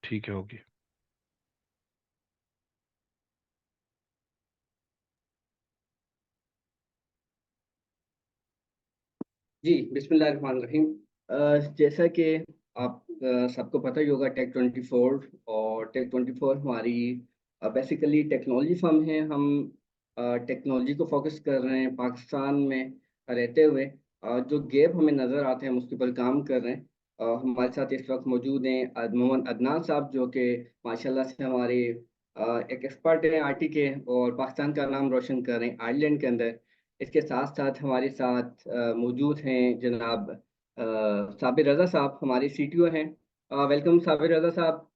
ठीक है, होगी। जी, बिस्मिल्लाहिर्रहमानिर्रहीम। जैसा कि आप सबको पता ही होगा, टेक 24 और टेक 24 हमारी बेसिकली टेक्नोलॉजी फर्म है। हम टेक्नोलॉजी को फोकस कर रहे हैं पाकिस्तान में रहते हुए। जो गैप हमें नज़र आते हैं हम उसके ऊपर काम कर रहे हैं। हमारे साथ इस वक्त मौजूद हैं मोहम्मद अदनान साहब, जो कि माशाल्लाह से हमारे एक एक्सपर्ट हैं आईटी के, और पाकिस्तान का नाम रोशन कर रहे हैं आयरलैंड के अंदर। इसके साथ साथ हमारे साथ मौजूद हैं जनाब साबिर रज़ा साहब, हमारे सीटीओ हैं। वेलकम साबिर रज़ा साहब।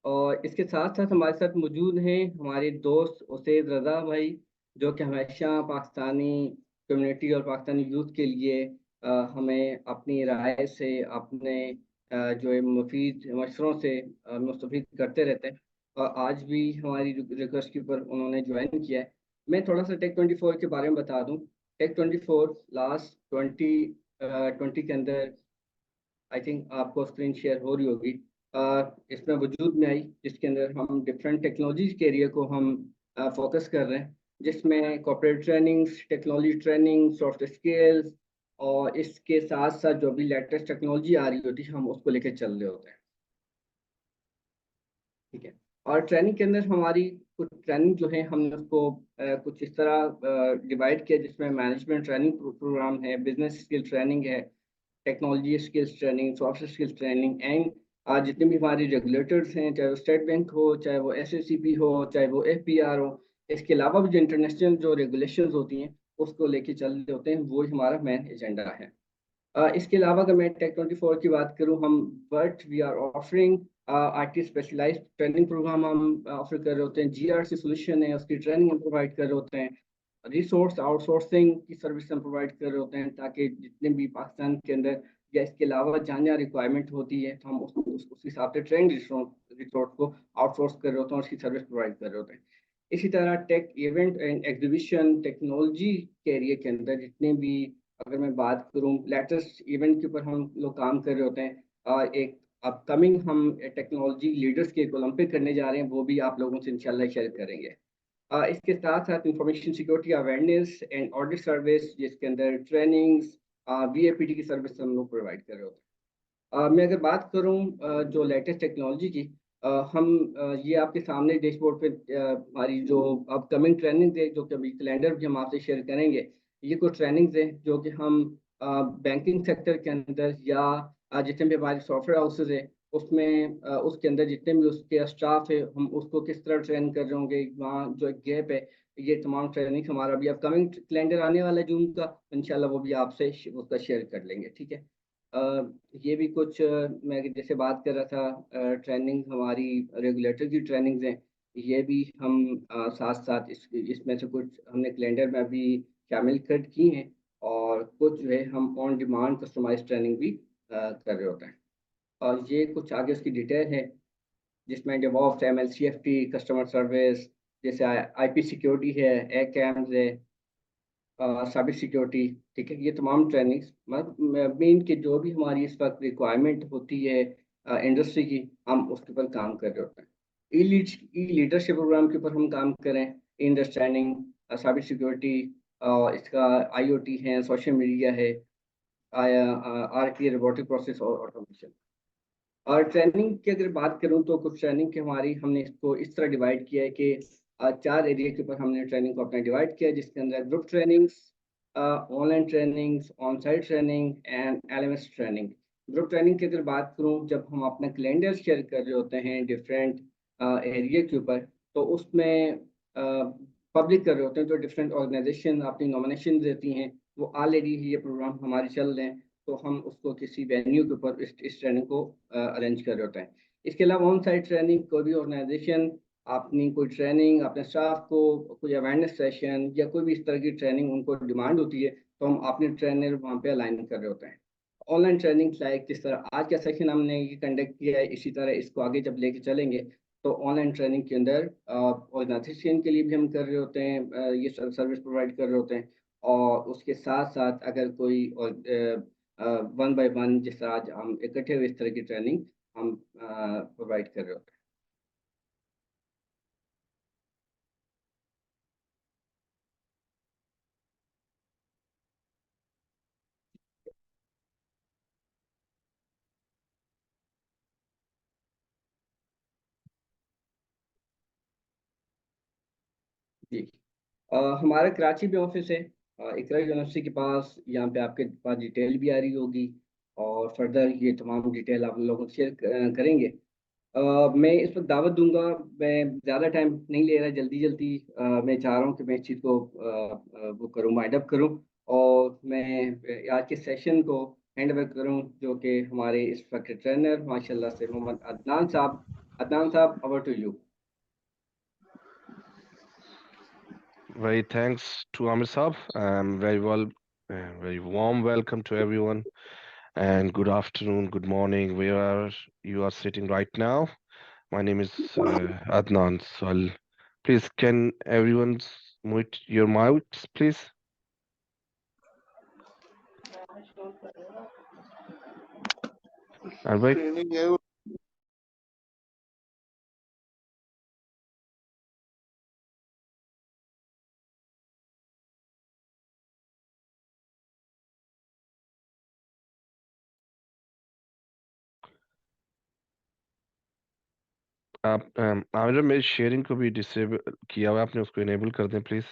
और इसके साथ साथ हमारे साथ मौजूद हैं हमारे दोस्त उसैद रज़ा भाई, जो कि हमेशा पाकिस्तानी कम्युनिटी और पाकिस्तानी यूथ के लिए हमें अपनी राय से, अपने जो है मुफीद मशवरों से मुस्तफ़ीद करते रहते हैं। और आज भी हमारी रिक्वेस्ट के ऊपर उन्होंने ज्वाइन किया है। मैं थोड़ा सा टेक 24 के बारे में बता दूं। टेक 24 लास्ट 2020 के अंदर, आई थिंक आपको स्क्रीन शेयर हो रही होगी, इसमें वजूद में आई, जिसके अंदर हम डिफरेंट टेक्नोलॉजीज के एरिया को हम फोकस कर रहे हैं, जिसमें corporate trainings, technology training, soft skills, और इसके साथ साथ जो भी लेटेस्ट टेक्नोलॉजी आ रही होती है हम उसको लेके चल रहे होते हैं। ठीक है। और ट्रेनिंग के अंदर हमारी कुछ ट्रेनिंग जो है हमने उसको कुछ इस तरह डिवाइड किया, जिसमें मैनेजमेंट ट्रेनिंग प्रोग्राम है, बिजनेस स्किल ट्रेनिंग है, technology skills training, soft skills training, and आज जितने भी हमारे रेगुलेटर्स हैं, चाहे वो स्टेट बैंक हो, चाहे वो एसएससीपी हो, चाहे वो एफपीआर हो, इसके अलावा भी जो इंटरनेशनल जो रेगुलेशंस होती हैं उसको लेके चल रहे होते हैं, वो ही हमारा मेन एजेंडा है। इसके अलावा अगर मैं टेक 24 की बात करूं, हम but we are offering IT specialised training program हम ऑफर कर रहे होते हैं। जीआरसी सोल्यूशन है, उसकी ट्रेनिंग हम प्रोवाइड कर रहे होते हैं। रिसोर्स आउटसोर्सिंग की सर्विस हम प्रोवाइड कर रहे होते हैं, ताकि जितने भी पाकिस्तान के अंदर या इसके अलावा जहाँ जहाँ रिक्वायरमेंट होती है तो हम उस हिसाब से ट्रेंड रिसोर्स को आउटसोर्स कर रहे होते हैं और उसकी सर्विस प्रोवाइड कर रहे होते हैं। इसी तरह tech event and exhibition technology के एरिया के अंदर जितने भी, अगर मैं बात करूं, लेटेस्ट इवेंट के ऊपर हम लोग काम कर रहे होते हैं। एक अपकमिंग हम टेक्नोलॉजी लीडर्स के एक ओलंपिक करने जा रहे हैं, वो भी आप लोगों से इंशाल्लाह शेयर करेंगे। इसके साथ साथ information security awareness and audit service, जिसके अंदर ट्रेनिंग्स, वीएपीटी की सर्विस हम लोग प्रोवाइड कर रहे होते हैं। मैं अगर बात करूं जो लेटेस्ट टेक्नोलॉजी की, हम ये आपके सामने डैशबोर्ड पे हमारी जो अपकमिंग ट्रेनिंग है, जो कि अभी कैलेंडर भी हम आपसे शेयर करेंगे। ये कुछ ट्रेनिंग्स हैं जो कि हम बैंकिंग सेक्टर के अंदर या जितने भी हमारे सॉफ्टवेयर हाउसेज है उसमें, उसके अंदर जितने भी उसके स्टाफ है, हम उसको किस तरह ट्रेन कर रहे होंगे, वहाँ जो गैप है, ये तमाम ट्रेनिंग हमारा भी अपकमिंग कैलेंडर आने वाला है जून का, इंशाल्लाह वो भी आपसे उसका शेयर कर लेंगे। ठीक है। अ, ये भी कुछ मैं जैसे बात कर रहा था, ट्रेनिंग हमारी रेगुलेटर की ट्रेनिंग्स हैं, ये भी हम साथ साथ इसमें से कुछ हमने कैलेंडर में अभी शामिल कर की हैं, और कुछ जो है हम ऑन डिमांड कस्टमाइज ट्रेनिंग भी कर रहे होते हैं। और ये कुछ आगे उसकी डिटेल है, जिसमें डेवऑप्स, एमएलसीएफटी, कस्टमर सर्विस, जैसे आईपी सिक्योरिटी है, ए कैम्स है, साइबर सिक्योरिटी। ठीक है। ये तमाम ट्रेनिंग्स मतलब मेन के जो भी हमारी इस वक्त रिक्वायरमेंट होती है इंडस्ट्री की, हम उसके ऊपर काम कर रहे होते हैं। ई लीडरशिप प्रोग्राम के ऊपर हम काम करें, अंडरस्टैंडिंग साइबर सिक्योरिटी, इसका आईओटी है, सोशल मीडिया है, आरटी रोबोटिक प्रोसेस और ऑटोमेशन। और ट्रेनिंग की अगर बात करूं तो कुछ ट्रेनिंग की हमारी, हमने इसको इस तरह डिवाइड किया है कि चार एरिया के ऊपर हमने ट्रेनिंग को अपना डिवाइड किया है, जिसके अंदर group trainings, online trainings, on site training and LMS training. Group training की अगर बात करूं, जब हम अपना कैलेंडर शेयर कर रहे होते हैं डिफरेंट एरिया के ऊपर, तो उसमें पब्लिक कर रहे होते हैं, तो डिफरेंट ऑर्गेनाइजेशन अपनी नॉमिनेशन देती हैं, वो ऑलरेडी ये प्रोग्राम हमारे चल रहे हैं, तो हम उसको किसी वेन्यू के ऊपर इस ट्रेनिंग को अरेंज कर रहे होते हैं। इसके अलावा ऑन साइट ट्रेनिंग, कोई भी ऑर्गेनाइजेशन अपनी कोई ट्रेनिंग अपने स्टाफ को, कोई अवेयरनेस सेशन या कोई भी इस तरह की ट्रेनिंग उनको डिमांड होती है, तो हम अपने ट्रेनर वहाँ पे अलाइन कर रहे होते हैं। ऑनलाइन ट्रेनिंग लाइक जिस तरह आज का सेशन हमने ये कंडक्ट किया है, इसी तरह इसको आगे जब लेके चलेंगे, तो ऑनलाइन ट्रेनिंग के अंदर ऑर्गेनाइजेशन के लिए भी हम कर रहे होते हैं, ये सर्विस प्रोवाइड कर रहे होते हैं। और उसके साथ साथ अगर कोई वन बाय वन, जिस तरह आज हम इकट्ठे हुए इस तरह की ट्रेनिंग हम प्रोवाइड कर रहे होते हैं। जी, हमारा कराची में ऑफिस है, इकरा यूनिवर्सिटी के पास। यहाँ पे आपके पास डिटेल भी आ रही होगी, और फर्दर ये तमाम डिटेल आप लोगों से शेयर करेंगे। मैं इस वक्त दावत दूंगा। मैं ज़्यादा टाइम नहीं ले रहा, जल्दी जल्दी मैं चाह रहा हूँ कि मैं इस चीज़ को वो करूँ, माइंड अप करूँ, और मैं आज के सेशन को हैंड ओवर करूँ, जो कि हमारे इंस्ट्रक्टर ट्रेनर माशाल्लाह से मोहम्मद अदनान साहब। अदनान साहब, over to you. Very thanks to Amir Saab. Very warm welcome to everyone, and good afternoon, good morning, wherever you are sitting right now. My name is Adnan. So please, can everyone mute your mics, please? And wait, आप आमिर, मेरी sharing को भी disable किया हुआ है, आपने उसको enable कर दें प्लीज।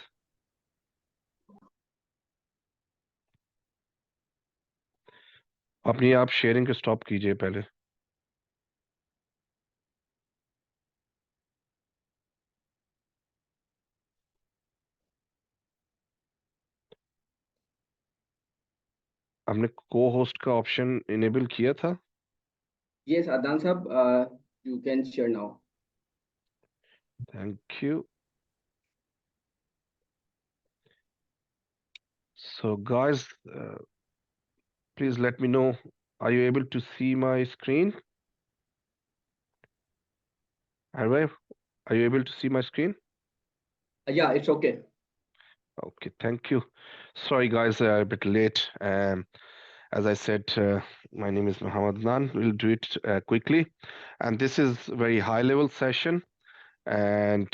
अपनी आप शेयरिंग को स्टॉप कीजिए पहले। आपने को होस्ट का ऑप्शन इनेबल किया था? यस अदनान साहब, you can share now. Thank you. So guys, please let me know. Are you able to see my screen? Harvey, are you able to see my screen? या it's okay. Okay, thank you. Sorry guys, a bit late. As I said, my name is Muhammad Nan. We'll do it quickly. And this is very high level session. And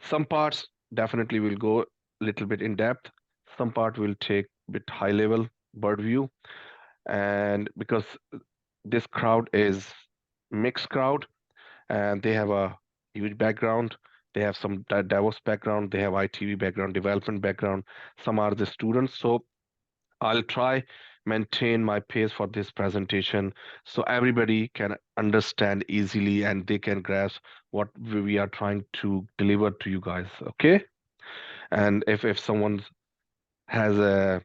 some parts definitely will go a little bit in depth. Some part will take a bit high level bird view. And because this crowd is mixed crowd, and they have a huge background. They have some DevOps background, they have ITV background, development background. Some are the students. So I'll try maintain my pace for this presentation so everybody can understand easily and they can grasp what we are trying to deliver to you guys. Okay. And if someone has a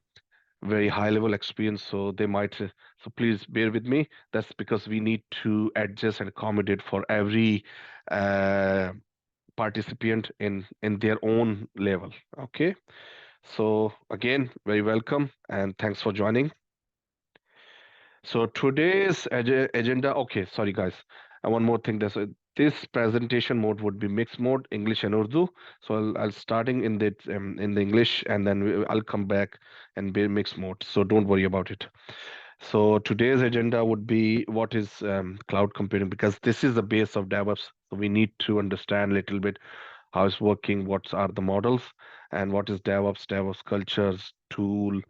very high level experience, so they might so please bear with me. That's because we need to adjust and accommodate for every uh, participant in their own level. Okay, so again, very welcome and thanks for joining. So today's agenda, okay, sorry guys, one more thing. This presentation mode would be mixed mode, English and Urdu. So I'll starting in the English, and then I'll come back and be mixed mode. So don't worry about it. So today's agenda would be what is cloud computing, because this is the base of DevOps. So we need to understand a little bit how it's working, what are the models, and what is DevOps cultures, tool,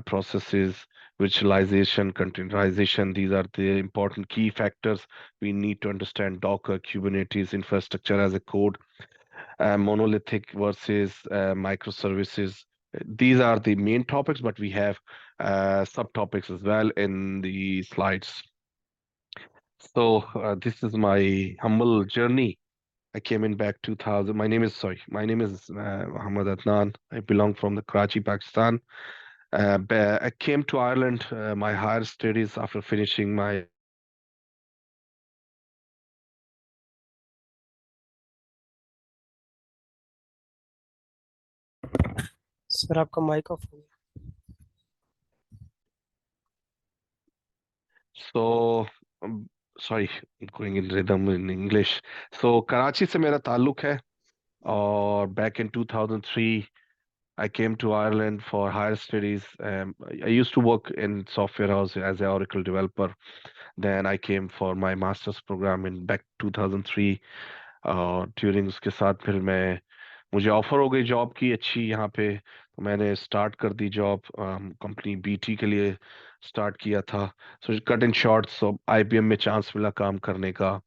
processes, virtualization, containerization. These are the important key factors. We need to understand Docker, Kubernetes, infrastructure as a code, monolithic versus microservices. These are the main topics, but we have subtopics as well in the slides. So this is my humble journey. I came in back 2000. My name is Muhammad Adnan. I belong from the Karachi, Pakistan. I came to Ireland, my higher studies after finishing my sir आपका mic off हो गया। so sorry, going in rhythm in English. So Karachi से मेरा ताल्लुक है, और back in 2003 I came to Ireland for higher studies. I used to work in software house as an Oracle developer. Then I came for my master's program in back 2003. During उसके साथ फिर मैं मुझे ऑफर हो गई job की अच्छी यहाँ पे, तो मैंने स्टार्ट कर दी जॉब कंपनी बीटी के लिए स्टार्ट किया था। So cut in short, so IBM में चांस मिला काम करने का,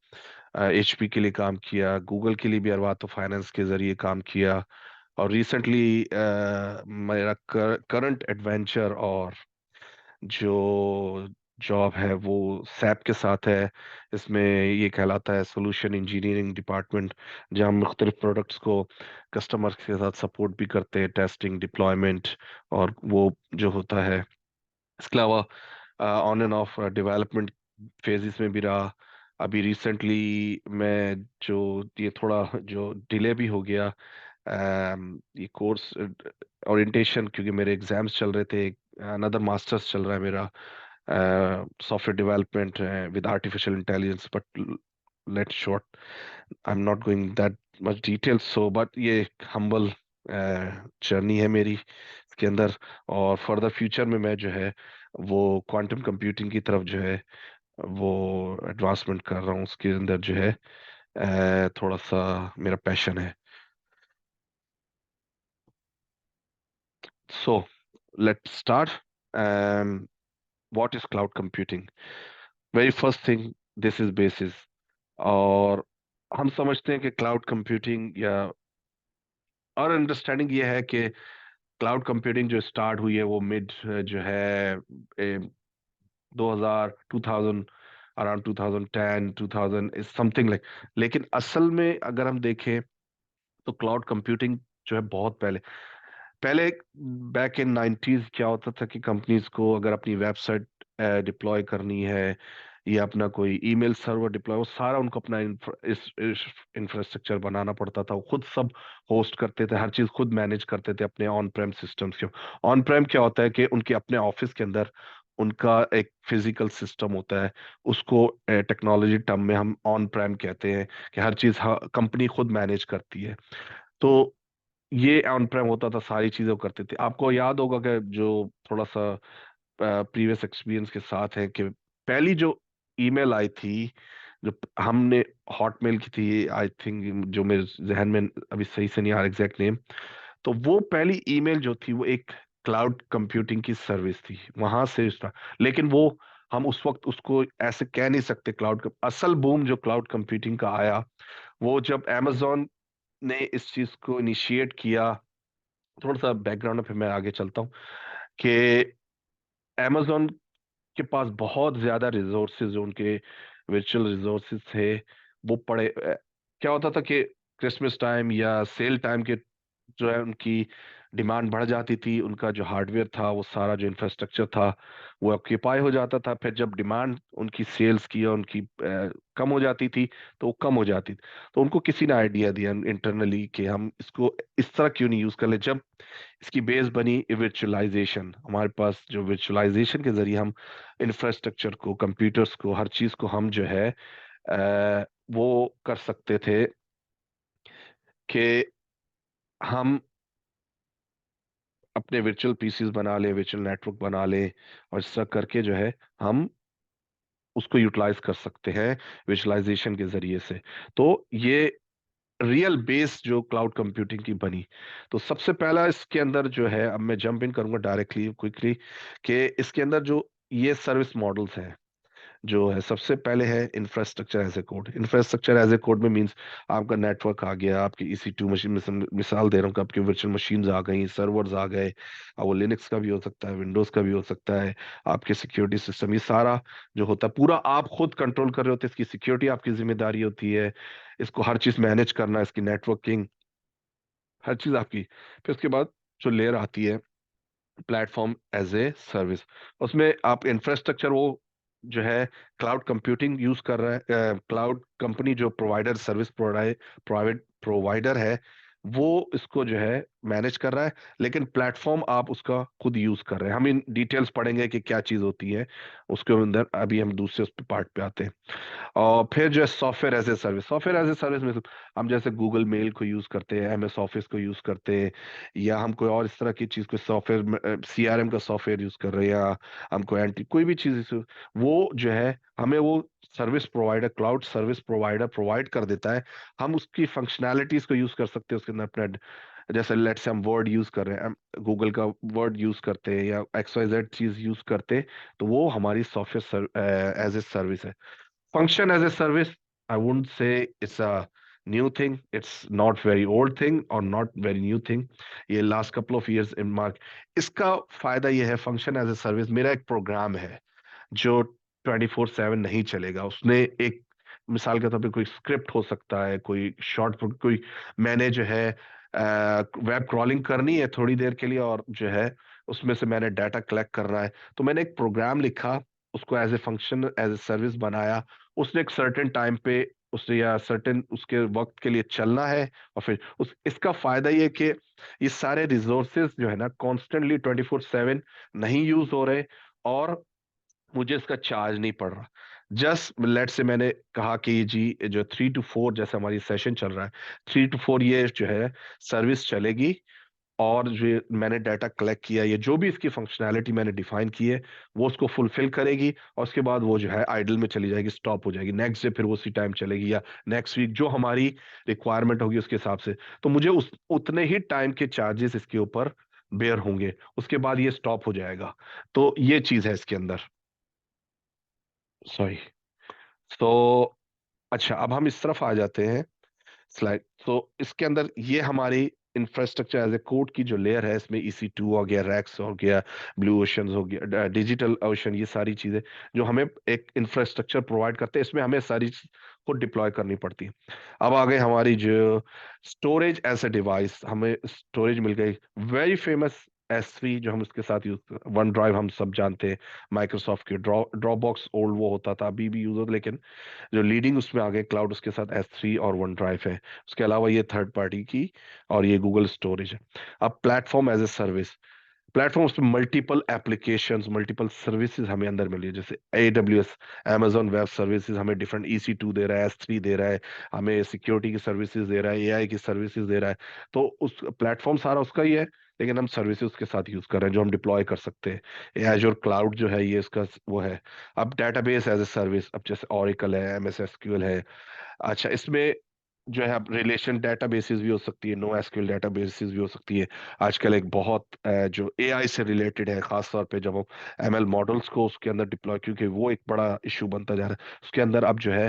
एचपी के लिए काम किया, गूगल के लिए भी अरवातो फाइनेंस के जरिए काम किया, और रिसेंटली मेरा करंट एडवेंचर और जो जॉब है वो सैप के साथ है। इसमें ये कहलाता है सोल्यूशन इंजीनियरिंग डिपार्टमेंट, जहाँ हम मुख्तलिफ प्रोडक्ट्स को कस्टमर्स के साथ सपोर्ट भी करते हैं, टेस्टिंग, डिप्लॉयमेंट, और वो जो होता है। इसके अलावा on end of development phases में भी रहा। अभी रिसेंटली मैं जो ये थोड़ा जो डिले भी हो गया, ये कोर्स ओरिएंटेशन, क्योंकि मेरे एग्जाम्स चल रहे थे, अनदर मास्टर्स चल रहा है मेरा software development with artificial intelligence, but let's short, I am not going that much details, so but ये हम्बल जर्नी है मेरी इसके अंदर। और फर्दर फ्यूचर में मैं जो है वो क्वांटम कंप्यूटिंग की तरफ जो है वो एडवांसमेंट कर रहा हूँ, उसके अंदर जो है थोड़ा सा मेरा पैशन है। So let's start. Um, what is cloud computing? Very first thing, this is basis. और हम समझते हैं कि क्लाउड कंप्यूटिंग या और अंडरस्टैंडिंग ये है कि क्लाउड कंप्यूटिंग जो स्टार्ट हुई है वो मिड जो है 2000 2000 अराउंड 2010 2000 इज समथिंग लाइक। लेकिन असल में अगर हम देखें तो क्लाउड कंप्यूटिंग जो है बहुत पहले पहले बैक इन 90s क्या होता था कि कंपनीज को अगर अपनी वेबसाइट डिप्लॉय करनी है या अपना कोई ईमेल सर्वर डिप्लॉय, वो सारा उनको अपना इंफ्रास्ट्रक्चर बनाना पड़ता था। वो खुद सब होस्ट करते थे, हर चीज खुद मैनेज करते थे अपने ऑन प्रेम सिस्टम्स के। ऑन प्रेम क्या होता है कि उनके अपने ऑफिस के अंदर उनका एक फिजिकल सिस्टम होता है, उसको टेक्नोलॉजी टर्म में हम ऑन प्रेम कहते हैं, कि हर चीज कंपनी खुद मैनेज करती है। तो ये ऑन प्रेम होता था, सारी चीजें वो करते थे। आपको याद होगा कि जो थोड़ा सा प्रीवियस एक्सपीरियंस के साथ है कि पहली जो ईमेल आई थी, जो हमने हॉटमेल की थी, आई थिंक, जो मेरे जहन में अभी सही से नहीं आ रहा एग्जैक्ट नेम, तो वो पहली ईमेल जो थी वो एक क्लाउड कंप्यूटिंग की सर्विस थी, वहां से लेकिन वो हम उस वक्त उसको ऐसे कह नहीं सकते क्लाउड। असल बूम जो क्लाउड कंप्यूटिंग का आया वो जब amazon ने इस चीज को इनिशिएट किया। थोड़ा सा बैकग्राउंड में फिर मैं आगे चलता हूँ कि amazon के पास बहुत ज्यादा रिसोर्सेज, जो उनके वर्चुअल रिसोर्सेज थे वो पड़े। क्या होता था कि क्रिसमस टाइम या सेल टाइम के जो है उनकी डिमांड बढ़ जाती थी, उनका जो हार्डवेयर था वो सारा जो इंफ्रास्ट्रक्चर था वो ऑक्यूपाई हो जाता था। फिर जब डिमांड उनकी सेल्स की और उनकी कम हो जाती थी तो वो कम हो जाती थी। तो उनको किसी ने आइडिया दिया इंटरनली कि हम इसको इस तरह क्यों नहीं यूज कर ले। जब इसकी बेस बनी वर्चुअलाइजेशन, हमारे पास जो वर्चुअलाइजेशन के जरिए हम इंफ्रास्ट्रक्चर को, कंप्यूटर्स को, हर चीज को हम जो है वो कर सकते थे कि हम अपने वर्चुअल पीसीज बना ले, वर्चुअल नेटवर्क बना ले, और इस तरह करके जो है हम उसको यूटिलाइज कर सकते हैं विजुअलाइजेशन के जरिए से। तो ये रियल बेस जो क्लाउड कंप्यूटिंग की बनी। तो सबसे पहला इसके अंदर जो है, अब मैं जंप इन करूंगा डायरेक्टली क्विकली, कि इसके अंदर जो ये सर्विस मॉडल्स हैं जो है, सबसे पहले है infrastructure as a code. Infrastructure as a code में मींस आपका नेटवर्क आ गया, आपकी EC2 मशीन, मिसाल दे रहा हूँ कि आपकी वर्चुअल मशीन्स आ गई, सर्वर्स आ गए। अब वो लिनक्स का भी हो सकता है, विंडोज का भी हो सकता है, आपके सिक्योरिटी सिस्टम, ये सारा जो होता है पूरा आप खुद कंट्रोल कर रहे होते हैं। इसकी सिक्योरिटी आपकी जिम्मेदारी होती है, इसको हर चीज मैनेज करना, इसकी नेटवर्किंग, हर चीज आपकी। फिर उसके बाद जो लेयर आती है प्लेटफॉर्म एज ए सर्विस, उसमें आप इंफ्रास्ट्रक्चर वो जो है क्लाउड कंप्यूटिंग यूज कर रहा है, क्लाउड कंपनी जो प्रोवाइडर सर्विस प्रोवाइडर है वो इसको जो है मैनेज कर रहा है, लेकिन प्लेटफॉर्म आप उसका खुद यूज कर रहे हैं। हम इन डिटेल्स पढ़ेंगे कि क्या चीज होती है उसके अंदर, अभी हम दूसरे उस पार्ट पे आते हैं। और फिर जो है software as a service, software as a service में हम जैसे गूगल मेल को यूज करते हैं, एमएस ऑफिस को यूज करते हैं, या हम कोई और इस तरह की चीज को सॉफ्टवेयर सीआरएम का सॉफ्टवेयर यूज कर रहे हैं, या हम कोई एंटी कोई भी चीज वो जो है हमें वो service provider, cloud service provider provide कर देता है। हम उसकी फंक्शनैलिटीज को यूज कर सकते हैं उसके अंदर अपना, जैसे लेट्स से हम वर्ड यूज कर रहे हैं, गूगल का वर्ड यूज करते हैं या एक्स वाई जेड चीज यूज करते हैं, तो वो हमारी सॉफ्टवेयर एज ए सर्विस है। Function as a service, I wouldn't say it's a new thing. It's not very old thing or not very new thing. ये last couple of years in mark, इसका फायदा ये है, function as a service मेरा एक programme है जो 24/7 नहीं चलेगा। उसने एक मिसाल के तौर पे कोई स्क्रिप्ट हो सकता है, कोई शॉर्ट, कोई मैंने जो है वेब क्रॉलिंग करनी है थोड़ी देर के लिए, और जो है उसमें से मैंने डाटा कलेक्ट करना है, तो मैंने एक प्रोग्राम लिखा, उसको as a function as a service बनाया। उसने एक सर्टेन टाइम पे उसने या सर्टेन उसके वक्त के लिए चलना है, और फिर इसका फायदा ये कि ये सारे रिसोर्सेज जो है ना कॉन्स्टेंटली 24/7 नहीं यूज हो रहे, और मुझे इसका चार्ज नहीं पड़ रहा। जस्ट लेट से मैंने कहा कि जी जो 3 to 4 जैसे हमारी सेशन चल रहा है, 3 to 4 ये जो है सर्विस चलेगी, और जो मैंने डाटा कलेक्ट किया, ये जो भी इसकी फंक्शनैलिटी मैंने डिफाइन की है, वो उसको फुलफिल करेगी, और उसके बाद वो जो है आइडल में चली जाएगी, स्टॉप हो जाएगी। नेक्स्ट डे फिर वो उसी टाइम चलेगी, या नेक्स्ट वीक जो हमारी रिक्वायरमेंट होगी उसके हिसाब से, तो मुझे उस उतने ही टाइम के चार्जेस इसके ऊपर बेयर होंगे, उसके बाद ये स्टॉप हो जाएगा। तो ये चीज है इसके अंदर। सॉरी। तो अच्छा, अब हम इस तरफ आ जाते हैं स्लाइड। तो इसके अंदर ये हमारी इंफ्रास्ट्रक्चर एज ए कोड की जो लेयर है, इसमें EC2 हो गया, रैक्स हो गया, ब्लू ओशन हो गया, डिजिटल ओशन, ये सारी चीजें जो हमें एक इंफ्रास्ट्रक्चर प्रोवाइड करते हैं, इसमें हमें सारी खुद डिप्लॉय करनी पड़ती है। अब आ गए हमारी जो स्टोरेज एज ए डिवाइस, हमें स्टोरेज मिल गई, वेरी फेमस S3 जो हम उसके साथ यूज, वन ड्राइव हम सब जानते हैं, माइक्रोसॉफ्ट की ड्रॉप बॉक्स ओल्ड वो होता था, अभी भी यूज होता, लेकिन जो लीडिंग उसमें आ गए क्लाउड, उसके साथ S3 और वन ड्राइव है। उसके अलावा ये थर्ड पार्टी की, और ये गूगल स्टोरेज है। अब platform as a service, platform उसमें मल्टीपल एप्लीकेशंस, मल्टीपल सर्विसेज हमें अंदर मिली है, जैसे AWS, Amazon वेब सर्विसेज हमें डिफरेंट EC2 दे रहा है, S3 दे रहा है, हमें सिक्योरिटी की सर्विसेज दे रहा है, AI की सर्विसेज दे रहा है। तो उस प्लेटफॉर्म सारा उसका ही है, लेकिन हम सर्विसेज उसके साथ यूज कर रहे हैं जो हम डिप्लॉय कर सकते हैं। एजोर क्लाउड जो है ये इसका वो है। अब डेटाबेस एज ए सर्विस, अब जैसे Oracle है, MS SQL है। अच्छा, इसमें जो है रिलेशन डेटाबेसेस भी हो सकती है, NoSQL डेटाबेसेस भी हो सकती है। आजकल एक बहुत जो AI से रिलेटेड है, खास तौर पे जब हम ML मॉडल्स को उसके अंदर डिप्लॉय, क्योंकि वो एक बड़ा इशू बनता जा रहा है उसके अंदर। अब जो है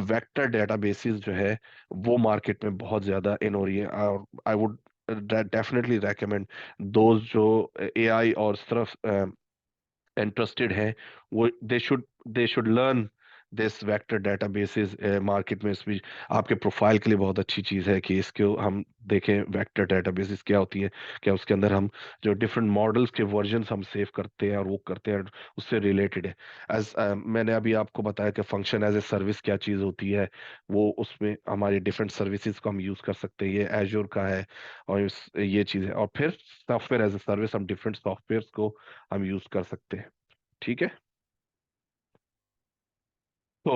वेक्टर डेटाबेसेस जो है वो मार्केट में बहुत ज्यादा इन हो रही है, और I would definitely recommend those जो AI और इस तरफ इंटरेस्टेड हैं, वो they should learn this vector databases. Market में इसमें आपके प्रोफाइल के लिए बहुत अच्छी चीज़ है कि इसको हम देखें वेक्टर डेटाबेसेस क्या होती है, क्या उसके अंदर हम जो डिफरेंट मॉडल्स के वर्जन्स हम सेव करते हैं और वो करते हैं, उससे रिलेटेड है। एज मैंने अभी आपको बताया कि फंक्शन एज ए सर्विस क्या चीज़ होती है, वो उसमें हमारी डिफरेंट सर्विसेज को हम यूज़ कर सकते हैं, ये एजोर का है, और ये चीज़ है। और फिर सॉफ्टवेयर एज ए सर्विस, हम डिफरेंट सॉफ्टवेयर को हम यूज़ कर सकते हैं। ठीक है। तो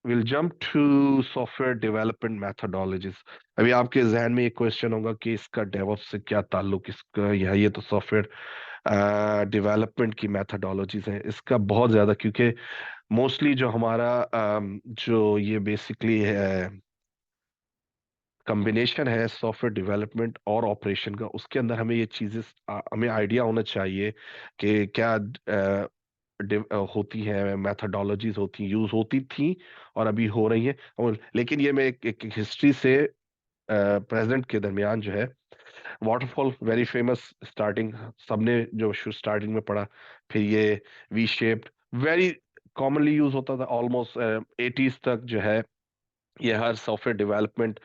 will jump to software development methodologies. अभी आपके जहन में एक क्वेश्चन होगा कि इसका डेवऑप्स से क्या ताल्लुक, इसका ये तो सॉफ्टवेयर डेवलपमेंट की मैथडोलॉजीज है, इसका बहुत ज्यादा, क्योंकि मोस्टली जो हमारा जो ये बेसिकली है कॉम्बिनेशन है सॉफ्टवेयर डेवलपमेंट और ऑपरेशन का, उसके अंदर हमें ये चीजें हमें आइडिया होना चाहिए कि क्या होती है, मैथडोलॉजीज होती यूज होती थी और अभी हो रही है। और लेकिन ये मैं एक हिस्ट्री से प्रेजेंट के दरमियान जो है, वाटरफॉल वेरी फेमस स्टार्टिंग, सबने जो स्टार्टिंग में पढ़ा, फिर ये V shaped very commonly use होता था ऑलमोस्ट 80s तक जो है, ये हर सॉफ्टवेयर डेवलपमेंट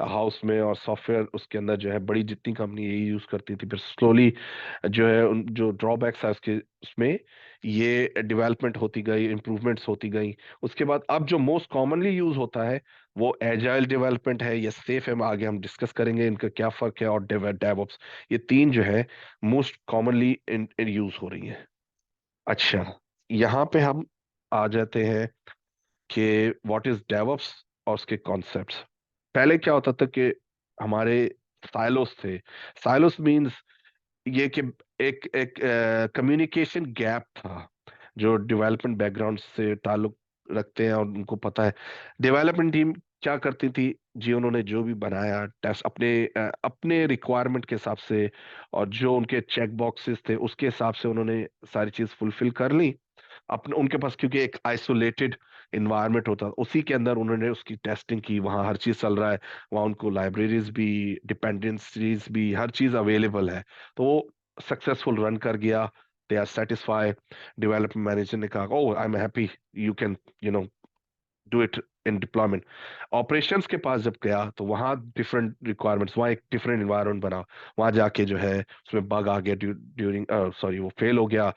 हाउस में और सॉफ्टवेयर उसके अंदर जो है बड़ी जितनी कंपनी यही यूज करती थी, फिर स्लोली जो है जो ड्रॉबैक्स है उसके उसमें ये डेवलपमेंट होती गई, इम्प्रूवमेंट्स होती गई। उसके बाद अब जो मोस्ट कॉमनली यूज होता है वो एजाइल डेवलपमेंट है, ये सेफ है, आगे हम डिस्कस करेंगे इनका क्या फर्क है, और डेवऑप्स, ये तीन जो है मोस्ट कॉमनली इन यूज हो रही है। अच्छा, यहाँ पे हम आ जाते हैं कि व्हाट इज डेवऑप्स और उसके कॉन्सेप्ट्स। पहले क्या होता था कि हमारे साइलोस थे। साइलोस मींस ये कि एक एक कम्युनिकेशन गैप था। जो डेवलपमेंट बैकग्राउंड से ताल्लुक रखते हैं और उनको पता है डेवलपमेंट टीम क्या करती थी जी, उन्होंने जो भी बनाया टेस्ट अपने रिक्वायरमेंट के हिसाब से और जो उनके चेक बॉक्सेस थे उसके हिसाब से उन्होंने सारी चीज फुलफिल कर ली अपने। उनके पास क्योंकि एक आइसोलेटेड इन्वायरमेंट होता उसी के अंदर उन्होंने उसकी टेस्टिंग की, वहाँ हर चीज चल रहा है, वहाँ उनको लाइब्रेरीज भी, डिपेंडेंसीज भी, हर चीज अवेलेबल है, तो वो सक्सेसफुल रन कर गया। They are satisfy. Development manager ने कहा O I am happy, you can you know do it in deployment. Operations के पास जब गया तो वहाँ डिफरेंट रिक्वायरमेंट्स, वहाँ एक डिफरेंट इन्वायरमेंट बना, वहाँ जाके जो है उसमें बग आ गया ड्यूरिंग, सॉरी वो फेल हो गया,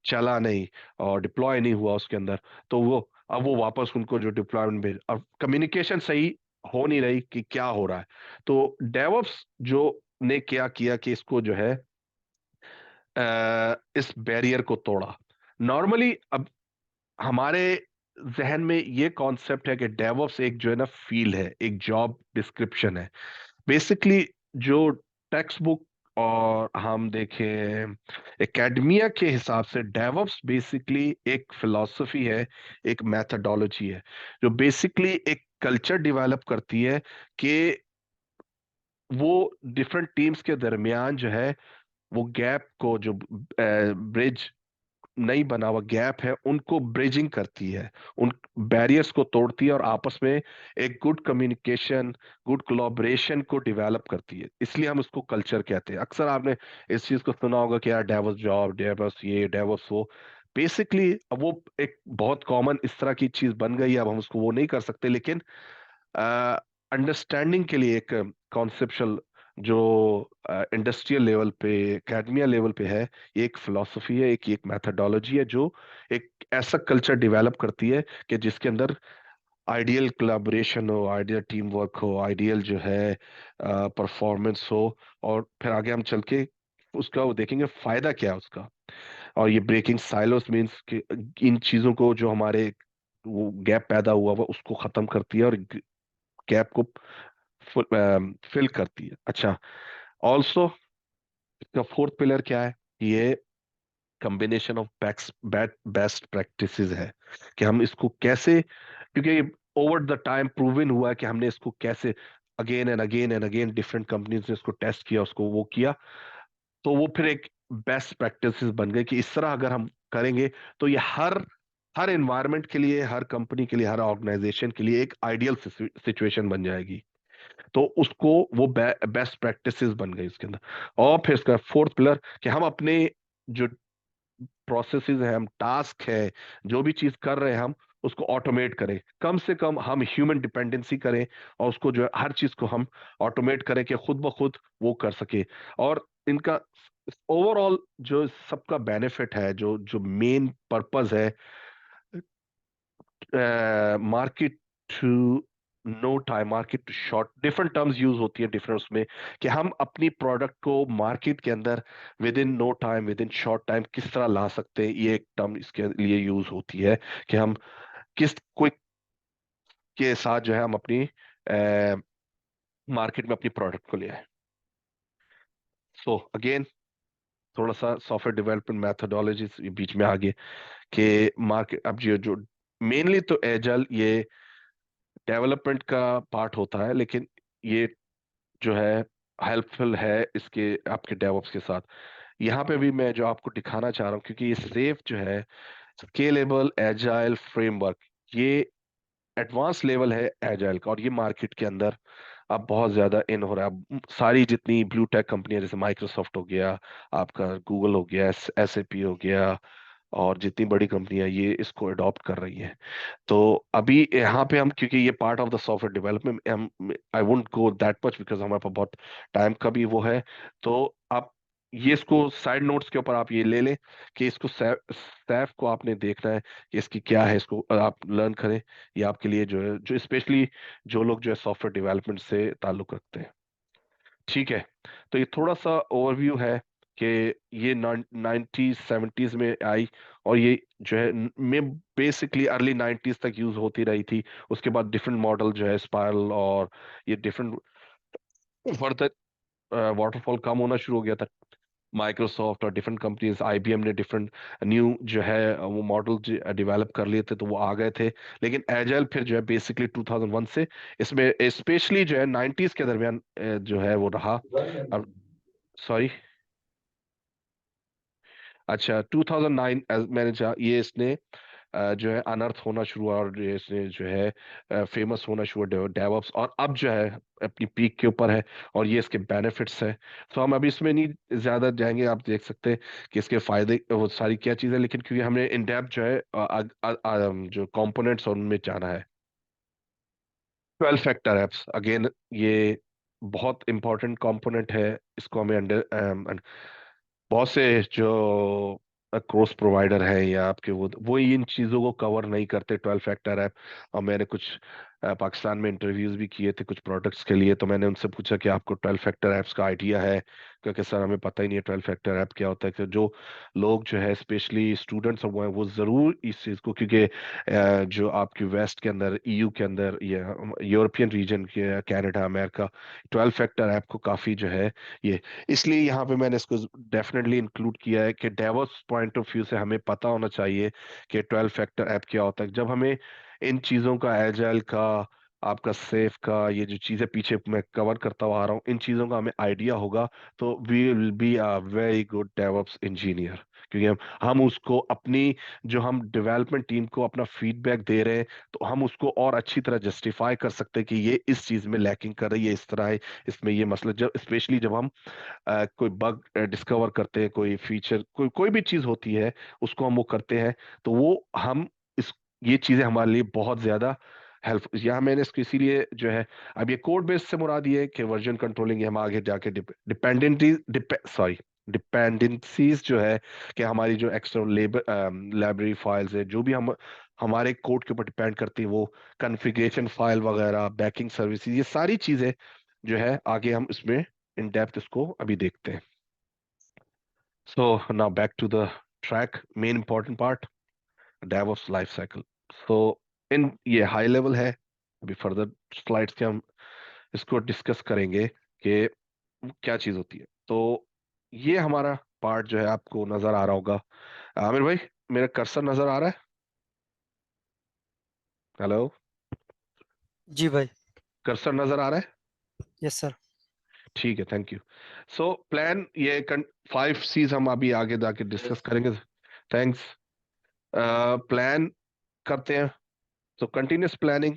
चला नहीं और डिप्लॉय नहीं हुआ उसके अंदर। तो वो अब वो वापस उनको जो डिप्लॉयमेंट भेज, और कम्युनिकेशन सही हो नहीं रही कि क्या हो रहा है। तो डेवऑप्स जो ने क्या किया कि इसको जो है इस बैरियर को तोड़ा। नॉर्मली अब हमारे जहन में ये कॉन्सेप्ट है कि डेवऑप्स एक जो है ना फील्ड है, एक जॉब डिस्क्रिप्शन है बेसिकली। जो टेक्स्ट बुक और हम देखें एकेडमिया के हिसाब से डेवऑप्स बेसिकली एक फिलॉसफी है, एक मैथडोलॉजी है, जो बेसिकली एक कल्चर डेवलप करती है कि वो डिफरेंट टीम्स के दरमियान जो है वो गैप को, जो ब्रिज नई बना हुआ गैप है, उनको ब्रिजिंग करती है, उन बैरियर्स को तोड़ती है और आपस में एक गुड कम्युनिकेशन, गुड कोलैबोरेशन को डेवलप करती है। इसलिए हम उसको कल्चर कहते हैं। अक्सर आपने इस चीज को सुना होगा कि यार डेवस जॉब, डेवस ये, डेवस वो। बेसिकली अब वो एक बहुत कॉमन इस तरह की चीज बन गई है, अब हम उसको वो नहीं कर सकते, लेकिन अंडरस्टैंडिंग के लिए एक कॉन्सेप्शुअल जो इंडस्ट्रियल लेवल पे, एकेडमिया लेवल पे है, ये एक फिलॉसफी है, एक मैथडोलॉजी है जो एक ऐसा कल्चर डेवलप करती है कि जिसके अंदर आइडियल कोलैबोरेशन हो, आइडियल टीम वर्क हो, आइडियल जो है परफॉर्मेंस हो, और फिर आगे हम चल के उसका वो देखेंगे फायदा क्या है उसका। और ये ब्रेकिंग साइलोस मींस कि इन चीजों को जो हमारे वो गैप पैदा हुआ हुआ उसको खत्म करती है और गैप को फिल करती है। अच्छा, ऑल्सो इसका फोर्थ पिलर क्या है, ये कॉम्बिनेशन ऑफ बेस्ट प्रैक्टिसेस है कि हम इसको कैसे, क्योंकि ओवर द टाइम प्रूवन हुआ है कि हमने इसको कैसे again and again and again different companies ने इसको टेस्ट किया, उसको वो किया, तो वो फिर एक बेस्ट प्रैक्टिसेस बन गई कि इस तरह अगर हम करेंगे तो ये हर हर एनवायरनमेंट के लिए, हर कंपनी के लिए, हर ऑर्गेनाइजेशन के लिए एक आइडियल सिचुएशन बन जाएगी। तो उसको वो बेस्ट प्रैक्टिसेस बन गई उसके अंदर। और फिर इसका फोर्थ पिलर कि हम अपने जो प्रोसेसेस है, हम टास्क है, जो भी चीज कर रहे हैं हम उसको ऑटोमेट करें, कम से कम हम ह्यूमन डिपेंडेंसी करें और उसको जो है हर चीज को हम ऑटोमेट करें कि खुद ब खुद वो कर सके। और इनका ओवरऑल जो सबका बेनिफिट है, जो जो मेन पर्पस है, market to no time, market to short, different terms use होती है डिफरेंट उसमें, कि हम अपनी प्रोडक्ट को मार्केट के अंदर within no time, within short time किस तरह ला सकते हैं, ये एक टर्म इसके लिए यूज होती है कि हम किस क्विक के साथ जो है हम अपनी मार्केट में अपनी प्रोडक्ट को ले आए। सो अगेन थोड़ा सा सॉफ्टवेयर डेवलपमेंट मैथडोलॉजी बीच में आ गए कि मार्केट अब जो मेनली तो एजाइल ये डेवलपमेंट का पार्ट होता है, लेकिन ये जो है हेल्पफुल है इसके आपके डेवऑप्स के साथ। यहाँ पे भी मैं जो आपको दिखाना चाह रहा हूँ, क्योंकि ये सेफ जो है स्केलेबल एजाइल फ्रेमवर्क, ये एडवांस लेवल है एजाइल का, और ये मार्केट के अंदर अब बहुत ज्यादा इन हो रहा है। अब सारी जितनी ब्लू टेक कंपनियां, जैसे माइक्रोसॉफ्ट हो गया, आपका गूगल हो गया, एसएपी हो गया, और जितनी बड़ी कंपनियां ये इसको अडॉप्ट कर रही हैं। तो अभी यहाँ पे हम, क्योंकि ये part of the software development, हम I won't go that much because हमारे पास बहुत टाइम का भी वो है। तो आप ये इसको साइड नोट्स के ऊपर आप ये ले लें कि इसको सैफ को आपने देखना है कि इसकी क्या है, इसको आप लर्न करें। ये आपके लिए जो है, जो स्पेशली जो लोग जो है सॉफ्टवेयर डेवलपमेंट से ताल्लुक रखते हैं। ठीक है। तो ये थोड़ा सा ओवरव्यू है कि ये 90s 70s में आई, और ये जो है में बेसिकली अर्ली 90s तक यूज होती रही थी। उसके बाद डिफरेंट मॉडल जो है स्पायरल और ये डिफरेंट फर्दर वाटरफॉल कम होना शुरू हो गया था। माइक्रोसॉफ्ट और डिफरेंट कंपनीज, आईबीएम ने डिफरेंट न्यू जो है वो मॉडल डेवलप कर लिए थे, तो वो आ गए थे। लेकिन एजाइल फिर जो है बेसिकली 2001 से, इसमें स्पेशली जो है 90s के दरमियान जो है वो रहा। अब सॉरी, अच्छा 2009 मैंने ये इसने जो है अनर्थ होना शुरू हुआ, और ये इसने जो है फेमस होना शुरू हुआ डेवऑप्स, और अब जो है अपनी पीक के ऊपर है। और ये इसके बेनिफिट्स है, तो हम अभी इसमें नहीं ज्यादा जाएंगे। आप देख सकते हैं कि इसके फायदे वो सारी क्या चीज़ें, लेकिन क्योंकि हमने इन डेप्थ जो है जो कंपोनेंट्स और उनमें जाना है। 12 फैक्टर एप्स अगेन, ये बहुत इंपॉर्टेंट कंपोनेंट है। इसको हमें अंडर बहुत से जो क्रॉस प्रोवाइडर है या आपके वो इन चीज़ों को कवर नहीं करते 12 फैक्टर ऐप। और मैंने कुछ पाकिस्तान में इंटरव्यूज भी किए थे कुछ प्रोडक्ट्स के लिए, तो मैंने उनसे पूछा कि आपको 12 फैक्टर ऐप्स का आइडिया है, क्योंकि सर हमें पता ही नहीं है 12 फैक्टर ऐप क्या होता है। कि जो लोग जो है स्पेशली स्टूडेंट्स वो हैं, वो ज़रूर इस चीज़ को, क्योंकि जो आपकी वेस्ट के अंदर, ईयू के अंदर या यूरोपियन रीजन के, कनाडा, अमेरिका, 12 फैक्टर ऐप को काफ़ी जो है ये, इसलिए यहाँ पे मैंने इसको डेफिनेटली इंक्लूड किया है कि डेवॉप्स पॉइंट ऑफ व्यू से हमें पता होना चाहिए कि 12 फैक्टर ऐप क्या होता है। जब हमें इन चीज़ों का, एजाइल का, आपका सेफ का, ये जो चीज़ें पीछे मैं कवर करता हुआ आ रहा हूँ, इन चीज़ों का हमें आइडिया होगा, तो we will be a very good DevOps engineer. क्योंकि हम उसको अपनी, जो हम डेवलपमेंट टीम को अपना फीडबैक दे रहे हैं, तो हम उसको और अच्छी तरह जस्टिफाई कर सकते हैं कि ये इस चीज़ में लैकिंग कर रही है, इस तरह है, इसमें ये मसला। जब स्पेशली जब हम कोई बग डिस्कवर करते हैं, कोई फीचर, कोई भी चीज होती है, उसको हम वो करते हैं, तो वो हम इस ये चीजें हमारे लिए बहुत ज्यादा हेल्प, यहाँ मैंने इसको इसीलिए जो है, अब ये कोड बेस से मुराद ये है कि वर्जन कंट्रोलिंग हम आगे जाके डिपेंडेंटी सॉरी डिपेंडेंसीज जो है, कि हमारी जो एक्स्ट्रा लाइब्रेरी फाइल्स है, जो भी हम हमारे कोड के ऊपर डिपेंड करती है, वो कॉन्फ़िगरेशन फाइल वगैरह, बैकिंग सर्विसेज, ये सारी चीजें जो है आगे हम इसमें इन डेप्थ इसको अभी देखते हैं। So now back to the track, main important part, DevOps life cycle. So in ये हाई लेवल है, अभी फर्दर स्लाइड्स के हम इसको डिस्कस करेंगे कि क्या चीज होती है। तो ये हमारा पार्ट जो है आपको नजर आ रहा होगा। आमिर भाई, मेरा कर्सर नजर आ रहा है? हेलो, जी भाई। कर्सर नजर आ रहा है? Yes sir. ठीक है, थैंक यू। सो प्लान, ये 5 C's हम अभी आगे जाके डिस्कस करेंगे। थैंक्स। प्लान करते हैं, तो कंटिन्यूस प्लानिंग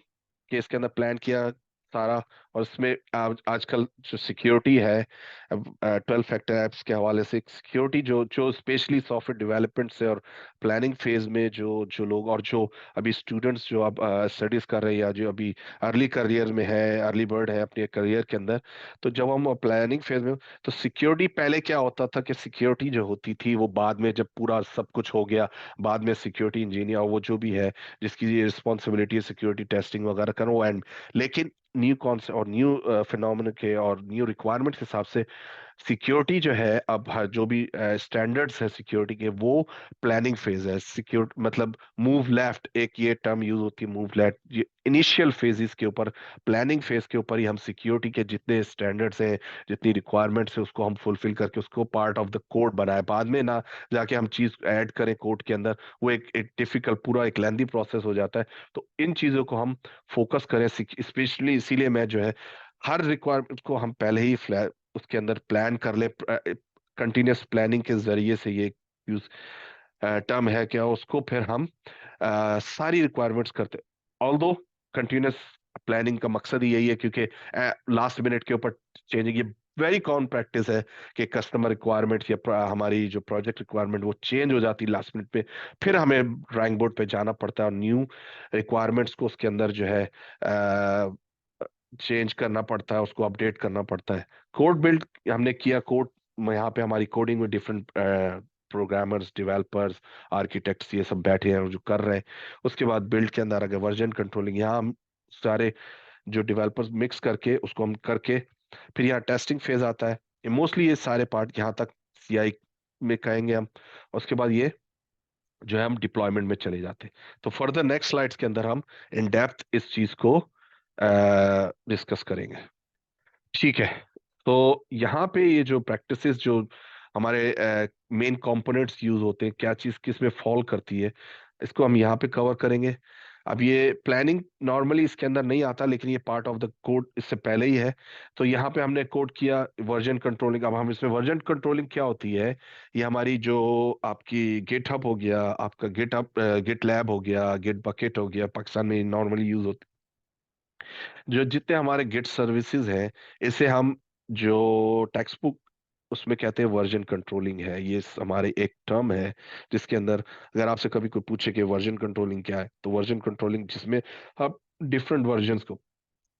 के इसके अंदर प्लान किया सारा। और इसमें आजकल जो सिक्योरिटी है, 12 फैक्टर एप्स के हवाले से सिक्योरिटी जो जो स्पेशली सॉफ्टवेयर डेवलपमेंट से और प्लानिंग फेज में जो जो लोग, और जो अभी स्टूडेंट्स जो अब स्टडीज कर रहे हैं, या जो अभी अर्ली करियर में है, अर्ली बर्ड है अपने करियर के अंदर, तो जब हम प्लानिंग फेज में, तो सिक्योरिटी पहले क्या होता था कि सिक्योरिटी जो होती थी वो बाद में जब पूरा सब कुछ हो गया, बाद में सिक्योरिटी इंजीनियर वो जो भी है जिसकी ये रिस्पॉन्सिबिलिटी है सिक्योरिटी टेस्टिंग वगैरह करना, वो एंड। लेकिन न्यू कॉन्सेप्ट और न्यू फिनोमेना के और न्यू रिक्वायरमेंट के हिसाब से सिक्योरिटी जो है, अब जो भी स्टैंडर्ड्स है सिक्योरिटी के, वो प्लानिंग फेज है। सिक्योर मतलब मूव लेफ्ट, एक ये टर्म यूज होती है मूव लेफ्ट, ये इनिशियल फेजेस के ऊपर, प्लानिंग फेज के ऊपर ही हम सिक्योरिटी के जितने स्टैंडर्ड्स हैं, जितनी रिक्वायरमेंट्स है, उसको हम फुलफिल करके उसको पार्ट ऑफ द कोड बनाए, बाद में ना जाके हम चीज ऐड करें कोड के अंदर, वो एक डिफिकल्ट, पूरा एक लेंदी प्रोसेस हो जाता है। तो इन चीजों को हम फोकस करें, स्पेशली इसीलिए मैं जो है हर रिक्वायरमेंट को हम पहले ही उसके अंदर प्लान कर ले। कंटिन्यूस प्लानिंग के जरिए से ये यूज टर्म है क्या, उसको फिर हम सारी रिक्वायरमेंट्स करते, ऑल्दो कंटिन्यूस प्लानिंग का मकसद ही यही है, क्योंकि लास्ट मिनट के ऊपर चेंजिंग, ये वेरी कॉमन प्रैक्टिस है कि कस्टमर रिक्वायरमेंट या हमारी जो प्रोजेक्ट रिक्वायरमेंट वो चेंज हो जाती है लास्ट मिनट पे, फिर हमें ड्राइंग बोर्ड पे जाना पड़ता है और न्यू रिक्वायरमेंट्स को उसके अंदर जो है चेंज करना पड़ता है, उसको अपडेट करना पड़ता है। कोड बिल्ड हमने किया, कोड यहाँ पे हमारी कोडिंग में डिफरेंट प्रोग्रामर्स, डेवलपर्स, आर्किटेक्ट्स ये सब बैठे हैं और जो कर रहे हैं। उसके बाद बिल्ड के अंदर अगर वर्जन कंट्रोलिंग, यहाँ हम सारे जो डेवलपर्स मिक्स करके उसको हम करके फिर यहाँ टेस्टिंग फेज आता है। मोस्टली ये सारे पार्ट यहाँ तक सीआई में कहेंगे हम। उसके बाद ये जो है हम डिप्लॉयमेंट में चले जाते हैं। तो फर्दर नेक्स्ट स्लाइड्स के अंदर हम इन डेप्थ इस चीज को डिस्कस करेंगे। ठीक है, तो यहाँ पे ये जो प्रैक्टिसेस जो हमारे मेन कंपोनेंट्स यूज होते हैं, क्या चीज किस में फॉल करती है, इसको हम यहाँ पे कवर करेंगे। अब ये प्लानिंग नॉर्मली इसके अंदर नहीं आता, लेकिन ये पार्ट ऑफ द कोड इससे पहले ही है। तो यहाँ पे हमने कोड किया वर्जन कंट्रोलिंग। अब हम इसमें वर्जन कंट्रोलिंग क्या होती है, ये हमारी जो आपकी गिटहब हो गया, आपका गिटहब गिट लैब हो गया, गिट बकेट हो गया, पाकिस्तान में नॉर्मली यूज होती, जो जितने हमारे गिट सर्विसेज हैं, इसे हम जो टेक्स्ट बुक उसमें कहते हैं वर्जन कंट्रोलिंग है। ये हमारे एक टर्म है जिसके अंदर अगर आपसे कभी कोई पूछे कि वर्जन कंट्रोलिंग क्या है, तो वर्जन कंट्रोलिंग जिसमें हम डिफरेंट वर्जन्स को,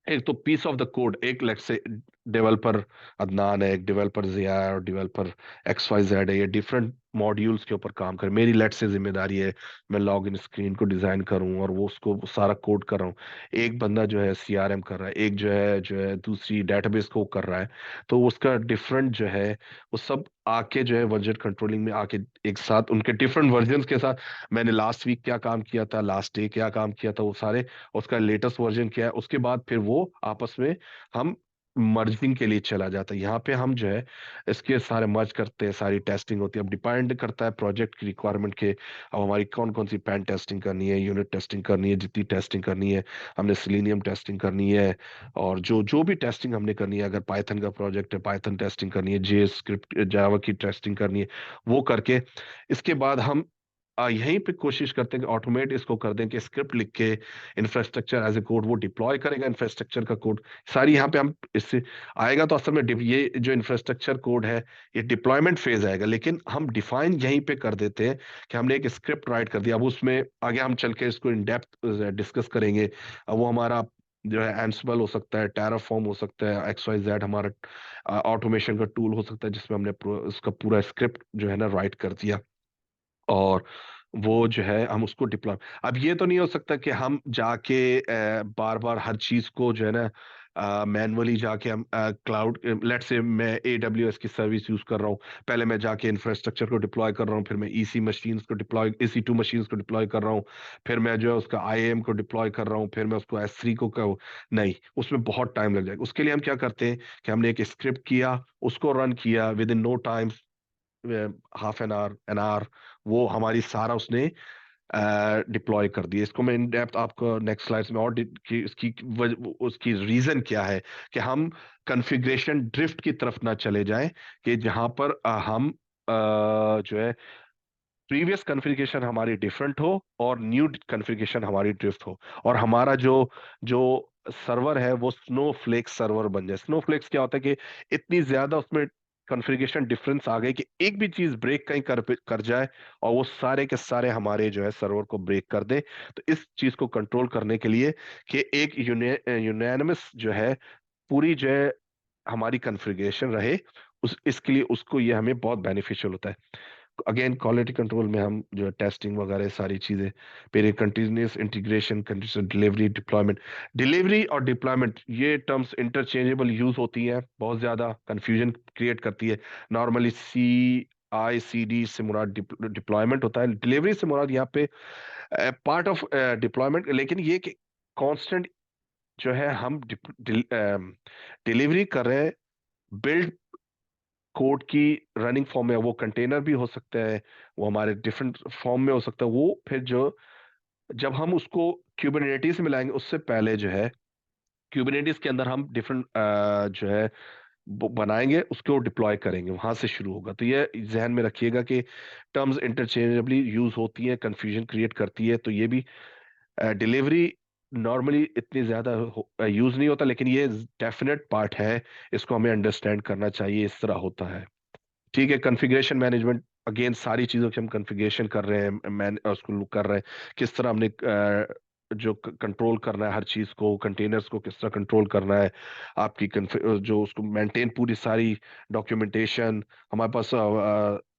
एक तो पीस ऑफ द कोड, एक लेट्स से डेवलपर अदनान है, एक डेवलपर जिया है और डेवलपर एक्स वाई जेड है, ये डिफरेंट मॉड्यूल्स के ऊपर काम कर, मेरी लेट्स से जिम्मेदारी है मैं लॉग इन स्क्रीन को डिजाइन करूं और वो उसको सारा कोड कर रहा हूँ। एक बंदा जो है सीआरएम कर रहा है, एक जो है दूसरी डेटाबेस को कर रहा है। तो उसका डिफरेंट जो है वो सब आके जो है वर्जन कंट्रोलिंग में आके एक साथ उनके डिफरेंट वर्जन्स के साथ, मैंने लास्ट वीक क्या काम किया था, लास्ट डे क्या काम किया था, वो सारे उसका लेटेस्ट वर्जन क्या है, उसके बाद फिर वो आपस में हम मर्जिंग के लिए चला जाता है। यहाँ पे हम जो है इसके सारे मर्ज करते हैं, सारी टेस्टिंग होती है। अब डिपेंड करता है प्रोजेक्ट की रिक्वायरमेंट के, अब हमारी कौन कौन सी पेन टेस्टिंग करनी है, यूनिट टेस्टिंग करनी है, जितनी टेस्टिंग करनी है, हमने सिलेनियम टेस्टिंग करनी है, और जो जो भी टेस्टिंग हमने करनी है, अगर पाइथन का प्रोजेक्ट है पाइथन टेस्टिंग करनी है, जे स्क्रिप्ट जावा की टेस्टिंग करनी है, वो करके इसके बाद हम यहीं पे कोशिश करते हैं कि ऑटोमेट इसको कर दें कि स्क्रिप्ट लिख के इंफ्रास्ट्रक्चर एज ए कोड वो डिप्लॉय करेगा इंफ्रास्ट्रक्चर का कोड सारी यहाँ पे हम इससे आएगा। तो असल में ये जो इंफ्रास्ट्रक्चर कोड है ये डिप्लॉयमेंट फेज आएगा, लेकिन हम डिफाइन यहीं पे कर देते हैं कि हमने एक स्क्रिप्ट राइट कर दिया। अब उसमें आगे हम चल के इसको इन डेप्थ डिस्कस करेंगे। अब वो हमारा जो है एंसिबल हो सकता है, टेराफॉर्म हो सकता है, एक्स वाई जेड हमारा ऑटोमेशन का टूल हो सकता है, जिसमें हमने उसका पूरा स्क्रिप्ट जो है ना राइट कर दिया और वो जो है हम उसको डिप्लॉय। अब ये तो नहीं हो सकता कि हम जाके बार बार हर चीज को जो है ना मैनुअली जाके हम क्लाउड, लेट से मैं AWS की सर्विस यूज कर रहा हूँ, पहले मैं जाके इंफ्रास्ट्रक्चर को डिप्लॉय कर रहा हूँ, फिर मैं EC2 मशीन्स को डिप्लॉय कर रहा हूँ, फिर मैं जो है उसका IAM को डिप्लॉय कर रहा हूँ, फिर मैं उसको S3 को कर, नहीं, उसमें बहुत टाइम लग जाएगा। उसके लिए हम क्या करते हैं कि हमने एक स्क्रिप्ट किया, उसको रन किया, within no time, half an hour, वो हमारी सारा उसने डिप्लॉय कर दिया। इसको मैं इन डेप्थ आपको नेक्स्ट स्लाइड्स में और कि उसकी रीजन क्या है कि हम कॉन्फ़िगरेशन ड्रिफ्ट की तरफ ना चले जाएं, कि जहां पर हम जो है प्रीवियस कॉन्फ़िगरेशन हमारी डिफरेंट हो और न्यू कॉन्फ़िगरेशन हमारी ड्रिफ्ट हो, और हमारा जो जो सर्वर है वो स्नोफ्लेक सर्वर बन जाए। स्नोफ्लेक्स क्या होता है कि इतनी ज्यादा उसमें कॉन्फ़िगरेशन डिफरेंस आ गई कि एक भी चीज ब्रेक कहीं कर जाए और वो सारे के सारे हमारे जो है सर्वर को ब्रेक कर दे। तो इस चीज को कंट्रोल करने के लिए कि एक यूनानिमस जो है पूरी जो है हमारी कॉन्फ़िगरेशन रहे, उस इसके लिए उसको ये हमें बहुत बेनिफिशियल होता है। अगेन क्वालिटी कंट्रोल में हम जो है टेस्टिंग वगैरह सारी चीजें, फिर continuous integration, continuous delivery, deployment. Delivery और डिप्लॉयमेंट ये टर्म्स इंटरचेंजेबल यूज होती हैं, बहुत ज्यादा कंफ्यूजन क्रिएट करती है। नॉर्मली CI/CD से मुराद डिप्लॉयमेंट होता है, डिलीवरी से मुराद यहाँ पे पार्ट ऑफ डिप्लॉयमेंट, लेकिन ये कि कांस्टेंट जो है हम डिलीवरी कर रहे हैं बिल्ड कोड की रनिंग फॉर्म में। वो कंटेनर भी हो सकता है, वो हमारे डिफरेंट फॉर्म में हो सकता है, वो फिर जो जब हम उसको क्यूबरनेटिस में मिलाएंगे उससे पहले जो है क्यूबरनेटिस के अंदर हम डिफरेंट जो है बनाएंगे, उसको डिप्लॉय करेंगे, वहां से शुरू होगा। तो ये जहन में रखिएगा कि टर्म्स इंटरचेंजेबली यूज होती हैं, कंफ्यूजन क्रिएट करती है। तो ये भी डिलीवरी नॉर्मली इतनी ज्यादा यूज नहीं होता, लेकिन ये डेफिनेट पार्ट है, इसको हमें अंडरस्टैंड करना चाहिए, इस तरह होता है। ठीक है, कॉन्फ़िगरेशन मैनेजमेंट, अगेन सारी चीजों की हम कॉन्फ़िगरेशन कर रहे हैं, मैन उसको look कर रहे हैं, किस तरह हमने जो कंट्रोल करना है हर चीज को, कंटेनर्स को किस तरह कंट्रोल करना है, आपकी जो उसको मेंटेन, पूरी सारी डॉक्यूमेंटेशन हमारे पास,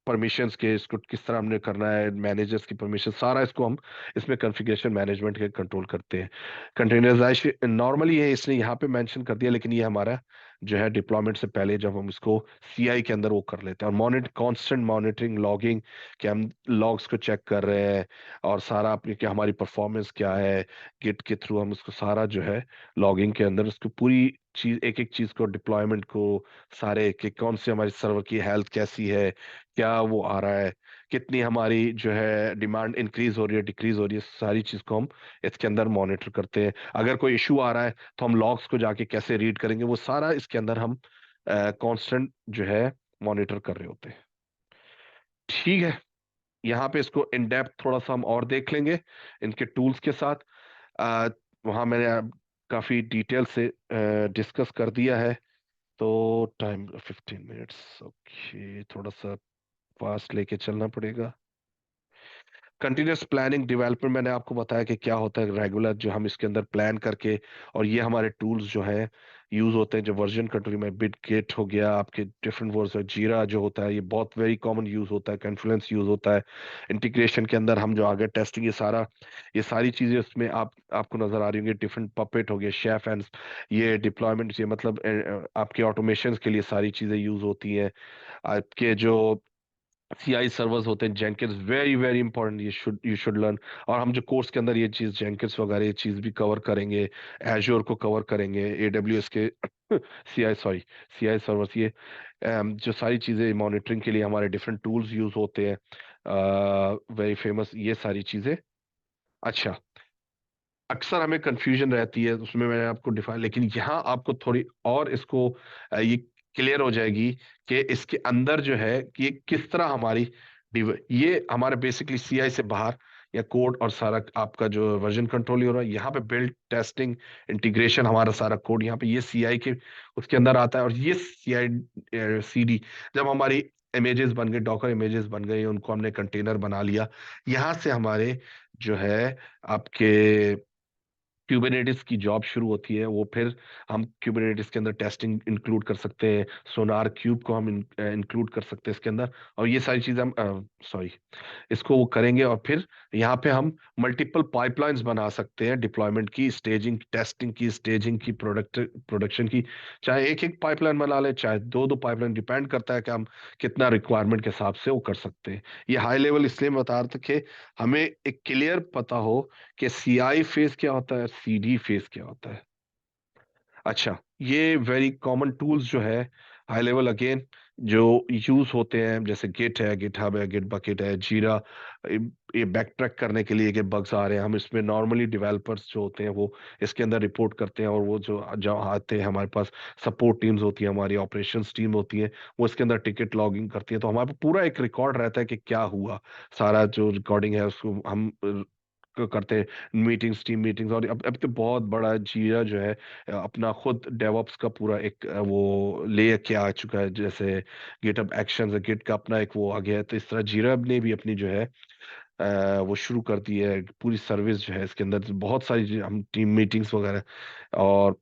परमिशंस के इसको किस तरह हमने करना है, मैनेजर्स की परमिशन, सारा इसको हम इसमें कॉन्फ़िगरेशन मैनेजमेंट के कंट्रोल करते हैं। कंटेनराइजेशन नॉर्मली है, इसने यहाँ पे मेंशन कर दिया, लेकिन ये हमारा जो है डिप्लॉयमेंट से पहले जब हम इसको सीआई के अंदर वो कर लेते हैं, और कांस्टेंट मॉनिटरिंग, लॉगिंग, कि हम लॉग्स को चेक कर रहे हैं, और सारा अपनी कि हमारी परफॉर्मेंस क्या है, गिट के थ्रू हम इसको सारा जो है लॉगिंग के अंदर उसको पूरी चीज, एक एक चीज को, डिप्लॉयमेंट को, सारे कि कौन से हमारी सर्वर की हेल्थ कैसी है, क्या वो आ रहा है, कितनी हमारी जो है डिमांड इंक्रीज हो रही है, डिक्रीज हो रही है, सारी चीज को हम इसके अंदर मॉनिटर करते हैं। अगर कोई इशू आ रहा है तो हम लॉग्स को जाके कैसे रीड करेंगे, वो सारा इसके अंदर हम कांस्टेंट जो है मॉनिटर कर रहे होते हैं। ठीक है, यहाँ पे इसको इन डेप्थ थोड़ा सा हम और देख लेंगे इनके टूल्स के साथ। आ, वहाँ मैंने काफी डिटेल से डिस्कस कर दिया है। तो टाइम 15 मिनट्स, ओके, थोड़ा सा फास्ट लेके चलना पड़ेगा। कंटिन्यूस प्लानिंग डेवलपमेंट, मैंने आपको बताया कि क्या होता है, रेगुलर जो हम इसके अंदर प्लान करके, और ये हमारे टूल्स जो हैं यूज होते हैं, जो वर्जन कंट्रोल में बिटगेट हो गया, आपके डिफरेंट वर्जन, जीरा जो होता है ये बहुत वेरी कॉमन यूज होता है, कॉन्फ्लुएंस यूज होता है। इंटीग्रेशन के अंदर हम जो आगे टेस्टिंग, ये सारी चीजें उसमें आपको नजर आ रही होंगी, डिफरेंट पपेट हो गया, शेफ एंड, ये डिप्लॉयमेंट, ये मतलब आपके ऑटोमेशन के लिए सारी चीजें यूज होती हैं। आपके जो सीआई सर्वर्स होते हैं, Jenkins, very very important, you should learn. और हम जो कोर्स के अंदर ये चीज जेंकिंस वगैरह ये चीज भी कवर करेंगे, एज्योर को कवर करेंगे, एडब्ल्यूएस के सीआई सर्वर्स, ये जो सारी चीजें मॉनिटरिंग के लिए हमारे डिफरेंट टूल्स यूज होते हैं, वेरी फेमस, ये सारी चीजें। अच्छा, अक्सर हमें कंफ्यूजन रहती है, उसमें मैंने आपको डिफाइन, लेकिन यहाँ आपको थोड़ी और इसको ये क्लियर हो जाएगी कि इसके अंदर जो है कि ये किस तरह हमारी ये हमारे बेसिकली सीआई से बाहर, या कोड और सारा आपका जो वर्जन कंट्रोल ही हो रहा है, यहाँ पे बिल्ड, टेस्टिंग, इंटीग्रेशन, हमारा सारा कोड यहाँ पे ये सीआई के उसके अंदर आता है। और ये सीआई सीडी, जब हमारी इमेजेस बन गए, डॉकर इमेजेस बन गई, उनको हमने कंटेनर बना लिया, यहाँ से हमारे जो है आपके क्यूबरनेटिस की जॉब शुरू होती है। वो फिर हम क्यूबरनेटिस के अंदर टेस्टिंग इंक्लूड कर सकते हैं, सोनार क्यूब को हम इंक्लूड कर सकते हैं इसके अंदर, और ये सारी चीजें हम सॉरी इसको वो करेंगे। और फिर यहाँ पे हम मल्टीपल पाइपलाइंस बना सकते हैं, डिप्लॉयमेंट की, स्टेजिंग, टेस्टिंग की, स्टेजिंग की, प्रोडक्शन की। चाहे एक एक पाइपलाइन बना ले, चाहे दो दो पाइपलाइन, डिपेंड करता है कि हम कितना रिक्वायरमेंट के हिसाब से वो कर सकते हैं। ये हाई लेवल इसलिए मैं बता रहा था कि हमें एक क्लियर पता हो कि सीआई फेज क्या होता है, सीडी फेज क्या होता है। अच्छा, ये वेरी कॉमन टूल्स जो है हाई लेवल, अगेन जो यूज होते हैं, जैसे गिट है, गिटहब है, गिट बकेट है, जीरा, ये बैक ट्रैक करने के लिए कि बग्स आ रहे हैं, हम इसमें नॉर्मली डेवलपर्स जो होते हैं वो इसके अंदर रिपोर्ट करते हैं, और वो जो जो आते हैं हमारे पास, सपोर्ट टीम्स होती है, हमारी ऑपरेशंस टीम होती है, वो इसके अंदर टिकट लॉगिंग करती है। तो हमारे पास पूरा एक रिकॉर्ड रहता है कि क्या हुआ, सारा जो रिकॉर्डिंग है उसको हम करते हैं, मीटिंग्स, टीम मीटिंग्स। और अब तो बहुत बड़ा जीरा जो है अपना खुद डेवऑप्स का पूरा एक वो ले के आ चुका है, जैसे गिटहब एक्शंस है, गिट का अपना एक वो आ गया है। तो इस तरह जीरा ने भी अपनी जो है वो शुरू कर दी है, पूरी सर्विस जो है इसके अंदर बहुत सारी हम टीम मीटिंग्स वगैरह, और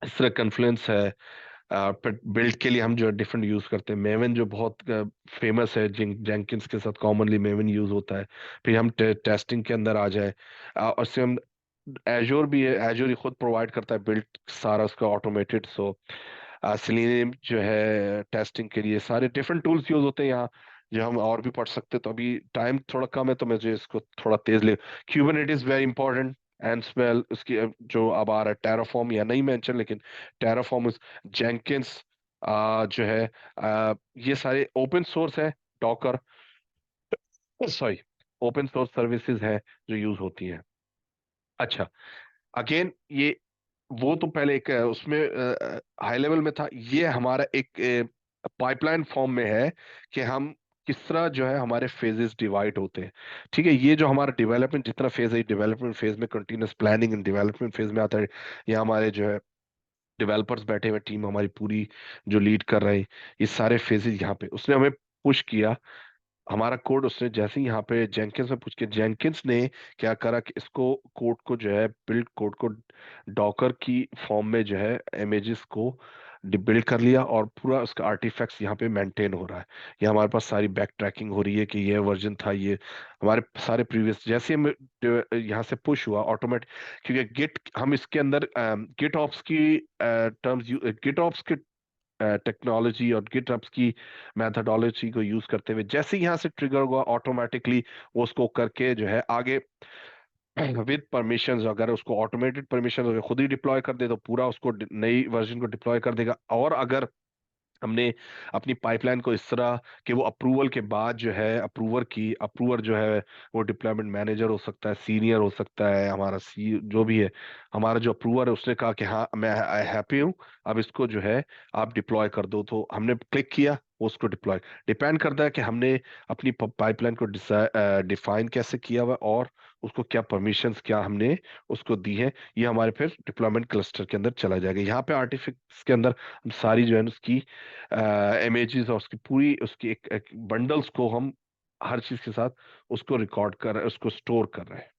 इस तरह कन्फ्लुएंस है। बिल्ड के लिए हम जो डिफरेंट यूज करते हैं, मेवन जो बहुत फेमस है, जेंकिंस के साथ कॉमनली मेवन यूज होता है। फिर हम टेस्टिंग के अंदर आ जाए, और से हम एजोर भी है, एजोर ही खुद प्रोवाइड करता है बिल्ड, सारा उसका ऑटोमेटेड। सो सेलेनियम जो है टेस्टिंग के लिए, सारे डिफरेंट टूल्स यूज होते हैं यहाँ, जो हम और भी पढ़ सकते हैं। तो अभी टाइम थोड़ा कम है, तो मुझे इसको थोड़ा तेज ले। क्यूबरनेटिस वेरी इंपॉर्टेंट, एंसिबल, उसकी जो अब आ रहा है टेराफॉर्म, या नहीं मेंशन, लेकिन टेराफॉर्म, जेंकिंस जो है, ये सारे ओपन सोर्स है। Docker, sorry, open source services है जो यूज होती हैं। अच्छा, अगेन ये वो तो पहले एक उसमें हाई लेवल में था, ये हमारा एक पाइपलाइन फॉर्म में है कि हम किस तरह जो है हमारे फेजेस डिवाइड होते हैं। ठीक है, ये जो हमारा डेवलपमेंट जितना फेज है, डेवलपमेंट फेज में continuous planning and development phase में आता है। ये हमारे जो है डेवलपर्स बैठे हुए टीम हमारी पूरी जो लीड कर रहे हैं, ये सारे फेजेस यहाँ पे उसने हमें पुश किया। हमारा कोड उसने जैसे ही यहाँ पे जेंकिंस में पूछ के, जेंकिंस ने क्या करा कि इसको कोड को जो है बिल्ड कोड को डॉकर की फॉर्म में जो है इमेजेस को बिल्ड कर लिया, और पूरा उसका आर्टिफैक्ट्स यहाँ पे मेंटेन हो रहा है। ये हमारे पास सारी बैक ट्रैकिंग हो रही है कि ये वर्जन था, ये हमारे सारे प्रीवियस जैसे हम यहाँ से पुश हुआ ऑटोमेट, क्योंकि गिट हम इसके अंदर गिट ऑप्स की टर्म्स, गिट ऑप्स के टेक्नोलॉजी और गिटहब्स की मेथडोलॉजी को यूज करते हुए जैसे ही यहाँ से ट्रिगर हुआ ऑटोमेटिकली वो उसको करके जो है आगे विद परमिशंस, अगर उसको ऑटोमेटेड परमिशन खुद ही डिप्लॉय कर दे तो पूरा उसको नई वर्जन को डिप्लॉय कर देगा। और अगर हमने अपनी पाइपलाइन को इस तरह कि वो अप्रूवल के बाद जो है अप्रूवर जो है वो डिप्लॉयमेंट मैनेजर हो सकता है, सीनियर हो सकता है, हमारा सी जो भी है, हमारा जो अप्रूवर है उसने कहा कि हाँ मैं हैप्पी हूँ, अब इसको जो है आप डिप्लॉय कर दो, तो हमने क्लिक किया, वो उसको डिप्लॉय। डिपेंड करता है कि हमने अपनी पाइपलाइन को डिफाइन कैसे किया हुआ और उसको क्या परमिशंस क्या हमने उसको दी है। ये हमारे फिर डिप्लॉयमेंट क्लस्टर के अंदर चला जाएगा। यहाँ पे आर्टिफिक्स के अंदर हम सारी जो है उसकी इमेजेस और उसकी पूरी उसकी एक बंडल्स को हम हर चीज के साथ उसको रिकॉर्ड कर रहे हैं, उसको स्टोर कर रहे हैं।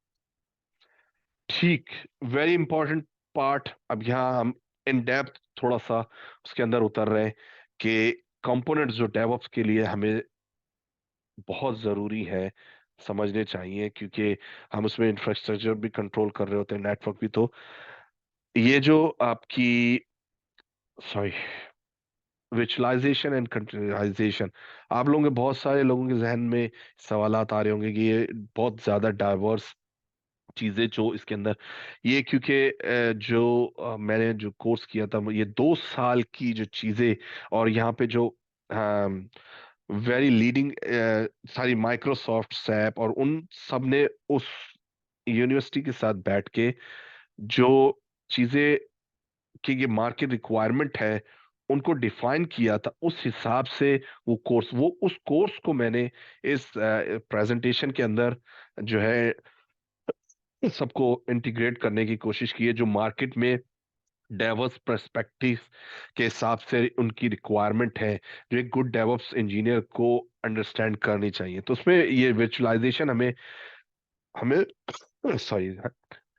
ठीक, वेरी इंपॉर्टेंट पार्ट। अब यहाँ हम इन डेप्थ थोड़ा सा उसके अंदर उतर रहे हैं कि कंपोनेंट्स जो डेवऑप्स के लिए हमें बहुत जरूरी है समझने चाहिए, क्योंकि हम उसमें इंफ्रास्ट्रक्चर भी कंट्रोल कर रहे होते हैं, नेटवर्क भी। तो ये जो आपकी सॉरी विजुअलाइजेशन एंड कंटेनराइजेशन, आप लोगों के बहुत सारे लोगों के जहन में सवालात आ रहे होंगे कि ये बहुत ज्यादा डाइवर्स चीजें जो इसके अंदर, ये क्योंकि मैंने जो कोर्स किया था ये 2 साल की जो चीजें, और यहाँ पे जो वेरी लीडिंग सारी माइक्रोसॉफ्ट सैप और उन सब ने उस यूनिवर्सिटी के साथ बैठ के जो चीजें कि ये मार्केट रिक्वायरमेंट है उनको डिफाइन किया था, उस हिसाब से वो उस कोर्स को मैंने इस प्रेजेंटेशन के अंदर जो है सबको इंटीग्रेट करने की कोशिश की है, जो मार्केट में डेवॉप्स पर्सपेक्टिव के हिसाब से उनकी रिक्वायरमेंट है, जो एक गुड डेवॉप्स इंजीनियर को अंडरस्टैंड करनी चाहिए। तो उसमें ये विजुअलाइजेशन हमें हमें सॉरी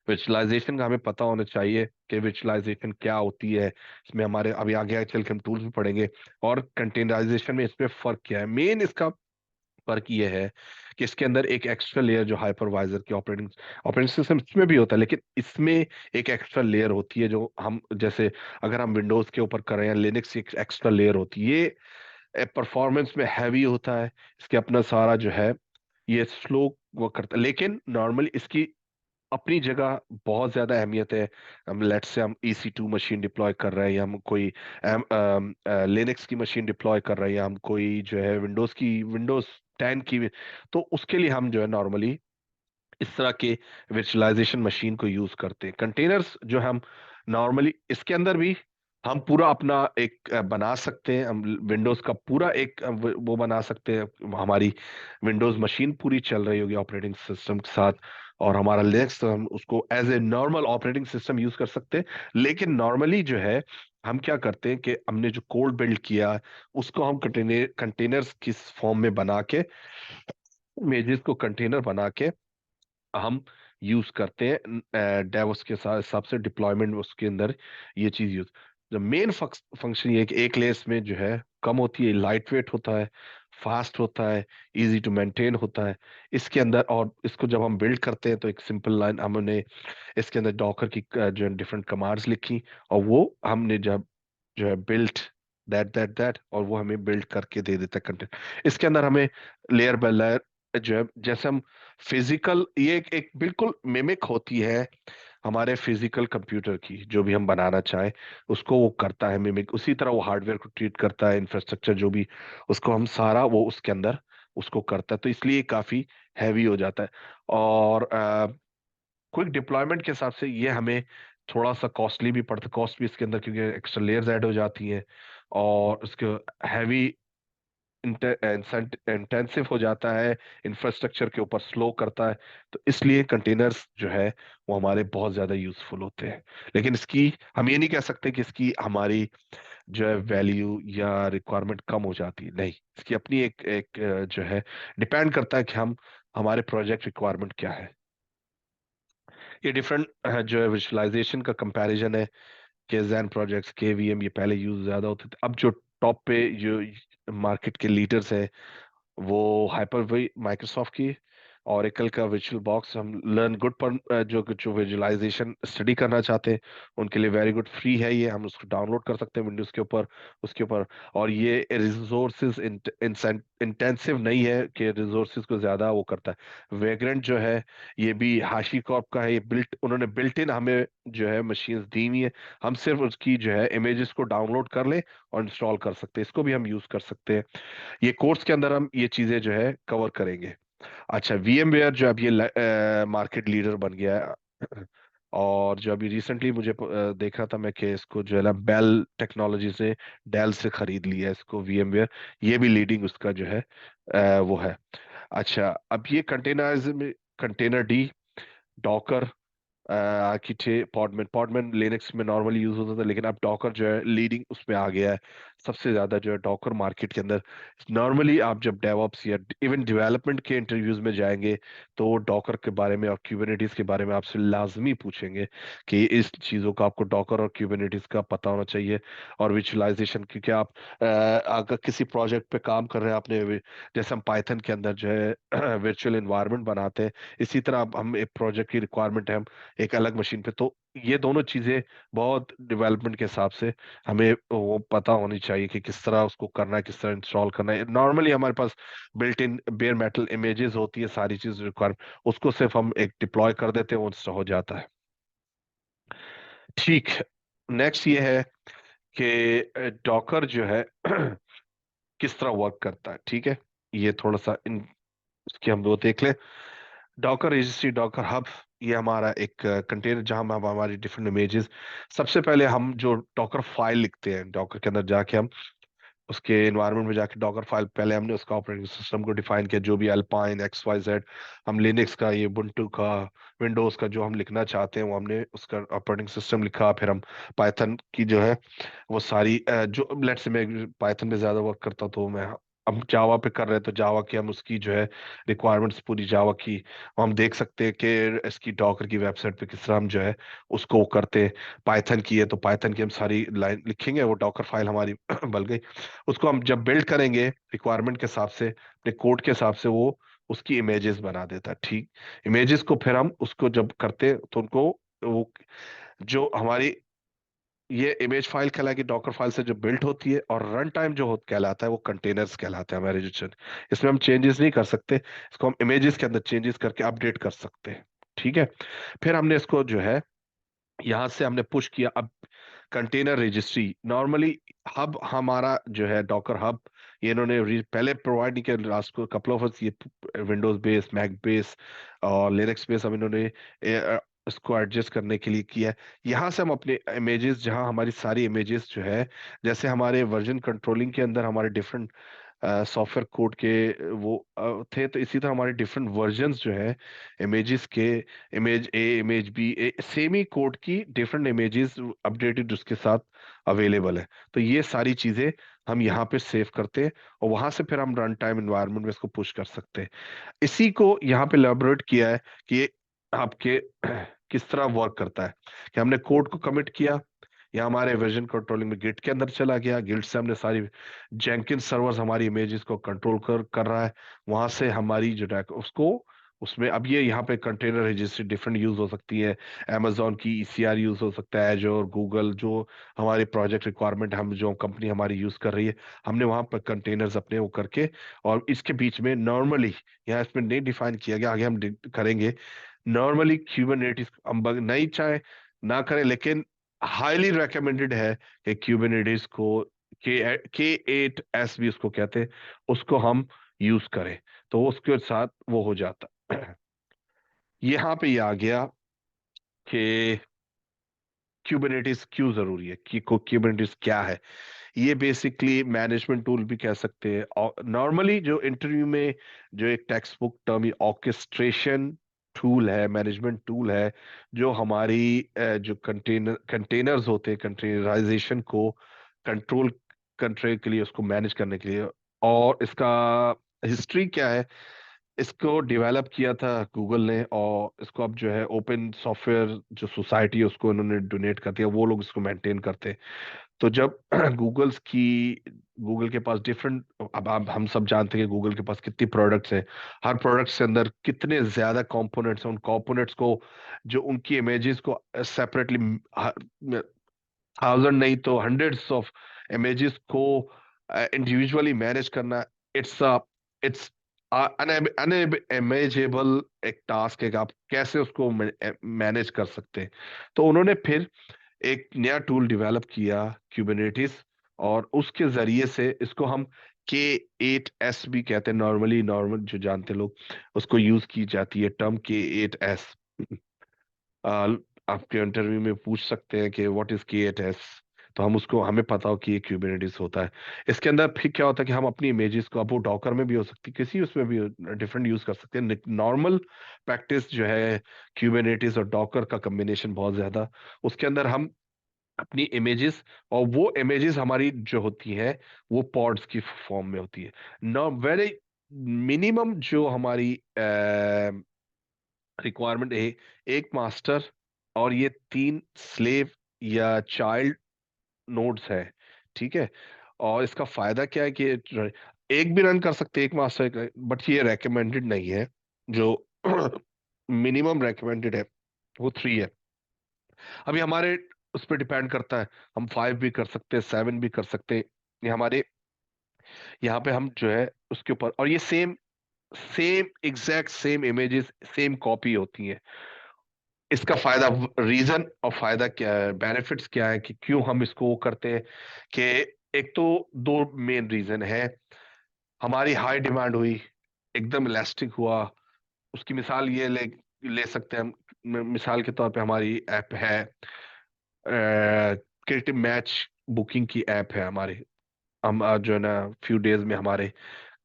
विजुअलाइजेशन का हमें पता होना चाहिए कि विजुअलाइजेशन क्या होती है। इसमें हमारे अभी आगे आगे चल के हम टूल्स भी पढ़ेंगे, और कंटेनराइजेशन में इसमें फर्क क्या है। मेन इसका फर्क ये है कि इसके अंदर एक एक्स्ट्रा लेयर जो हाइपरवाइजर की ऑपरेटिंग ऑपरेटिंग सिस्टम इसमें भी होता है, लेकिन इसमें एक एक्स्ट्रा लेयर होती है जो हम जैसे अगर हम विंडोज के ऊपर कर रहे हैं, लिनक्स एक एक्स्ट्रा लेयर होती है। ये परफॉर्मेंस में हैवी होता है, इसके अपना सारा जो है ये स्लो वर्क करता है, लेकिन नॉर्मली इसकी अपनी जगह बहुत ज्यादा अहमियत है। हम लेट से हम EC2 मशीन डिप्लॉय कर रहे हैं, या हम कोई लिनक्स की मशीन डिप्लॉय कर रहे हैं, या हम कोई जो है विंडोज 10 की, तो उसके लिए हम जो है नॉर्मली इस तरह के विजुअलाइजेशन मशीन को यूज करते हैं। कंटेनर्स जो हम नॉर्मली इसके अंदर भी हम पूरा अपना एक बना सकते हैं, हम विंडोज का पूरा एक वो बना सकते हैं, हमारी विंडोज मशीन पूरी चल रही होगी ऑपरेटिंग सिस्टम के साथ, और हमारा लिनक्स हम उसको as a normal operating system use कर सकते हैं। लेकिन नॉर्मली जो है हम क्या करते हैं कि हमने जो कोड बिल्ड किया उसको हम कंटेनर्स किस फॉर्म में बना के, इमेजेस को कंटेनर बना के हम यूज करते हैं डेवोस के साथ हिसाब से डिप्लॉयमेंट उसके अंदर ये चीज यूज। जो मेन फंक्शन ये है कि एक लेयर्स में जो है कम होती है, लाइट वेट होता है, फास्ट होता है, इजी टू मेंटेन होता है इसके अंदर। और इसको जब हम बिल्ड करते हैं तो एक सिंपल लाइन हमने इसके अंदर डॉकर की जो डिफरेंट कमांड्स लिखी, और वो हमने जब जो है बिल्ट दैट और वो हमें बिल्ड करके दे देता है कंटेंट। इसके अंदर हमें लेयर बाय लेयर जो है जैसे हम फिजिकल, ये एक बिल्कुल मिमिक होती है हमारे फिजिकल कंप्यूटर की, जो भी हम बनाना चाहे उसको वो करता है मिमिक, उसी तरह वो हार्डवेयर को ट्रीट करता है, इंफ्रास्ट्रक्चर जो भी उसको हम सारा वो उसके अंदर उसको करता है, तो इसलिए काफी हैवी हो जाता है। और क्विक डिप्लॉयमेंट के हिसाब से ये हमें थोड़ा सा कॉस्टली भी पड़ता है, कॉस्ट भी इसके अंदर क्योंकि एक्स्ट्रा लेयर्स ऐड हो जाती हैं, और उसके हैवी इंटेंसिव हो जाता है, इंफ्रास्ट्रक्चर के ऊपर स्लो करता है। तो इसलिए कंटेनर्स जो है वो हमारे बहुत ज्यादा यूजफुल होते हैं। लेकिन इसकी हम ये नहीं कह सकते कि इसकी हमारी जो है वैल्यू या रिक्वायरमेंट कम हो जाती है, नहीं। इसकी अपनी एक एक जो है डिपेंड करता है कि हम हमारे प्रोजेक्ट रिक्वायरमेंट क्या है। ये डिफरेंट जो है विजुअलाइजेशन का कंपैरिजन है कि जैन प्रोजेक्ट्स केवीएम ये पहले यूज ज्यादा होते थे। अब जो टॉप पे जो मार्केट के लीडर्स हैं वो हाइपर वी माइक्रोसॉफ्ट की, ओरेकल का विजुअल बॉक्स। हम लर्न गुड पर जो जो विजुअलाइजेशन स्टडी करना चाहते हैं उनके लिए वेरी गुड, फ्री है ये, हम उसको डाउनलोड कर सकते हैं विंडोज के ऊपर, उसके ऊपर। और ये रिसोर्सेज इंटेंसिव नहीं है कि रिसोर्सेज को ज्यादा वो करता है। वेग्रेंट जो है ये भी हाशी कॉर्प का है, ये उन्होंने बिल्ट इन हमें जो है मशीन्स दी हुई है। हम सिर्फ उसकी जो है इमेजेस को डाउनलोड कर ले और इंस्टॉल कर सकते हैं, इसको भी हम यूज कर सकते हैं। ये कोर्स के अंदर हम ये चीजें जो है कवर करेंगे। अच्छा, VMware जो अब ये मार्केट लीडर बन गया है और जो अभी रिसेंटली मुझे देखा था मैं कि इसको जो है ना बेल टेक्नोलॉजी से, डेल से खरीद लिया है इसको VMware। ये भी लीडिंग उसका जो है वो है। अच्छा, अब ये कंटेनर्स में कंटेनर डी, डॉकर, आर्किटे, पॉडमैन लिनक्स में नॉर्मली यूज होता था, लेकिन अब डॉकर जो है लीडिंग उसमें आ गया है। सबसे ज्यादा जो है डॉकर मार्केट के अंदर नॉर्मली आप जब डेवऑप्स या इवन डेवलपमेंट के इंटरव्यूज में जाएंगे तो डॉकर के बारे में और क्यूबरनेटिस के बारे में आपसे लाजमी पूछेंगे कि इस चीजों का आपको डॉकर और क्यूबरनेटिस का पता होना चाहिए। और विजुअलाइजेशन, क्योंकि आप अगर किसी प्रोजेक्ट पे काम कर रहे हैं आपने, जैसे हम पाइथन के अंदर जो है वर्चुअल एनवायरनमेंट बनाते हैं, इसी तरह अब हम एक प्रोजेक्ट की रिक्वायरमेंट है एक अलग मशीन पे, तो ये दोनों चीजें बहुत डेवलपमेंट के हिसाब से हमें वो पता होनी चाहिए कि किस तरह उसको करना है, किस तरह इंस्टॉल करना है। नॉर्मली हमारे पास built in bare metal images होती है, सारी चीज रिक्वायर, उसको सिर्फ हम एक डिप्लॉय कर देते हैं, वो इंस्टॉल हो जाता है। ठीक है, नेक्स्ट ये है कि डॉकर जो है किस तरह वर्क करता है। ठीक है, ये थोड़ा सा इन इसकी हम वो देख लें। डॉकर रजिस्ट्री, डॉकर हब, ये हमारा एक कंटेनर जहां हम हमारी डिफरेंट इमेजेस, सबसे पहले हम जो डॉकर फाइल लिखते हैं डॉकर के अंदर जाके हम उसके एनवायरनमेंट में जाके डॉकर फाइल, पहले हमने उसका ऑपरेटिंग सिस्टम को डिफाइन किया, जो भी अल्पाइन XYZ, हम लिनक्स का, ये बुंटू का, विंडोज का जो हम लिखना चाहते हैं वो हमने उसका ऑपरेटिंग सिस्टम लिखा। फिर हम पाइथन की जो है वो सारी जो लेट्स से मैं पाइथन में ज्यादा वर्क करता हूं, तो मैं हम जावा पे कर रहे हैं तो जावा की हम उसकी जो है रिक्वायरमेंट्स पूरी जावा की हम देख सकते हैं कि इसकी डॉकर की वेबसाइट पे किस तरह हम जो है उसको वो करते हैं। पाइथन की है तो पाइथन की हम सारी लाइन लिखेंगे, वो डॉकर फाइल हमारी बन गई। उसको हम जब बिल्ड करेंगे रिक्वायरमेंट के हिसाब से, अपने कोड के हिसाब से, वो उसकी इमेजेस बना देता है। ठीक, इमेजेस को फिर हम उसको जब करते हैं तो उनको वो जो हमारी ये इमेज फाइल कहलाएगी डॉकर फाइल से जो बिल्ट होती है, और रन टाइम जो कहलाता है वो कंटेनर्स कहलाते हैं हमारे जो इसमें हम चेंजेस नहीं कर सकते, इसको हम इमेजेस के अंदर चेंजेस करके अपडेट कर सकते हैं। ठीक है, फिर हमने इसको जो है यहां से हमने पुश किया। अब कंटेनर रजिस्ट्री, नॉर्मली हब हमारा जो है डॉकर हब, ये इन्होंने पहले प्रोवाइड नहीं किया, लास्ट को कपल ऑफ ये विंडोज बेस, मैक बेस और लिनक्स बेस हम इन्होंने इसको एडजस्ट करने के लिए किया है। यहाँ से हम अपने इमेजेस, जहाँ हमारी सारी इमेजेस जो है, जैसे हमारे वर्जन कंट्रोलिंग के अंदर हमारे डिफरेंट सॉफ्टवेयर कोड के वो थे, तो इसी तरह हमारे डिफरेंट वर्जन्स जो है इमेजेस के, image A, image B, same he code की डिफरेंट इमेजेस अपडेटेड उसके साथ अवेलेबल है। तो ये सारी चीजें हम यहाँ पे सेव करते हैं और वहां से फिर हम रन टाइम एनवायरनमेंट में इसको पुश कर सकते हैं। इसी को यहाँ पे एलैबोरेट किया है कि ये आपके किस तरह वर्क करता है, कि हमने कोड को कमिट किया, या हमारे वर्जन कंट्रोलिंग में गिट के अंदर चला गया, गिट से हमने सारी जेंकिन सर्वर्स हमारी इमेजेस को कंट्रोल कर रहा है, वहां से हमारी जो उसको उसमें अब ये यहाँ पे कंटेनर रजिस्ट्री डिफरेंट यूज हो सकती है, amazon की ECR यूज हो सकता है, जो गूगल जो हमारे प्रोजेक्ट रिक्वायरमेंट हम जो कंपनी हमारी यूज कर रही है, हमने वहां पर कंटेनर्स अपने वो करके, और इसके बीच में नॉर्मली यहाँ इसमें नहीं डिफाइन किया गया, आगे हम करेंगे। नॉर्मली क्यूबरनेटिस हम नहीं चाहे ना करें, लेकिन हाईली रेकमेंडेड है कि क्यूबरनेटिस को K8s भी उसको कहते हैं, उसको हम यूज करें, तो उसके साथ वो हो जाता। यहाँ पे ये आ गया कि क्यूबरनेटिस क्यों जरूरी है, कि क्यूबरनेटिस क्या है। ये बेसिकली मैनेजमेंट टूल भी कह सकते हैं। और नॉर्मली जो इंटरव्यू में जो एक टेक्स्ट बुक टर्म ये ऑर्केस्ट्रेशन टूल है, मैनेजमेंट टूल है, जो हमारी जो कंटेनर्स होते हैं, कंटेनराइजेशन को कंट्रोल करने के लिए, उसको मैनेज करने के लिए। और इसका हिस्ट्री क्या है, इसको डेवलप किया था गूगल ने, और इसको अब जो है ओपन सॉफ्टवेयर जो सोसाइटी है उसको इन्होंने डोनेट कर दिया, वो लोग इसको मेंटेन करते हैं। तो जब गूगल के पास डिफरेंट, अब हम सब जानते हैं कि गूगल के पास कितनी प्रोडक्ट्स हैं, हर प्रोडक्ट्स के अंदर कितने ज्यादा कंपोनेंट्स हैं, उन कंपोनेंट्स को, जो उनकी इमेजेस को सेपरेटली, थाउजेंड नहीं तो हंड्रेड्स ऑफ इमेजेस को इंडिविजुअली मैनेज करना, इट्स इट्स अनइमेजेबल एक टास्क है कि आप कैसे उसको मैनेज कर सकते हैं। तो उन्होंने फिर एक नया टूल डेवलप किया, क्यूबरनेटिस, और उसके जरिए से इसको हम K8s भी कहते हैं। नॉर्मल जो जानते लोग उसको यूज की जाती है टर्म K8s। आपके इंटरव्यू में पूछ सकते हैं कि व्हाट इज K8s, तो हम उसको, हमें पता हो कि ये क्यूबरनेटिस होता है। इसके अंदर फिर क्या होता है कि हम अपनी इमेजेस को, अब वो डॉकर में भी हो सकती है, किसी उसमें भी डिफरेंट यूज कर सकते हैं। नॉर्मल प्रैक्टिस जो है क्यूबरनेटिस और डॉकर का कॉम्बिनेशन बहुत ज्यादा, उसके अंदर हम अपनी इमेजेस, और वो इमेजेस हमारी जो होती है वो पॉड्स की फॉर्म में होती है। नो वेरी मिनिमम जो हमारी रिक्वायरमेंट है, एक मास्टर और ये 3 स्लेव या चाइल्ड नोड्स है, ठीक है। और इसका फायदा क्या है कि एक भी रन कर सकते हैं, एक मास्टर, बट ये रेकमेंडेड नहीं है। जो मिनिमम रेकमेंडेड है वो 3 है। अभी हमारे उस पर डिपेंड करता है, हम 5 भी कर सकते हैं, 7 भी कर सकते हैं। ये हमारे यहाँ पे हम जो है उसके ऊपर, और ये same same exact same images, same copy होती हैं। इसका फायदा, रीजन और फायदा क्या है, बेनिफिट्स क्या है कि क्यों हम इसको वो करते हैं, कि एक तो दो मेन रीजन है। हमारी हाई डिमांड हुई, एकदम इलास्टिक हुआ। उसकी मिसाल ये ले ले सकते हैं हम। मिसाल के तौर पे हमारी ऐप है, क्रिएटिव मैच बुकिंग की ऐप है हमारी। हम जो है ना फ्यू डेज में हमारे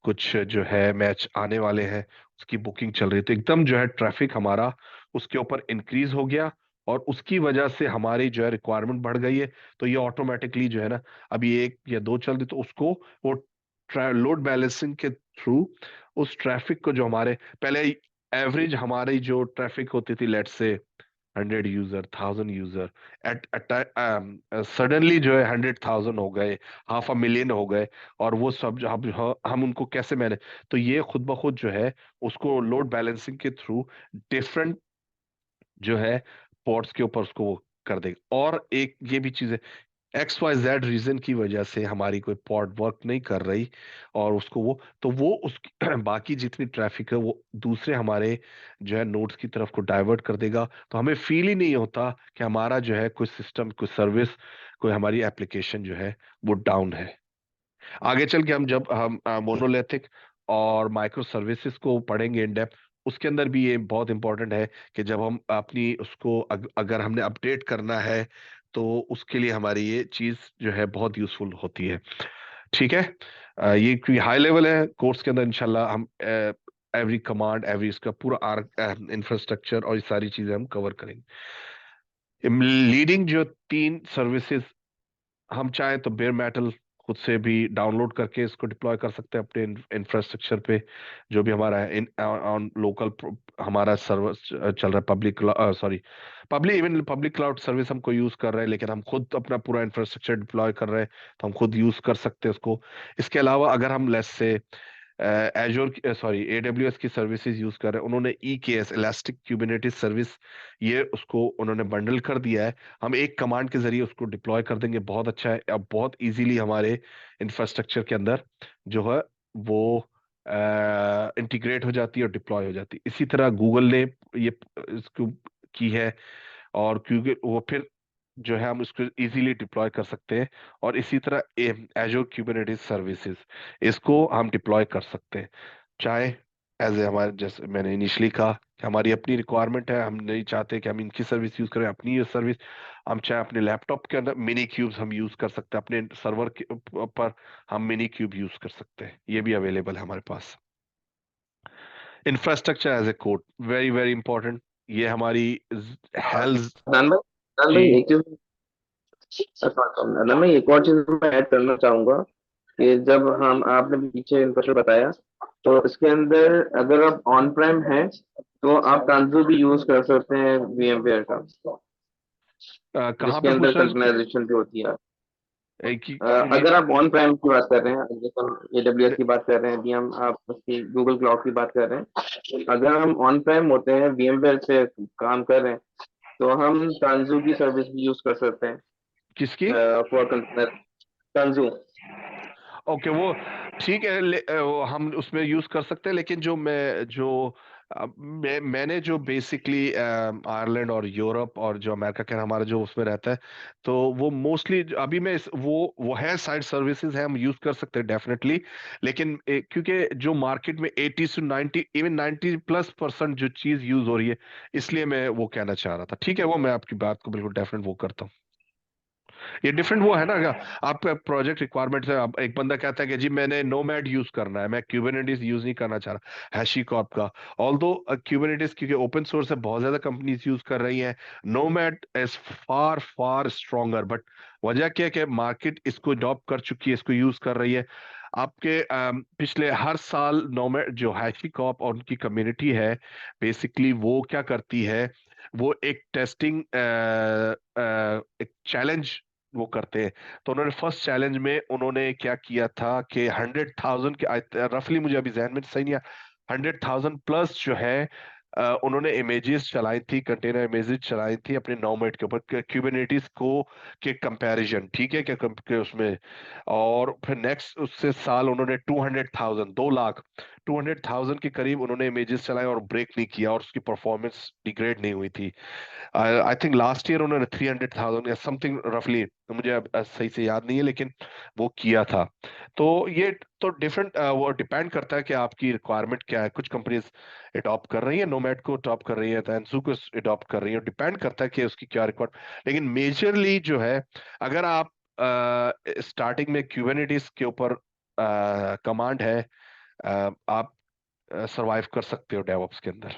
कुछ जो है मैच आने वाले हैं, उसकी बुकिंग चल रही है। तो एकदम जो है ट्रैफिक हमारा उसके ऊपर इंक्रीज हो गया, और उसकी वजह से हमारी जो है रिक्वायरमेंट बढ़ गई है। तो ये ऑटोमेटिकली जो है ना, अभी 1 या 2 चल रही, तो उसको वो लोड बैलेंसिंग के थ्रू उस ट्रैफिक को, जो हमारे पहले एवरेज हमारी जो ट्रैफिक होती थी, let's say 100 user, 1000 user, eight suddenly जो है 100,000 हो गए, 500,000 हो गए। और वो सब जो हम उनको कैसे मैनेज, तो ये खुद ब खुद जो है उसको लोड बैलेंसिंग के थ्रू डिफरेंट जो है पोर्ट्स के ऊपर उसको वो कर देगा। और एक ये भी चीज है, XYZ रीजन की वजह से हमारी कोई पॉड वर्क नहीं कर रही, और उसको वो, तो वो उस बाकी जितनी ट्रैफिक है वो दूसरे हमारे जो है नोड्स की तरफ को डाइवर्ट कर देगा। तो हमें फील ही नहीं होता कि हमारा जो है कोई सिस्टम, कोई सर्विस, कोई हमारी एप्लीकेशन जो है वो डाउन है। आगे चल के हम जब हम मोनोलिथिक और माइक्रो सर्विसेज को पढ़ेंगे इन डेप्थ, उसके अंदर भी ये बहुत इंपॉर्टेंट है कि जब हम अपनी उसको अगर हमने अपडेट करना है, तो उसके लिए हमारी ये चीज जो है बहुत यूजफुल होती है। ठीक है। ये क्योंकि हाई लेवल है, कोर्स के अंदर इंशाल्लाह हम एवरी कमांड, एवरी इसका पूरा इंफ्रास्ट्रक्चर और ये सारी चीजें हम कवर करेंगे। लीडिंग जो 3 सर्विसेज, हम चाहें तो बेयर मेटल खुद से भी डाउनलोड करके इसको डिप्लॉय कर सकते हैं अपने इंफ्रास्ट्रक्चर पे। जो भी हमारा है इन ऑन लोकल, हमारा सर्वर चल रहा है public, sorry public, even public cloud service हमको यूज कर रहे हैं, लेकिन हम खुद अपना पूरा इंफ्रास्ट्रक्चर डिप्लॉय कर रहे हैं, तो हम खुद यूज कर सकते हैं उसको। इसके अलावा अगर हम लेस से एजोर सॉरी AWS की सर्विसेज यूज कर रहे हैं, उन्होंने EKS, इलास्टिक क्यूबिनेटिस सर्विस, ये उसको उन्होंने बंडल कर दिया है। हम एक कमांड के जरिए उसको डिप्लॉय कर देंगे, बहुत अच्छा है। अब बहुत इजीली हमारे इंफ्रास्ट्रक्चर के अंदर जो है वो इंटीग्रेट हो जाती है और डिप्लॉय हो जाती है। इसी तरह गूगल ने ये इसको की है, और क्योंकि वो फिर जो है हम इसको इजीली डिप्लॉय कर सकते हैं। और इसी तरह एजोर क्यूबरनेटिस सर्विसेज, इसको हम डिप्लॉय कर सकते हैं, चाहे एज ए हमारे, जैसे मैंने इनिशियली कहा कि हमारी अपनी रिक्वायरमेंट है, हम नहीं चाहते कि हम इनकी सर्विस यूज करें, अपनी ये सर्विस हम चाहे अपने लैपटॉप के अंदर मिनी क्यूब्स हम यूज कर सकते हैं, अपने सर्वर पर हम मिनी क्यूब यूज कर सकते हैं, ये भी अवेलेबल है हमारे पास। Infrastructure as a code, very very important, ये हमारी हेल्थ। अदनान भाई जी। एक चीज, अदनान भाई एक और चीज मैं ऐड करना चाहूंगा कि जब हम आपने पीछे इंफ्रास्ट्रक्चर बताया, तो इसके अंदर अगर आप ऑन प्राइम है तो आप तांजू भी यूज कर सकते हैं VMware का, कहाँ जिसके पे अंदर पूछ रहे हैं इसको? कंटेनराइजेशन भी होती है। एक ही अगर आप ऑन प्राइम की बात कर रहे हैं, जैसे हम AWS की बात कर रहे हैं, अभी हम आप उसकी गूगल क्लाउड की बात कर रहे हैं, अगर हम ऑन प्राइम होते हैं VMware से काम कर रहे हैं, तो हम तांजू की सर्विस भी यूज कर सकते हैं किसकी? For container. तांजू। ओके, वो ठीक है, वो हम उसमें यूज कर सकते हैं, लेकिन मैंने जो बेसिकली आयरलैंड और यूरोप और जो अमेरिका के हमारा जो उसमें रहता है, तो वो मोस्टली अभी मैं वो है साइड सर्विसेज है, हम यूज कर सकते हैं डेफिनेटली। लेकिन क्योंकि जो मार्केट में 80 से 90 इवन 90+% जो चीज यूज हो रही है, इसलिए मैं वो कहना चाह रहा था। ठीक है, वो मैं आपकी बात को बिल्कुल डेफिनेट वो करता हूँ। ये डिफरेंट वो है ना, अगर आपका प्रोजेक्ट रिक्वायरमेंट है, अब एक बंदा कहता है कि जी मैंने नोमैड यूज करना है, मैं क्यूबरनेटिस यूज नहीं करना चाह रहा हैशीकॉर्प का। ऑल्दो क्यूबरनेटिस क्योंकि ओपन सोर्स है, बहुत ज्यादा कंपनीज यूज कर रही हैं, nomad is far far stronger, but वजह क्या है कि मार्केट इसको अडॉप्ट कर चुकी है, इसको यूज कर रही है। आपके पिछले हर साल नोमैड जो हैशीकॉर्प और उनकी कम्युनिटी है, बेसिकली वो क्या करती है, वो एक टेस्टिंग एक चैलेंज वो करते हैं। तो उन्होंने फर्स्ट चैलेंज में उन्होंने क्या किया था कि 100,000 के, रफली मुझे अभी जहन में सही नहीं, 100,000 प्लस जो है उन्होंने इमेजेस चलाई थी, कंटेनर इमेजेस चलाई थी अपने नोमैड के ऊपर क्यूबरनेटिस को के कंपैरिजन, ठीक है क्या के उसमें। और फिर नेक्स्ट उससे साल उन्होंने 200,000, 2 लाख 200,000 के करीब उन्होंने इमेजेस चलाए और ब्रेक नहीं किया, और उसकी परफॉर्मेंस डिग्रेड नहीं हुई थी। आई थिंक लास्ट ईयर उन्होंने 300,000 या समथिंग रफली, मुझे अब सही से याद नहीं है, लेकिन वो किया था। तो ये तो डिफरेंट वो डिपेंड करता है कि आपकी रिक्वायरमेंट क्या है। कुछ कंपनीज अडॉप्ट कर रही है, नोमैड को अडॉप्ट कर रही है, तंजू को अडॉप्ट कर रही है, डिपेंड करता है कि उसकी क्या रिक्वायरमेंट। लेकिन मेजरली जो है, अगर आप स्टार्टिंग में क्यूबरनेटिस के ऊपर कमांड है, आप सरवाइव कर सकते हो डेवऑप्स के अंदर।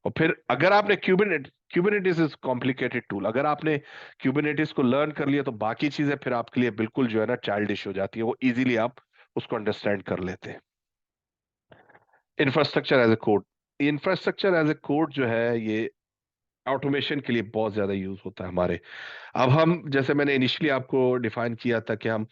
और फिर अगर आपने क्यूबरनेटिस इज कॉम्प्लिकेटेड टूल, अगर आपने क्यूबरनेटिस को लर्न कर लिया, तो बाकी चीजें फिर आपके लिए बिल्कुल जो है ना चाइल्डिश हो जाती है, वो इजीली आप उसको अंडरस्टैंड कर लेते हैं। Infrastructure as a code, infrastructure as a code जो है, ये ऑटोमेशन के लिए बहुत ज्यादा यूज होता है हमारे। अब हम, जैसे मैंने इनिशियली आपको डिफाइन किया था कि हम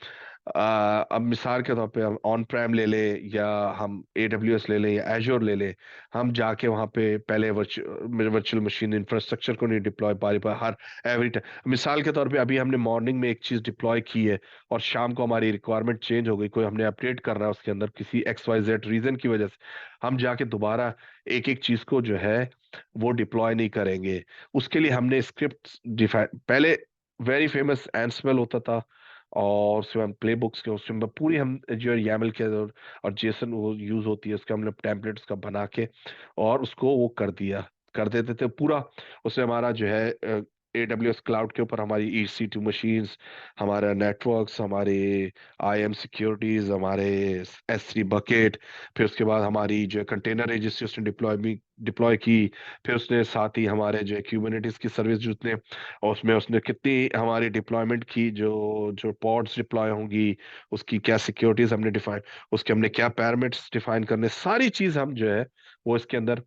अब मिसाल के तौर पे हम ऑन प्राइम ले ले, या हम AWS ले ले, या एजोर ले ले, हम जाके वहाँ पे पहले वर्चुअल मशीन इंफ्रास्ट्रक्चर को नहीं डिप्लॉय पा रही पर हर एवरी टाइम। मिसाल के तौर पे अभी हमने मॉर्निंग में एक चीज डिप्लॉय की है, और शाम को हमारी रिक्वायरमेंट चेंज हो गई, कोई हमने अपडेट करना है उसके अंदर किसी XYZ रीजन की वजह से, हम जाके दोबारा एक एक चीज को जो है वो डिप्लॉय नहीं करेंगे। उसके लिए हमने स्क्रिप्ट डिफाइन, पहले वेरी फेमस एंसवेल होता था, और उसमें हम प्ले बुक्स के उसमें पूरी हम जो YAML के और जेसन वो यूज होती है, उसके हमने टेम्पलेट्स का बना के और उसको वो कर देते थे पूरा। उसमें हमारा जो है AWS क्लाउड के ऊपर हमारी EC2 मशीन्स, हमारा नेटवर्क्स, हमारे IAM सिक्योरिटीज, हमारे S3 बकेट, फिर उसके बाद हमारी जो कंटेनर रजिस्ट्री उसने डिप्लॉय की, फिर उसने साथ ही हमारे जो क्यूबरनेटिस की सर्विस जो उसने, और उसमें उसने कितनी हमारी डिप्लॉयमेंट की, जो जो पॉड्स डिप्लॉय होंगी, उसकी क्या सिक्योरिटीज हमने डिफाइन, उसके हमने क्या पैरामीटर्स डिफाइन करने, सारी चीज हम जो है वो इसके अंदर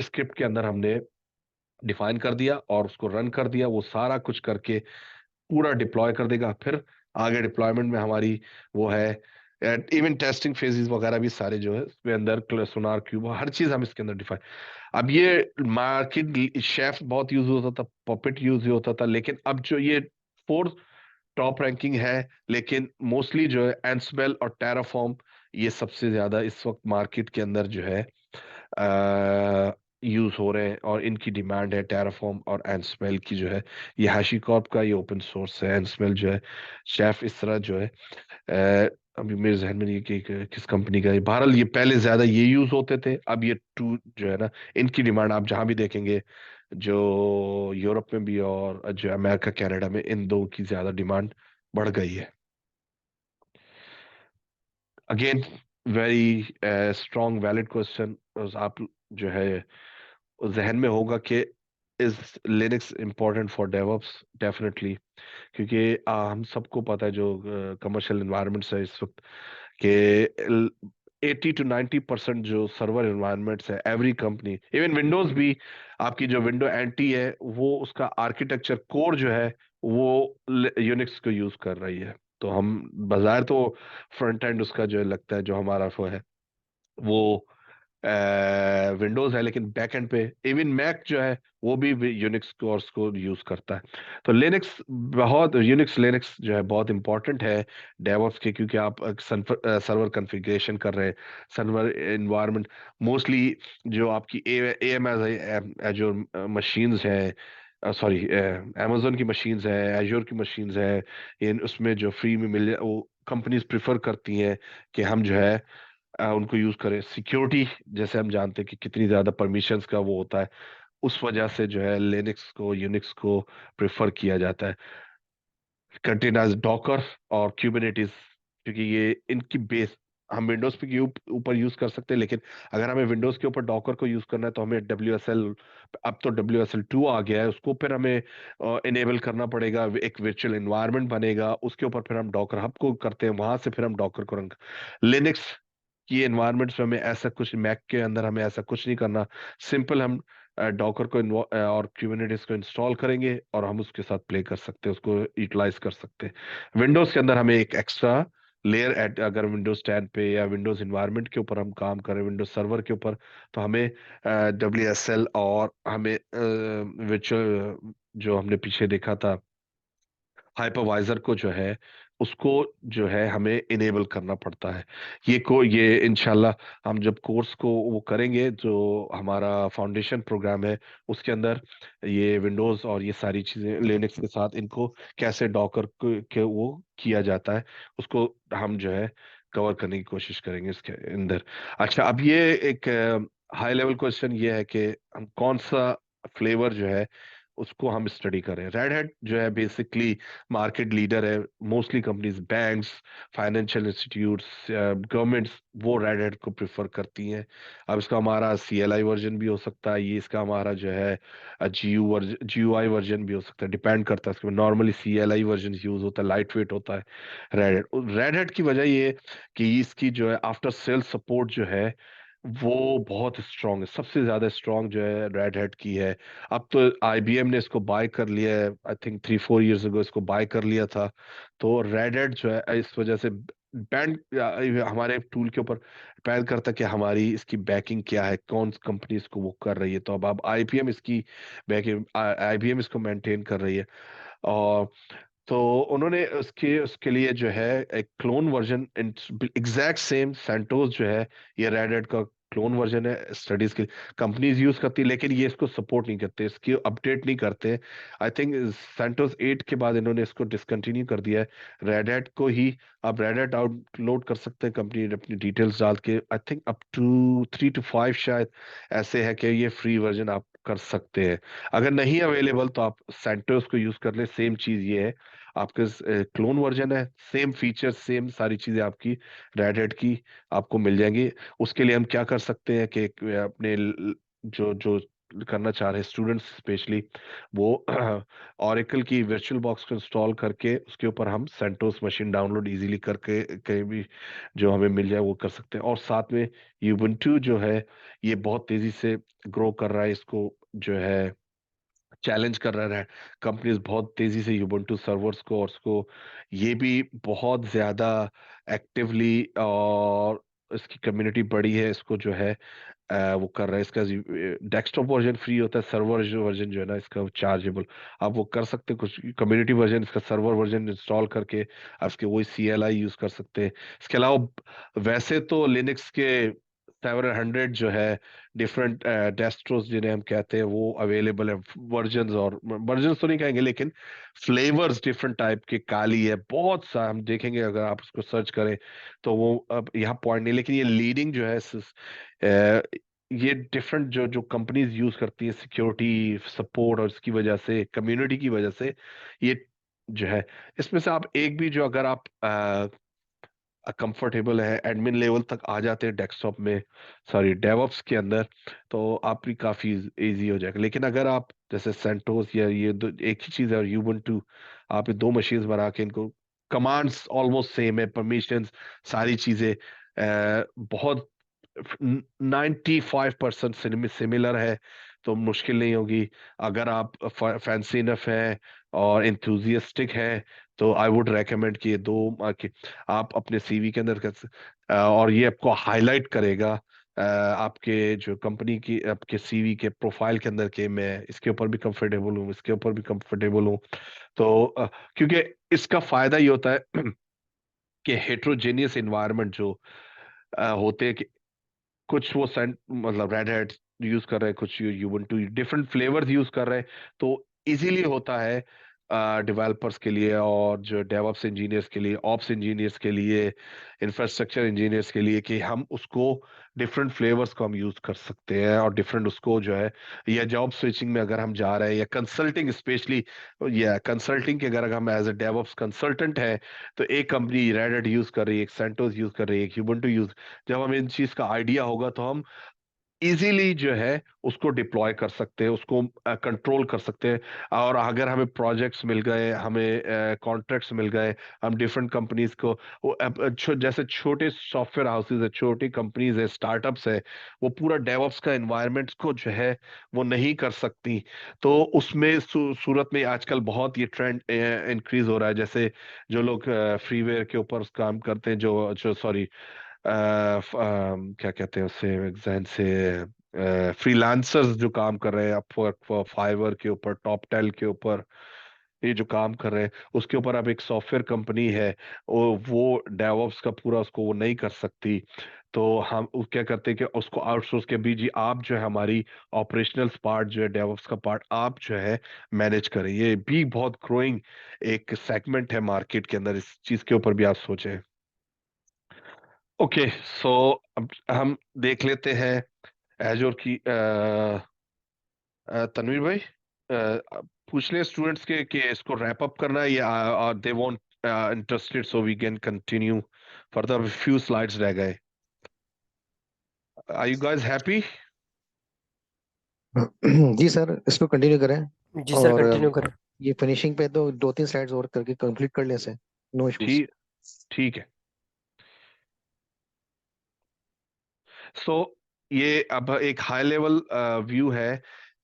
स्क्रिप्ट के अंदर हमने डिफाइन कर दिया, और उसको रन कर दिया, वो सारा कुछ करके पूरा डिप्लॉय कर देगा। फिर आगे डिप्लॉयमेंट में हमारी वो है, इवन टेस्टिंग फेजेस वगैरह भी सारे जो है इसमें अंदर, सोनार क्यूब, हर चीज हम इसके अंदर डिफाइन। अब ये मार्केट शेफ बहुत यूज होता था, पॉपेट यूज होता था, लेकिन अब जो ये फोर्थ टॉप रैंकिंग है, लेकिन मोस्टली जो है एंसबेल और टेराफॉर्म, ये सबसे ज्यादा इस वक्त मार्केट के अंदर जो है यूज हो रहे हैं, और इनकी डिमांड है। टेराफॉर्म और एंसमेल की जो है, ये हैशीकॉर्प का ये ओपन सोर्स है, एंसमेल जो है शेफ इस तरह जो है अभी मेरे जहन में नहीं है कि किस कंपनी का है। बहरहाल ये पहले ज्यादा ये यूज होते थे, अब ये टू जो है ना, इनकी डिमांड आप जहां भी देखेंगे, जो यूरोप में भी और जो अमेरिका कनाडा में, इन दो की ज्यादा डिमांड बढ़ गई है। Again very strong valid question. आप जो है जहन में होगा कि is Linux important for DevOps? Definitely, क्योंकि हम सबको पता है जो कमर्शियल इन्वायरमेंट्स है इस वक्त के 80 to 90% जो सर्वर इन्वायरमेंट्स है, एवरी कंपनी, इवन विंडोज भी, आपकी जो विंडो एंटी है वो उसका आर्किटेक्चर कोर जो है वो यूनिक्स को यूज कर रही है। तो हम बाजार तो फ्रंट एंड उसका जो है लगता है जो हमारा वो विंडोज है, लेकिन बैक एंड पे इवन मैक जो है वो भी यूनिक्स कोर्स को यूज करता है। तो लिनक्स बहुत, यूनिक्स लिनक्स जो है बहुत इंपॉर्टेंट है डेवऑप्स के, क्योंकि आप सर्वर कॉन्फ़िगरेशन कर रहे हैं, सर्वर इन्वायरमेंट मोस्टली जो आपकी ए एम एजोर मशीन्स है, सॉरी amazon की मशीन्स है, एजोर की मशीन्स है, इन उसमें जो फ्री में मिल वो कंपनीज प्रिफर करती हैं कि हम जो है उनको यूज करें। सिक्योरिटी जैसे हम जानते हैं कि कितनी ज्यादा परमिशंस का वो होता है, उस वजह से जो है लिनक्स को, यूनिक्स को प्रेफर किया जाता है। कंटेनर्स, डॉकर और क्यूबरनेटिस, क्योंकि ये इनकी बेस हम विंडोज पे के ऊपर यूज कर सकते हैं, लेकिन अगर हमें विंडोज के ऊपर डॉकर को यूज करना है तो हमें WSL, अब तो WSL2 आ गया है, उसको फिर हमें इनेबल करना पड़ेगा। एक वर्चुअल एनवायरनमेंट बनेगा, उसके ऊपर फिर हम डॉकर हब को करते हैं, वहां से फिर हम डॉकर को रंग लिनक्स की एनवायरनमेंट्स में हमें ऐसा कुछ, मैक के अंदर हमें ऐसा कुछ नहीं करना। सिंपल हम डॉकर को और क्यूबरनेटिस को इंस्टॉल करेंगे और हम उसके साथ प्ले कर सकते हैं, उसको यूटिलाइज कर सकते हैं। विंडोज के अंदर हमें एक एक्स्ट्रा लेयर एड, अगर विंडोज 10 पे या विंडोज इन्वायरमेंट के ऊपर हम काम करें, विंडोज सर्वर के ऊपर, तो हमें WSL और हमें virtual जो हमने पीछे देखा था हाइपरवाइजर को जो है उसको जो है हमें इनेबल करना पड़ता है। ये इंशाल्लाह हम जब कोर्स को वो करेंगे, जो हमारा फाउंडेशन प्रोग्राम है उसके अंदर, ये विंडोज और ये सारी चीजें लिनक्स के साथ इनको कैसे डॉकर के वो किया जाता है, उसको हम जो है कवर करने की कोशिश करेंगे इसके अंदर। अच्छा, अब ये एक हाई लेवल क्वेश्चन ये है कि हम कौन सा फ्लेवर जो है उसको हम स्टडी करें। रेड हैट जो है बेसिकली मार्केट लीडर है, mostly companies, banks, financial institutes, governments, वो रेड हैट को प्रेफर करती हैं। अब इसका हमारा CLI वर्जन भी हो सकता है, ये इसका हमारा जो है GUI वर्जन भी हो सकता है, डिपेंड करता है। इसमें नॉर्मली CLI वर्जन यूज होता है, लाइट वेट होता है रेड हैट की वजह ये कि इसकी जो है आफ्टर सेल सपोर्ट जो है वो बहुत स्ट्रांग है, सबसे ज्यादा स्ट्रांग जो है रेड हैट की है। अब तो IBM ने इसको बाय कर लिया है, आई थिंक 3-4 years ago इसको बाय कर लिया था। तो रेड हैट जो है इस वजह से बैंड हमारे टूल के ऊपर डिपेंड करता है कि हमारी इसकी बैकिंग क्या है, कौन सी कंपनी इसको वो कर रही है। तो अब IBM इसकी बैकिंग, IBM इसको मेंटेन कर रही है। और तो उन्होंने उसके उसके लिए जो है एक clone version, exact same CentOS जो है ये रेड हैट का क्लोन वर्जन है, स्टडीज के कंपनीज यूज करती है, लेकिन ये इसको सपोर्ट नहीं करते, इसकी अपडेट नहीं करते। आई थिंक सेंटोस 8 के बाद इन्होंने इसको डिसकंटिन्यू कर दिया है। रेड हैट को ही आप रेड हैट आउटलोड कर सकते हैं कंपनी अपनी डिटेल्स डाल के, I think up to 3 to 5 शायद ऐसे है कि ये फ्री वर्जन आप कर सकते हैं। अगर नहीं अवेलेबल तो आप सेंटोस को यूज कर ले, सेम चीज ये है, आपके क्लोन वर्जन है, सेम फीचर्स, सेम सारी चीजें आपकी रेड हैट की आपको मिल जाएंगी। उसके लिए हम क्या कर सकते हैं कि अपने जो जो करना चाह रहे हैं स्टूडेंट्स स्पेशली, वो ओरेकल की वर्चुअल बॉक्स को इंस्टॉल करके उसके ऊपर हम सेंटोस मशीन डाउनलोड इजीली करके कहीं भी जो हमें मिल जाए वो कर सकते हैं। और साथ में यूबुंटू जो है ये बहुत तेजी से ग्रो कर रहा है, इसको जो है चैलेंज कर रहा है कंपनीज बहुत तेजी से यूबुंटू सर्वर्स को, और उसको ये भी बहुत ज्यादा एक्टिवली, और इसकी कम्युनिटी बड़ी है, इसको जो है वो कर रहा है। इसका डेस्कटॉप वर्जन फ्री होता है, सर्वर वर्जन जो है ना इसका चार्जेबल। आप वो कर सकते हैं कुछ कम्युनिटी वर्जन, इसका सर्वर वर्जन इंस्टॉल करके आप इसके वही CLI यूज कर सकते हैं। इसके अलावा वैसे तो लिनक्स के 700 जो है डिफरेंट डेस्ट्रोस जिन्हें हम कहते हैं वो अवेलेबल है, वर्जन्स, और वर्जन्स तो नहीं कहेंगे लेकिन फ्लेवर्स डिफरेंट टाइप के, काली है, बहुत सा हम देखेंगे अगर आप उसको सर्च करें तो वो अब यहाँ पॉइंट नहीं, लेकिन ये लीडिंग जो है ये डिफरेंट जो जो कंपनीज यूज करती है सिक्योरिटी सपोर्ट और इसकी वजह से कम्युनिटी की वजह से ये जो है, इसमें से आप एक भी जो अगर आप कंफर्टेबल है एडमिन लेवल तक आ जाते हैं डेस्कटॉप में, सॉरी डेवऑप्स के अंदर, तो आप भी काफी इजी हो जाएगा। लेकिन अगर आप जैसे सेंटोस या ये दो एक ही चीज है और यूबंटू, आप ये दो मशीन्स बना के इनको, कमांड्स ऑलमोस्ट सेम है, परमिशंस सारी चीजें बहुत 95% सिमिलर है, तो मुश्किल नहीं होगी। अगर आप फैंसी इनफ है और इंथुजियास्टिक है तो आई वुड रेकमेंड कि ये दो आप अपने सीवी के अंदर और ये आपको हाईलाइट करेगा आपके जो कंपनी की आपके सीवी के प्रोफाइल के अंदर के मैं इसके ऊपर भी कंफर्टेबल हूँ, इसके ऊपर भी कंफर्टेबल हूँ। तो क्योंकि इसका फायदा ये होता है कि हेट्रोजेनियस इन्वायरमेंट जो होते हैं कि कुछ वो सेंट मतलब रेड हैट यूज कर रहे हैं, कुछ यूबंटू डिफरेंट फ्लेवर्स यूज कर रहे हैं, तो इजीली होता है डेवलपर्स के लिए और जो डेवऑप्स इंजीनियर्स के लिए, ऑप्स इंजीनियर्स के लिए, इंफ्रास्ट्रक्चर इंजीनियर्स के लिए कि हम उसको डिफरेंट फ्लेवर्स को हम यूज कर सकते हैं और डिफरेंट उसको जो है, या जॉब स्विचिंग में अगर हम जा रहे हैं या कंसल्टिंग स्पेशली, या कंसल्टिंग के अगर हम एज ए डेवऑप्स कंसल्टेंट है तो एक कंपनी रेड हैट यूज कर रही है, एक सेंटोस यूज कर रही है, एक यूबंटू यूज, जब हमें इन चीज का आइडिया होगा तो हम इजीली जो है उसको डिप्लॉय कर सकते हैं, उसको कंट्रोल कर सकते हैं। और अगर हमें प्रोजेक्ट्स मिल गए, हमें कॉन्ट्रैक्ट्स मिल गए, हम डिफरेंट कंपनीज को जैसे छोटे सॉफ्टवेयर हाउसेज है, छोटी कंपनीज है, स्टार्टअप्स है, वो पूरा डेवऑप्स का एनवायरनमेंट को जो है वो नहीं कर सकती। तो उसमें सूरत में आजकल बहुत ये ट्रेंड इंक्रीज हो रहा है, जैसे जो लोग फ्रीवेयर के ऊपर काम करते हैं, जो जो सॉरी क्या कहते हैं उससे एग्जाम से, फ्रीलांसर्स जो काम कर रहे हैं अपवर्क, फाइवर के ऊपर, टॉप टेल के ऊपर, ये जो काम कर रहे हैं उसके ऊपर अब एक सॉफ्टवेयर कंपनी है, वो डेवऑप्स का पूरा उसको वो नहीं कर सकती। तो हम क्या करते हैं कि उसको आउटसोर्स के बीच ही आप जो है हमारी ऑपरेशनल पार्ट जो है डेवऑप्स का पार्ट आप जो है मैनेज करें। ये भी बहुत ग्रोइंग एक सेगमेंट है मार्केट के अंदर, इस चीज के ऊपर भी आप सोचें। ओके, सो अब हम देख लेते हैं एजोर की तनवीर भाई, पूछ लें स्टूडेंट्स के कि इसको रैप अप करना है या they want interested so we can continue further, few slides रह गए। Are you guys happy? जी सर, इसको कंटिन्यू करें। जी सर, और कंटिन्यू करें। ये फिनिशिंग पे तो 2-3 स्लाइड्स और करके कंप्लीट कर ले सर, नो इश्यूज। ठीक, ठीक है। सो ये अब एक हाई लेवल व्यू है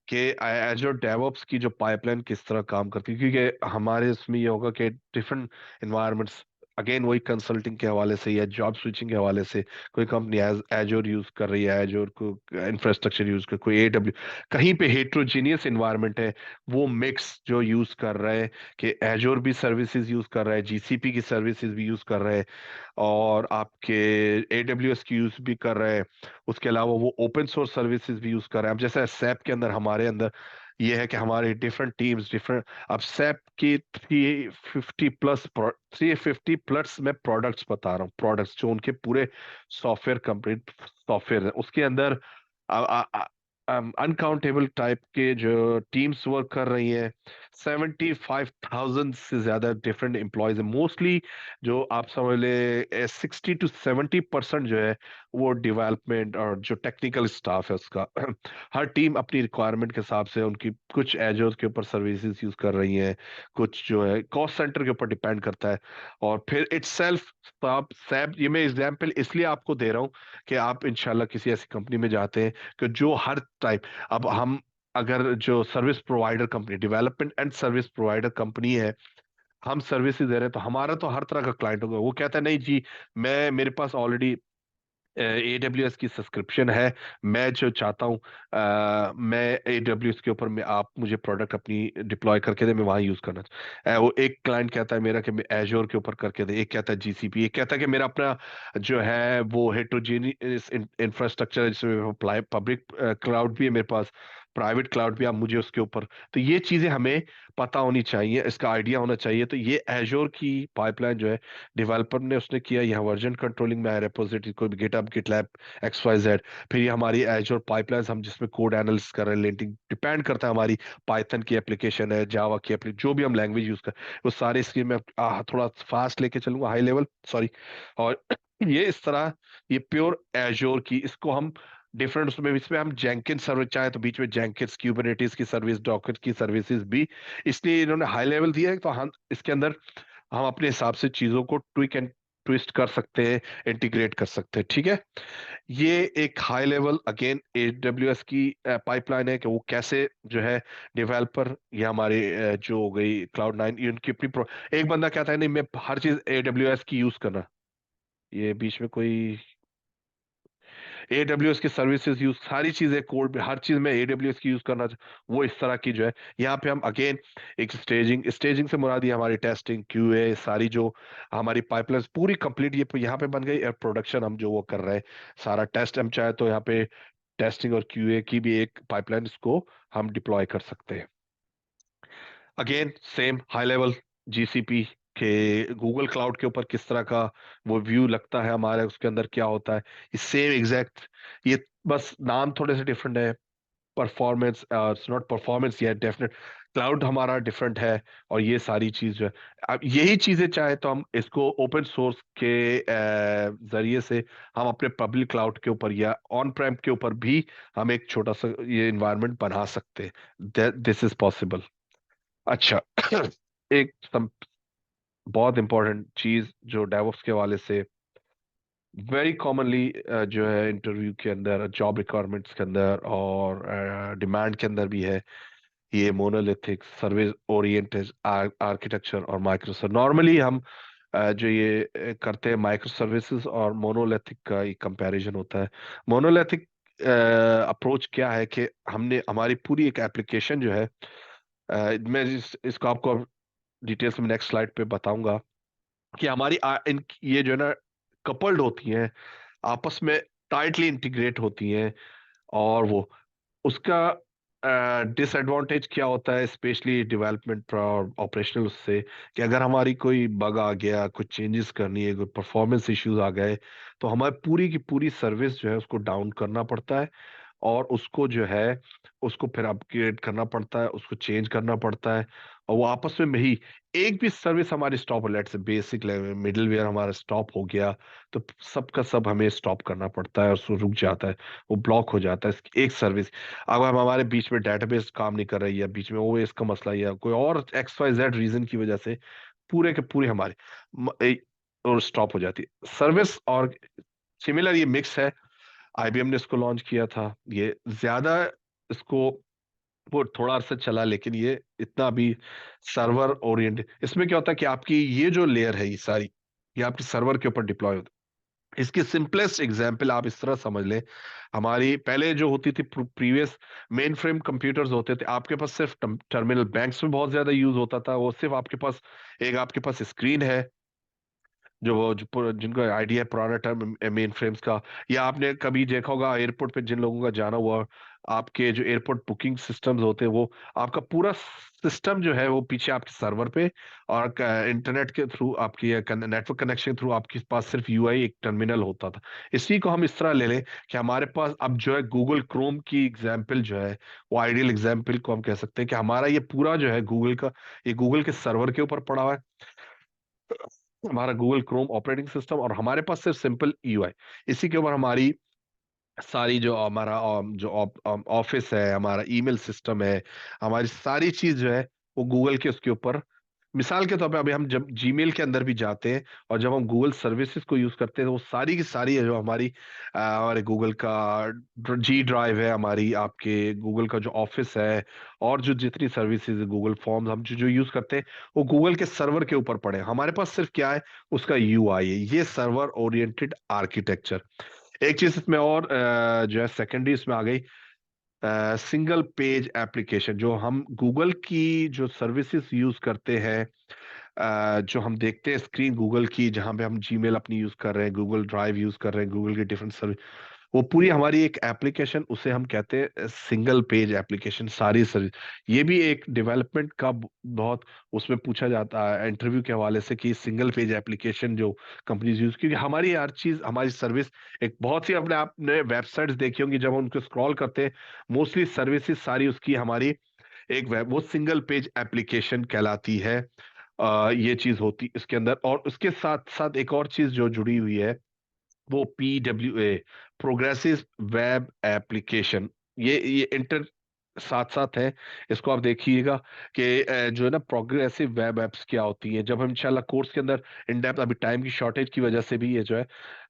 कि एजर डेवऑप्स की जो पाइपलाइन किस तरह काम करती है, क्योंकि हमारे इसमें ये होगा कि डिफरेंट इन्वायरमेंट्स, अगेन वही कंसल्टिंग के हवाले से या जॉब स्विचिंग के हवाले से, कोई कंपनी एजोर यूज कर रही है, एजोर को इंफ्रास्ट्रक्चर यूज कर, कोई एडब्ल्यू, कहीं पे हेट्रोजीनियस इन्वायरमेंट है, वो मिक्स जो यूज कर रहे हैं कि एजोर भी सर्विसेज यूज कर रहा है, जीसीपी की सर्विसेज भी यूज कर रहे हैं, और आपके एडब्ल्यूएस की यूज भी कर रहे हैं, उसके अलावा वो ओपन सोर्स सर्विसेज भी यूज कर रहे हैं। अब जैसे सैप के अंदर हमारे अंदर ये है कि हमारे डिफरेंट टीम्स डिफरेंट, अब सैप की 350 प्लस मैं प्रोडक्ट्स बता रहा हूँ, प्रोडक्ट्स जो उनके पूरे सॉफ्टवेयर कंप्लीट सॉफ्टवेयर है, उसके अंदर अनकाउंटेबल टाइप के जो टीम्स वर्क कर रही हैं, 75,000 से ज्यादा डिफरेंट एम्प्लॉयज है मोस्टली, जो आप समझ ले 60 to 70% जो है वो डेवलपमेंट और जो टेक्निकल स्टाफ है उसका हर टीम अपनी रिक्वायरमेंट के हिसाब से उनकी कुछ एजोर के ऊपर सर्विसेज यूज कर रही हैं, कुछ जो है कॉस्ट सेंटर के ऊपर डिपेंड करता है। और फिर इटसेल्फ आप सैप, ये मैं एग्जांपल इसलिए आपको दे रहा हूँ कि आप इंशाल्लाह किसी ऐसी कंपनी में जाते हैं कि जो हर टाइप, अब हम अगर जो service provider company, development and service provider company है, हम सर्विसेज दे रहे हैं तो हमारा तो हर तरह का क्लाइंट होगा, वो कहता है नहीं जी मैं मेरे पास ऑलरेडी AWS की सब्सक्रिप्शन है। मैं जो चाहता हूँ मैं AWS के ऊपर, मैं आप मुझे प्रोडक्ट अपनी डिप्लॉय करके दे, मैं वहाँ यूज करना वो एक क्लाइंट कहता है मेरा कि मैं एजोर के ऊपर करके दे, एक कहता है GCP, एक कहता है कि मेरा अपना जो है वो हेट्रोजेनियस इंफ्रास्ट्रक्चर है, जिसमें पब्लिक क्लाउड भी है मेरे पास, प्राइवेट क्लाउड भी, आप मुझे उसके ऊपर। तो ये चीजें हमें पता होनी चाहिए, इसका आइडिया होना चाहिए। तो ये एजोर की पाइपलाइन जो है डेवलपर ने उसने किया, यहाँ वर्जन कंट्रोलिंग में है, रेपोजिटरी कोई भी गिटहब, गिटलैब, XYZ। फिर ये हमारी एजोर पाइपलाइन हम जिसमें कोड एनालिसिस कर रहे हैं, लिंटिंग डिपेंड करता है हमारी पाइथन की एप्लीकेशन है, जावा की एप्लीकेशन, जो भी हम लैंग्वेज यूज कर, वो सारे स्क्रीन में थोड़ा फास्ट लेके चलूंगा, हाई लेवल, सॉरी। और ये इस तरह, ये प्योर एजोर की, इसको हम डिफरेंट उसमें, इसमें हम जेंकिन सर्विस चाहे तो बीच में जेंकिन्स, क्यूबरनेटिस की सर्विस, डॉकर की सर्विसेज भी, इसलिए इन्होंने हाई लेवल दिया है। तो हम इसके अंदर हम अपने हिसाब से चीजों को ट्विक एंड ट्विस्ट कर सकते हैं, इंटीग्रेट कर सकते हैं, ठीक है। ये एक हाई लेवल अगेन AWS की पाइपलाइन है कि वो कैसे जो है डेवलपर, या हमारे जो हो गई Cloud9, ये उनकी अपनी एक बंदा कहता है नहीं मैं हर चीज AWS की यूज करना, ये बीच में कोई AWS की सर्विसेज यूज, सारी चीजें कोड में हर चीज में AWS की यूज करना, वो इस तरह की जो है, यहाँ पे हम अगेन एक स्टेजिंग से मुराद ये हमारी टेस्टिंग, QA, सारी जो हमारी पाइपलाइन पूरी कंप्लीट ये यहाँ पे बन गई। प्रोडक्शन हम जो वो कर रहे हैं, सारा टेस्ट हम चाहे तो यहाँ पे टेस्टिंग और QA की भी एक पाइपलाइन, इसको हम डिप्लॉय कर सकते हैं। Again same high level GCP के गूगल क्लाउड के ऊपर किस तरह का वो व्यू लगता है हमारे, उसके अंदर क्या होता है, ये सेम एग्जैक्ट, ये बस नाम थोड़े से डिफरेंट है। परफॉर्मेंस, नॉट परफॉर्मेंस, ये डेफिनेट क्लाउड हमारा डिफरेंट है। और ये सारी चीज जो है, अब यही चीजें चाहे तो हम इसको ओपन सोर्स के जरिए से हम अपने पब्लिक क्लाउड के ऊपर या ऑन प्रेम के ऊपर भी हम एक छोटा सा ये इन्वायरमेंट बना सकते हैं। This is possible. अच्छा, एक बहुत इंपॉर्टेंट चीज जो डेवऑप्स के हवाले से वेरी कॉमनली जो है इंटरव्यू के अंदर, जॉब रिक्वायरमेंट्स के अंदर और डिमांड के अंदर भी है, ये मोनोलिथिक सर्विस ओरिएंटेड आर्किटेक्चर और माइक्रो। नॉर्मली हम जो ये करते हैं माइक्रो सर्विसेज और मोनोलिथिक का एक कंपैरिजन होता है। मोनोलिथिक अप्रोच क्या है कि हमने हमारी पूरी एक एप्लीकेशन जो है, मैं इसको आपको डिटेल्स में नेक्स्ट स्लाइड पे बताऊंगा कि हमारी ये जो है ना कपल्ड होती हैं, आपस में टाइटली इंटीग्रेट होती हैं। और वो उसका डिसएडवांटेज क्या होता है, स्पेशली डेवलपमेंट और ऑपरेशनल, उससे कि अगर हमारी कोई बग आ गया, कुछ चेंजेस करनी है, कोई परफॉर्मेंस इश्यूज आ गए, तो हमारी पूरी की पूरी सर्विस जो है उसको डाउन करना पड़ता है। और उसको जो है उसको फिर अपग्रेड करना पड़ता है, उसको चेंज करना पड़ता है। और वो आपस में ही एक भी सर्विस हमारी स्टॉप हो, लेट से बेसिक लेवल मिडलवेयर हमारा स्टॉप हो गया, तो सबका सब हमें स्टॉप करना पड़ता है और उसको रुक जाता है, वो ब्लॉक हो जाता है एक सर्विस। अगर हम हमारे बीच में डेटाबेस काम नहीं कर रही है, बीच में OS का मसला या कोई और XYZ रीजन की वजह से पूरे के पूरे हमारे और स्टॉप हो जाती है सर्विस। और सिमिलर ये मिक्स है, IBM ने इसको लॉन्च किया था, ये ज्यादा इसको वो थोड़ा अरसा चला, लेकिन ये इतना भी सर्वर ओरिएंटेड, इसमें क्या होता है कि आपकी ये जो लेयर है ये सारी, ये आपके सर्वर के ऊपर डिप्लॉय होती है। इसकी सिंपलेस्ट एग्जांपल आप इस तरह समझ लें, हमारी पहले जो होती थी प्रीवियस मेन फ्रेम कंप्यूटर्स होते थे, आपके पास सिर्फ टर्मिनल, बैंक्स में बहुत ज्यादा यूज होता था, वो सिर्फ आपके पास एक आपके पास स्क्रीन है, जिनको आइडिया है पुराना टर्म मेन फ्रेम्स का। या आपने कभी देखा होगा एयरपोर्ट पे जिन लोगों का जाना हुआ, आपके जो एयरपोर्ट बुकिंग सिस्टम्स होते हैं, वो आपका पूरा सिस्टम जो है वो पीछे आपके सर्वर पे, और इंटरनेट के थ्रू, आपकी नेटवर्क कनेक्शन के थ्रू आपके पास सिर्फ UI एक टर्मिनल होता था। इसी को हम इस तरह ले लें कि हमारे पास अब जो है गूगल क्रोम की एग्जाम्पल जो है, वो आइडियल एग्जाम्पल को हम कह सकते हैं कि हमारा ये पूरा जो है गूगल का, ये गूगल के सर्वर के ऊपर पड़ा हुआ है, हमारा गूगल क्रोम ऑपरेटिंग सिस्टम, और हमारे पास सिर्फ सिंपल UI। इसी के ऊपर हमारी सारी जो हमारा जो ऑफिस है, हमारा ईमेल सिस्टम है, हमारी सारी चीज जो है वो गूगल के उसके ऊपर। मिसाल के तौर पे अभी हम जब जीमेल के अंदर भी जाते हैं और जब हम गूगल सर्विसेज को यूज करते हैं, तो वो सारी की सारी है जो हमारी हमारे गूगल का G ड्राइव है, हमारी आपके गूगल का जो ऑफिस है, और जो जितनी सर्विसेज है, गूगल फॉर्म्स हम जो जो यूज करते हैं, वो गूगल के सर्वर के ऊपर पड़े हैं। हमारे पास सिर्फ क्या है, उसका UI है, ये सर्वर ओरिएंटेड आर्किटेक्चर। एक चीज इसमें और जो है सेकेंडरी इसमें आ गई, सिंगल पेज एप्लीकेशन। जो हम गूगल की जो सर्विसेज यूज करते हैं, जो हम देखते हैं स्क्रीन गूगल की, जहां पे हम जीमेल अपनी यूज कर रहे हैं, गूगल ड्राइव यूज कर रहे हैं, गूगल की डिफरेंट सर्विस, वो पूरी हमारी एक एप्लीकेशन, उसे हम कहते हैं सिंगल पेज एप्लीकेशन, सारी सर्विस। ये भी एक डेवलपमेंट का बहुत उसमें पूछा जाता है इंटरव्यू के हवाले से कि सिंगल पेज एप्लीकेशन जो कंपनीज यूज, क्योंकि हमारी हर चीज, हमारी सर्विस एक बहुत सी, अपने आपने वेबसाइट्स देखी होंगी, जब हम उनको स्क्रॉल करते हैं मोस्टली सर्विसेज सारी उसकी हमारी एक वेब, वो सिंगल पेज एप्लीकेशन कहलाती है। ये चीज होती इसके अंदर। और उसके साथ साथ एक और चीज जो जुड़ी हुई है, वो PWA, प्रोग्रेसिव वेब एप्लीकेशन। ये इंटर साथ साथ है, इसको आप देखिएगा कि जो है ना प्रोग्रेसिव वेब एप्स क्या होती है, जब हम इंशाल्लाह कोर्स के अंदर इन डेप्थ, अभी टाइम की शॉर्टेज की वजह से भी ये जो है,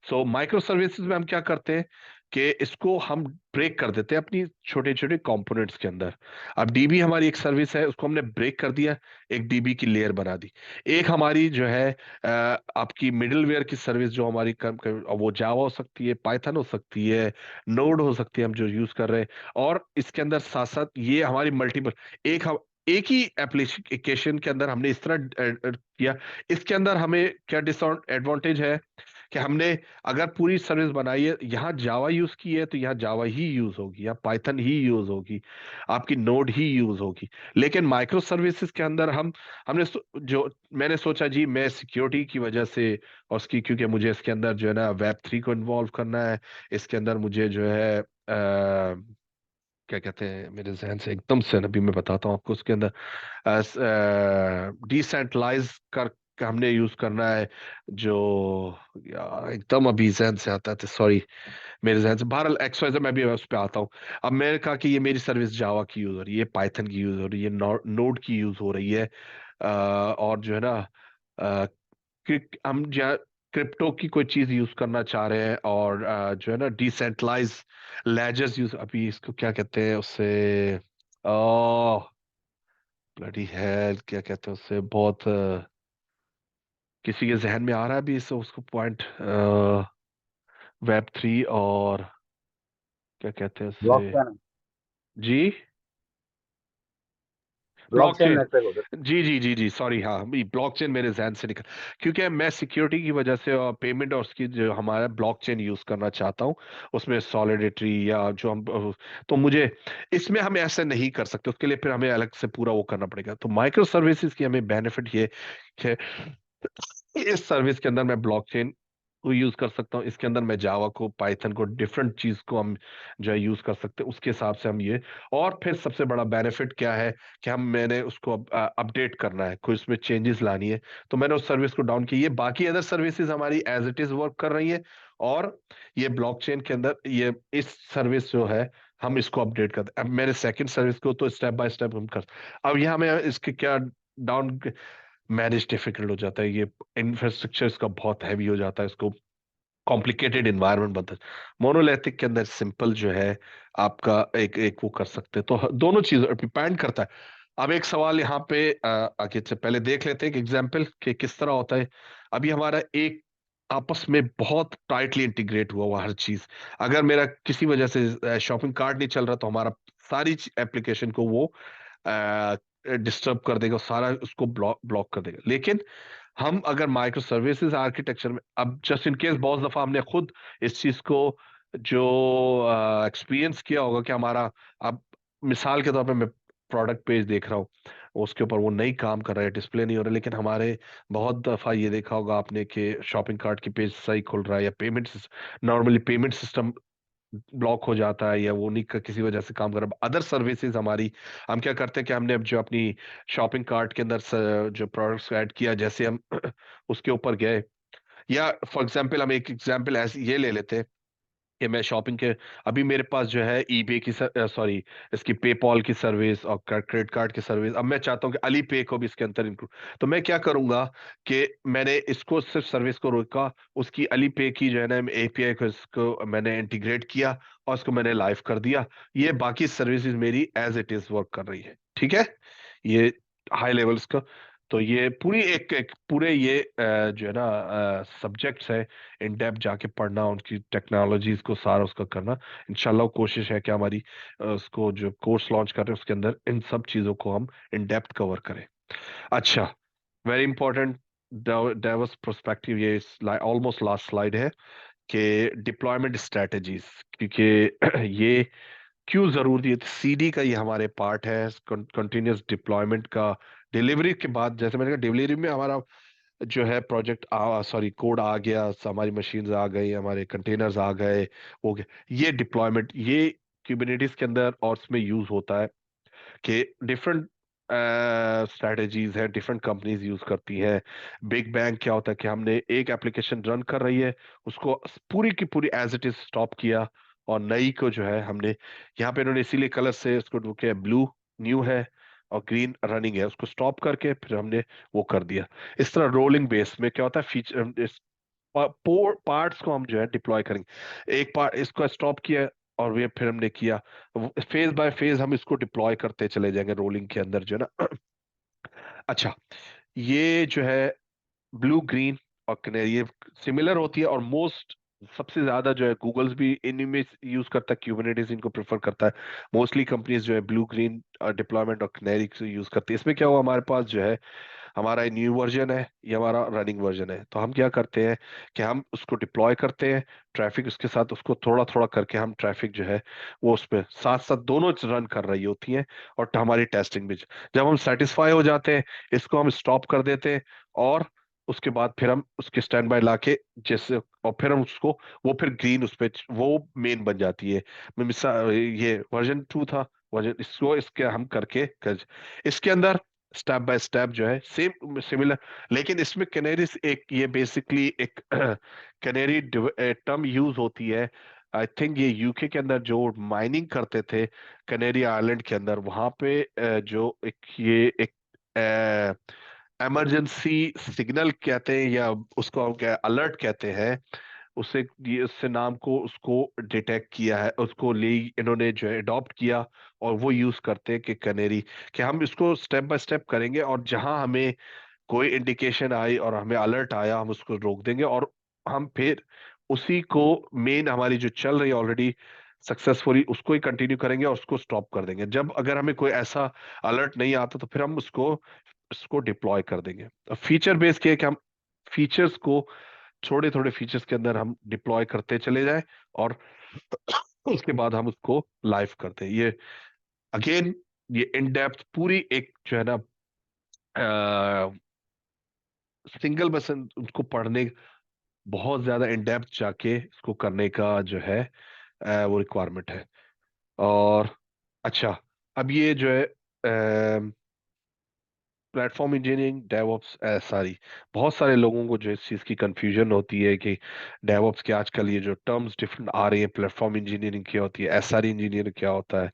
सो माइक्रो सर्विसेज में हम क्या करते हैं कि इसको हम ब्रेक कर देते हैं अपनी छोटे छोटे कंपोनेंट्स के अंदर। अब DB हमारी एक सर्विस है, उसको हमने ब्रेक कर दिया, एक DB की लेयर बना दी। एक हमारी जो है आपकी मिडिलवेयर की सर्विस जो हमारी वो जावा हो सकती है, पाइथन हो सकती है, नोड हो सकती है, हम जो यूज कर रहे हैं। और इसके अंदर साथ साथ ये हमारी मल्टीपल, एक ही एप्लीकेशन के अंदर हमने इस तरह किया। इसके अंदर हमें क्या डिसएडवांटेज है कि हमने अगर पूरी सर्विस बनाई है, यहाँ जावा यूज की है तो यहाँ जावा ही यूज होगी, यहाँ पाइथन ही यूज होगी, आपकी नोड ही यूज होगी। लेकिन माइक्रो सर्विसेज के अंदर हमने जो मैंने सोचा जी, मैं सिक्योरिटी की वजह से और उसकी, क्योंकि मुझे इसके अंदर जो है ना Web3 को इन्वॉल्व करना है, इसके अंदर मुझे जो है क्या कहते हैं, मेरे जहन से एकदम से अभी मैं बताता हूँ आपको, उसके अंदर डिसेंट्रलाइज कर हमने यूज करना है, जो यार एकदम अभी जहन से आता है, सॉरी मेरे जहन से। बहरहाल XYZ, मैं भी उस पर आता हूँ। अब मैंने कहा कि ये मेरी सर्विस जावा की यूज हो रही है, पाइथन की यूज हो रही है, नोड की यूज हो रही है, और जो है ना कि हम क्रिप्टो की कोई चीज यूज करना चाह रहे हैं, और जो है ना डिसेंट्रलाइज लेजर्स यूज, अभी इसको क्या कहते हैं उससे, ओ ब्लडी हेल, क्या कहते हैं उससे, बहुत किसी के जहन में आ रहा है अभी इससे उसको पॉइंट, Web3 और क्या कहते हैं उससे, ब्लॉकचेन जी ब्लॉकचेन ब्लॉकचेन, नेटवर्क होता जी जी जी जी, सॉरी, हाँ ब्लॉकचेन मेरे जहन से निकल, क्योंकि मैं सिक्योरिटी की वजह से और पेमेंट और उसकी जो हमारा ब्लॉकचेन यूज करना चाहता हूँ, उसमें सॉलिडिटी या जो हम तो मुझे इसमें हम ऐसे नहीं कर सकते, उसके लिए फिर हमें अलग से पूरा वो करना पड़ेगा। तो माइक्रो सर्विसेज की हमें बेनिफिट ये है, इस सर्विस के अंदर मैं ब्लॉकचेन को यूज कर सकता हूँ, इसके अंदर मैं जावा को, पाइथन को, डिफरेंट चीज को हम जो है यूज कर सकते हैं, उसके हिसाब से हम ये। और फिर सबसे बड़ा बेनिफिट क्या है कि हम मैंने उसको अपडेट करना है, कोई उसमें चेंजेस लानी है, तो मैंने उस सर्विस को डाउन किया। ये बाकी अदर सर्विसेज हमारी एज इट इज वर्क कर रही है, और ये ब्लॉकचेन के अंदर ये इस सर्विस जो है हम इसको अपडेट करते हैं। अब मैंने सेकंड सर्विस को तो स्टेप बाय स्टेप हम कर, अब यहाँ में इसके क्या डाउन मैनेज डिफिकल्ट हो जाता है, ये इंफ्रास्ट्रक्चर इसका बहुत हैवी हो जाता है, इसको कॉम्प्लिकेटेड इन्वायरमेंट बनता है। मोनोलिथिक के अंदर सिंपल जो है आपका एक एक वो कर सकते हैं, तो दोनों चीजों डिपेंड करता है। अब एक सवाल यहाँ पे आगे से पहले देख लेते हैं एक एग्जाम्पल कि किस तरह होता है। अभी हमारा एक आपस में बहुत टाइटली इंटीग्रेट हुआ हुआ हर चीज, अगर मेरा किसी वजह से शॉपिंग कार्ट नहीं चल रहा, तो हमारा सारी एप्लीकेशन को वो डिस्टर्ब कर देगा, सारा उसको ब्लॉक ब्लॉक कर देगा। लेकिन हम अगर माइक्रो सर्विसेज आर्किटेक्चर में, अब जस्ट इन केस बहुत दफा हमने खुद इस चीज को जो एक्सपीरियंस किया होगा कि हमारा, अब मिसाल के तौर पे मैं प्रोडक्ट पेज देख रहा हूँ, उसके ऊपर वो नहीं काम कर रहा है, डिस्प्ले नहीं हो रहा, लेकिन हमारे बहुत दफा ये देखा होगा आपने कि शॉपिंग कार्ट की पेज सही खुल रहा है, या payment normally payment system block हो जाता है, या वो नहीं किसी वजह से काम कर रहा। अदर सर्विसेज हमारी, हम क्या करते हैं कि हमने अब जो अपनी शॉपिंग कार्ट के अंदर जो प्रोडक्ट्स ऐड किया, जैसे हम उसके ऊपर गए, या फॉर एग्जांपल हम एक एग्जांपल ऐसे ये ले लेते हैं कि मैं शॉपिंग के, अभी मेरे पास जो है ईबे की सॉरी इसकी पेपॉल की सर्विस और क्रेडिट कार्ड की सर्विस, अब मैं चाहता हूँ कि अली पे को भी इसके अंदर इंक्लूड। तो मैं क्या करूंगा कि मैंने इसको सिर्फ सर्विस को रोका, उसकी अली पे की जो है ना API को इसको मैंने इंटीग्रेट किया, और उसको मैंने लाइव कर दिया। ये बाकी सर्विसेज मेरी एज इट इज वर्क कर रही है, ठीक है, ये हाई लेवल्स का। तो ये पूरी एक पूरे ये जो है ना सब्जेक्ट्स है, इन डेप्थ जाके पढ़ना, उनकी टेक्नोलॉजीज को सारा उसका करना। इंशाल्लाह कोशिश है कि हमारी उसको जो कोर्स लॉन्च कर रहे हैं उसके अंदर इन सब चीजों को हम इन डेप्थ कवर करें। अच्छा, वेरी इंपॉर्टेंट डाइवर्स पर्सपेक्टिव, ये ऑलमोस्ट लास्ट स्लाइड है कि डिप्लॉयमेंट स्ट्रेटजीज, क्योंकि ये क्यों जरूरी है। सीडी का ये हमारे पार्ट है, कंटिन्यूस डिप्लॉयमेंट का। डिलीवरी के बाद, जैसे मैंने कहा, डिलीवरी में हमारा जो है प्रोजेक्ट सॉरी कोड आ गया, हमारी मशीन्स आ गई, हमारे कंटेनर्स आ गए, हो गए, ये डिप्लॉयमेंट ये क्यूबरनेटिस के अंदर और इसमें यूज होता है कि डिफरेंट स्ट्रेटजीज है, डिफरेंट कंपनीज यूज करती हैं। बिग बैंग क्या होता है कि हमने एक एप्लीकेशन रन कर रही है, उसको पूरी की पूरी एज इट इज स्टॉप किया, और नई को जो है हमने यहाँ पे इन्होंने इसीलिए कलर से इसको ढूंढ, ब्लू न्यू है और ग्रीन रनिंग है, उसको स्टॉप करके फिर हमने वो कर दिया। इस तरह रोलिंग बेस में क्या होता है, फीचर पार्ट्स को हम जो है डिप्लॉय करेंगे। एक पार्ट इसको स्टॉप किया और वे फिर हमने किया, फेज बाय फेज हम इसको डिप्लॉय करते चले जाएंगे रोलिंग के अंदर जो है ना। अच्छा, ये जो है ब्लू ग्रीन और कैनेरी ये सिमिलर होती है, और मोस्ट सबसे ज्यादा जो है गूगल्स भी इनमें यूज करता है, क्यूबरनेटिस इनको प्रेफर करता है। मोस्टली कंपनीज जो है ब्लू ग्रीन डिप्लॉयमेंट और कैनेरी यूज करती है। इसमें क्या हुआ, हमारे पास जो है हमारा न्यू वर्जन है, ये हमारा रनिंग वर्जन है, तो हम क्या करते हैं कि हम उसको डिप्लॉय करते हैं, ट्रैफिक उसके साथ उसको थोड़ा थोड़ा करके हम ट्रैफिक जो है वो उसमें साथ साथ दोनों रन कर रही होती हैं, और हमारी टेस्टिंग भी। जब हम सेटिस्फाई हो जाते हैं, इसको हम स्टॉप कर देते हैं, और उसके बाद फिर हम उसके स्टैंड बाय लाके जैसे, और फिर हम उसको वो फिर ग्रीन उस पे वो मेन बन जाती है। मिसाल ये वर्जन 2 था, वर्जन इसको इसके हम इसके अंदर स्टेप बाय स्टेप जो है सेम सिमिलर, लेकिन इसमें कैनेरीज एक ये बेसिकली एक कैनेरी टर्म यूज होती है। आई थिंक ये यूके के अंदर जो माइनिंग करते थे कैनेरी आइलैंड के अंदर, वहां पे जो एक इमरजेंसी सिग्नल कहते हैं, या उसको हम क्या अलर्ट कहते हैं, उसे ये उससे नाम को उसको डिटेक्ट किया है, उसको ले इन्होंने जो है अडॉप्ट किया, और वो यूज करते हैं कि कैनेरी, कि हम इसको स्टेप बाय स्टेप करेंगे, और जहां हमें कोई इंडिकेशन आई और हमें अलर्ट आया, हम उसको रोक देंगे, और हम फिर उसी को मेन हमारी जो चल रही है ऑलरेडी सक्सेसफुली उसको ही कंटिन्यू करेंगे और उसको स्टॉप कर देंगे। जब अगर हमें कोई ऐसा अलर्ट नहीं आता तो फिर हम उसको डिप्लॉय कर देंगे। फीचर बेस क्या है कि हम फीचर्स को थोड़े थोड़े फीचर्स के अंदर हम डिप्लॉय करते चले जाएं, और उसके बाद हम उसको लाइव करते हैं। ये अगेन ये इन डेप्थ पूरी एक जो है ना सिंगल बस उसको पढ़ने, बहुत ज्यादा इन डेप्थ जाके इसको करने का जो है वो रिक्वायरमेंट है। और अच्छा, अब ये जो है प्लेटफॉर्म इंजीनियरिंग, डेवऑप्स, सारी बहुत सारे लोगों को जो इस चीज़ की कंफ्यूजन होती है कि डेवऑप्स के आजकल ये जो टर्म्स डिफरेंट आ रही है, प्लेटफॉर्म इंजीनियरिंग क्या होती है, एसआरई इंजीनियरिंग क्या होता है।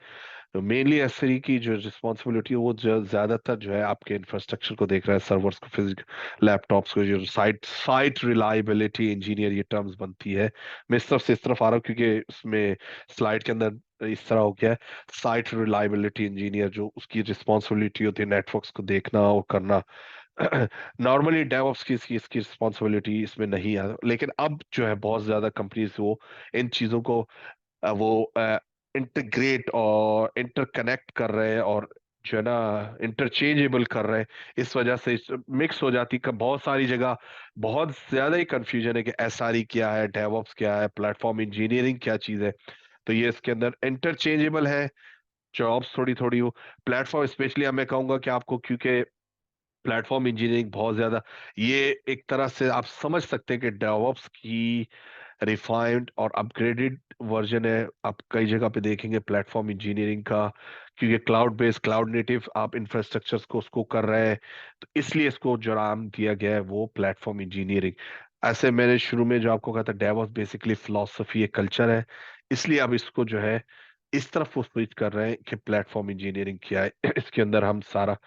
तो मेनली एसआरई की जो रिस्पॉन्सिबिलिटी है वो ज्यादातर जो है आपके इंफ्रास्ट्रक्चर को देख रहा है, सर्वर्स को, फिजिकल लैपटॉप्स को, जो साइट साइट रिलायबिलिटी इंजीनियर ये टर्म्स बनती है। मैं इस तरफ से इस तरफ आ रहा हूँ क्योंकि उसमें स्लाइड के अंदर इस तरह हो गया है। साइट रिलायबिलिटी इंजीनियर जो उसकी रिस्पॉन्सिबिलिटी होती है नेटवर्क्स को देखना और करना। नॉर्मली डेवऑप्स की इसकी रिस्पॉन्सिबिलिटी इसमें नहीं है, लेकिन अब जो है बहुत ज्यादा कंपनीज वो इन चीजों को वो इंटीग्रेट और इंटरकनेक्ट कर रहे हैं, और जो है ना इंटरचेंजेबल कर रहे हैं। इस वजह से मिक्स हो जाती है बहुत सारी जगह, बहुत ज्यादा ही कंफ्यूजन है कि एसआरई क्या है, डेवऑप्स क्या है, प्लेटफॉर्म इंजीनियरिंग क्या चीज है। तो ये इसके अंदर इंटरचेंजेबल है, जॉब्स थोड़ी थोड़ी हो। प्लेटफॉर्म स्पेशली मैं कहूंगा कि आपको, क्योंकि प्लेटफॉर्म इंजीनियरिंग बहुत ज्यादा, ये एक तरह से आप समझ सकते हैं कि डेवऑप्स की रिफाइंड और अपग्रेडेड वर्जन है। आप कई जगह पे देखेंगे प्लेटफॉर्म इंजीनियरिंग का, क्योंकि क्लाउड बेस्ड क्लाउड नेटिव आप इंफ्रास्ट्रक्चर्स को उसको कर रहे हैं, तो इसलिए इसको जो नाम दिया गया है वो प्लेटफॉर्म इंजीनियरिंग। ऐसे मैंने शुरू में जो आपको कहा था, डेवऑप्स बेसिकली फिलोसफी है, कल्चर है, इसलिए अब इसको जो है इस तरफ वो स्विच कर रहे हैं कि प्लेटफॉर्म इंजीनियरिंग क्या है। इसके अंदर हम सारा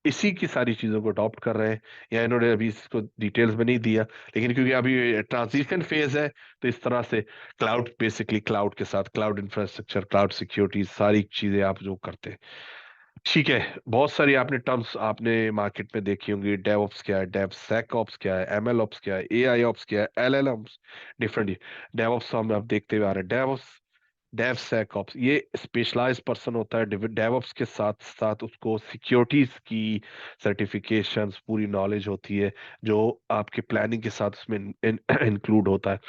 इसी की सारी चीजों को अडॉप्ट कर रहे हैं, या इन्होंने अभी इसको डिटेल्स में नहीं दिया, लेकिन क्योंकि अभी ट्रांजिशन फेज है, तो इस तरह से क्लाउड बेसिकली क्लाउड के साथ क्लाउड इंफ्रास्ट्रक्चर, क्लाउड सिक्योरिटी, सारी चीजें आप जो करते हैं। ठीक है, बहुत सारी आपने टर्म्स आपने मार्केट में देखी होंगी। डेवऑप्स क्या है, डेव सेक ऑप्स क्या है, एमएल ऑप्स क्या है, एआई ऑप्स क्या है, एलएल ऑप्स, डिफरेंट। डेवऑप्स हम अब देखते हुए आ रहे हैं। डेवऑप्स, डेव सेक ऑप्स, ये स्पेशलाइज्ड पर्सन होता है। डेवऑप्स के साथ साथ उसको सिक्योरिटीज की सर्टिफिकेशंस पूरी नॉलेज होती है, जो आपके प्लानिंग के साथ उसमें इंक्लूड होता है।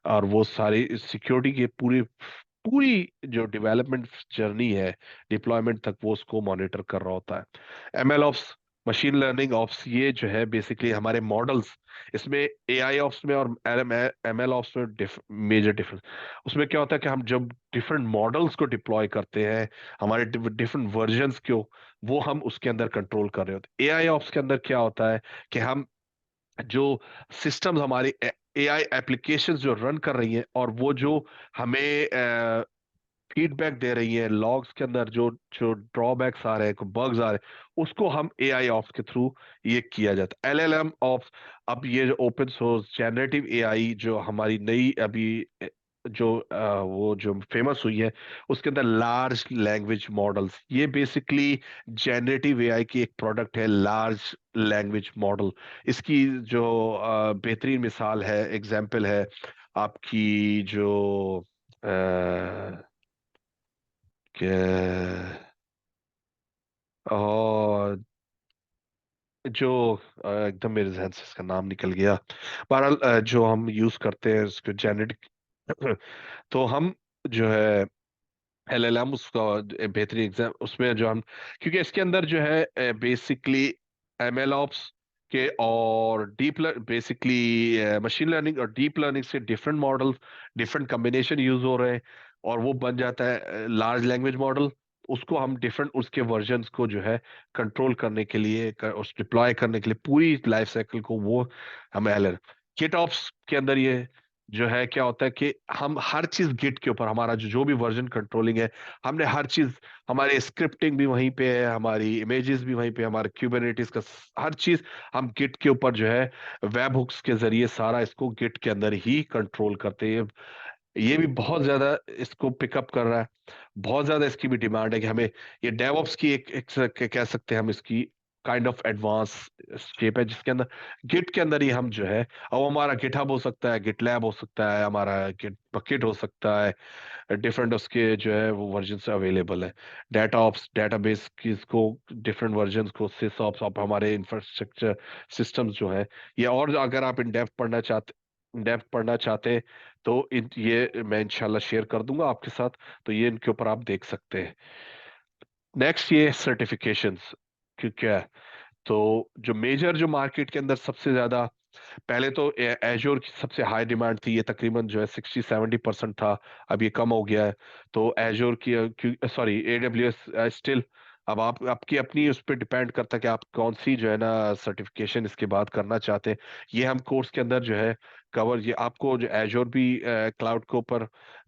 और वो सारी सिक्योरिटी की पूरी पूरी जो डेवलपमेंट जर्नी है डिप्लॉयमेंट तक, वो उसको मॉनिटर कर रहा होता है। ML ops, machine learning ops, ये जो है बेसिकली हमारे मॉडल्स, इसमें एआई ऑप्स में और एमएल ऑप्स में मेजर डिफरेंस। उसमें क्या होता है कि हम जब डिफरेंट मॉडल्स को डिप्लॉय करते हैं, हमारे डिफरेंट वर्जन्स को, वो हम उसके अंदर कंट्रोल कर रहे होते हैं। एआई ऑप्स के अंदर क्या होता है कि हम जो सिस्टम्स हमारी एआई एप्लीकेशंस जो रन कर रही हैं, और वो जो हमें फीडबैक दे रही है लॉग्स के अंदर, जो जो ड्रॉबैक्स आ रहे हैं, बग्स आ रहे हैं, उसको हम एआई ऑप्स के थ्रू ये किया जाता है। एलएलएम ऑप्स, अब ये जो ओपन सोर्स जनरेटिव एआई जो हमारी नई अभी जो वो जो फेमस हुई है, उसके अंदर लार्ज लैंग्वेज मॉडल्स, ये बेसिकली जनरेटिव एआई की एक प्रोडक्ट है, लार्ज लैंग्वेज मॉडल। इसकी जो बेहतरीन मिसाल है, एग्जाम्पल है आपकी जो कि और जो एकदम मेरे जहन से इसका नाम निकल गया। बहरहाल जो हम यूज करते हैं उसको जेनेटिक तो हम जो है एलएलएम, उसका बेहतरीन एग्जाम उसमें जो हम, क्योंकि इसके अंदर जो है बेसिकली एमएल ऑप्स के और डीप बेसिकली मशीन लर्निंग और डीप लर्निंग से different model, different combination use हो रहे हैं, और वो बन जाता है लार्ज लैंग्वेज मॉडल। उसको हम डिफरेंट उसके वर्जन्स को जो है कंट्रोल करने के लिए उस डिप्लॉय करने के लिए पूरी लाइफ साइकिल को, वो हम एल किट ऑप्स के अंदर ये जो है क्या होता है कि हम हर चीज गिट के ऊपर, हमारा जो जो भी वर्जन कंट्रोलिंग है, हमने हर चीज, हमारी स्क्रिप्टिंग भी वहीं पे है, हमारी इमेजेस भी वहीं पे, हमारे क्यूबरनेटिस का हर चीज हम गिट के ऊपर जो है वेब हुक्स के जरिए सारा इसको गिट के अंदर ही कंट्रोल करते हैं। ये भी बहुत ज्यादा इसको पिकअप कर रहा है, बहुत ज्यादा इसकी भी डिमांड है कि हमें ये डेवऑप्स की कह सकते हैं हम इसकी काइंड ऑफ एडवांस शेप है, जिसके अंदर गिट के अंदर ही हम जो है, अब हमारा गिटहब हो सकता है, गिट लैब हो सकता है, हमारा गिट बकेट हो सकता है, डिफरेंट उसके जो है वो वर्जन से अवेलेबल है। डाटा ऑप्स, डेटाबेस की इसको डिफरेंट वर्जन को, सिस ऑप्स, आप हमारे इंफ्रास्ट्रक्चर सिस्टम्स जो है ये, और अगर आप इन डेप्थ पढ़ना चाहते हैं तो ये मैं इंशाल्लाह शेयर कर दूंगा आपके साथ, तो ये इनके ऊपर आप देख सकते हैं। नेक्स्ट ये सर्टिफिकेशंस, क्योंकि तो जो मेजर जो मार्केट के अंदर सबसे ज्यादा, पहले तो एजोर की सबसे हाई डिमांड थी, ये तकरीबन जो है 60-70% था, अब ये कम हो गया है। तो एजोर की सॉरी एडब्ल्यूएस स्टिल, अब आप आपकी अपनी उस पर डिपेंड करता है कि आप कौन सी जो है ना सर्टिफिकेशन इसके बाद करना चाहते हैं। ये हम कोर्स के अंदर जो है कवर, ये आपको जो एजोर भी क्लाउड के ऊपर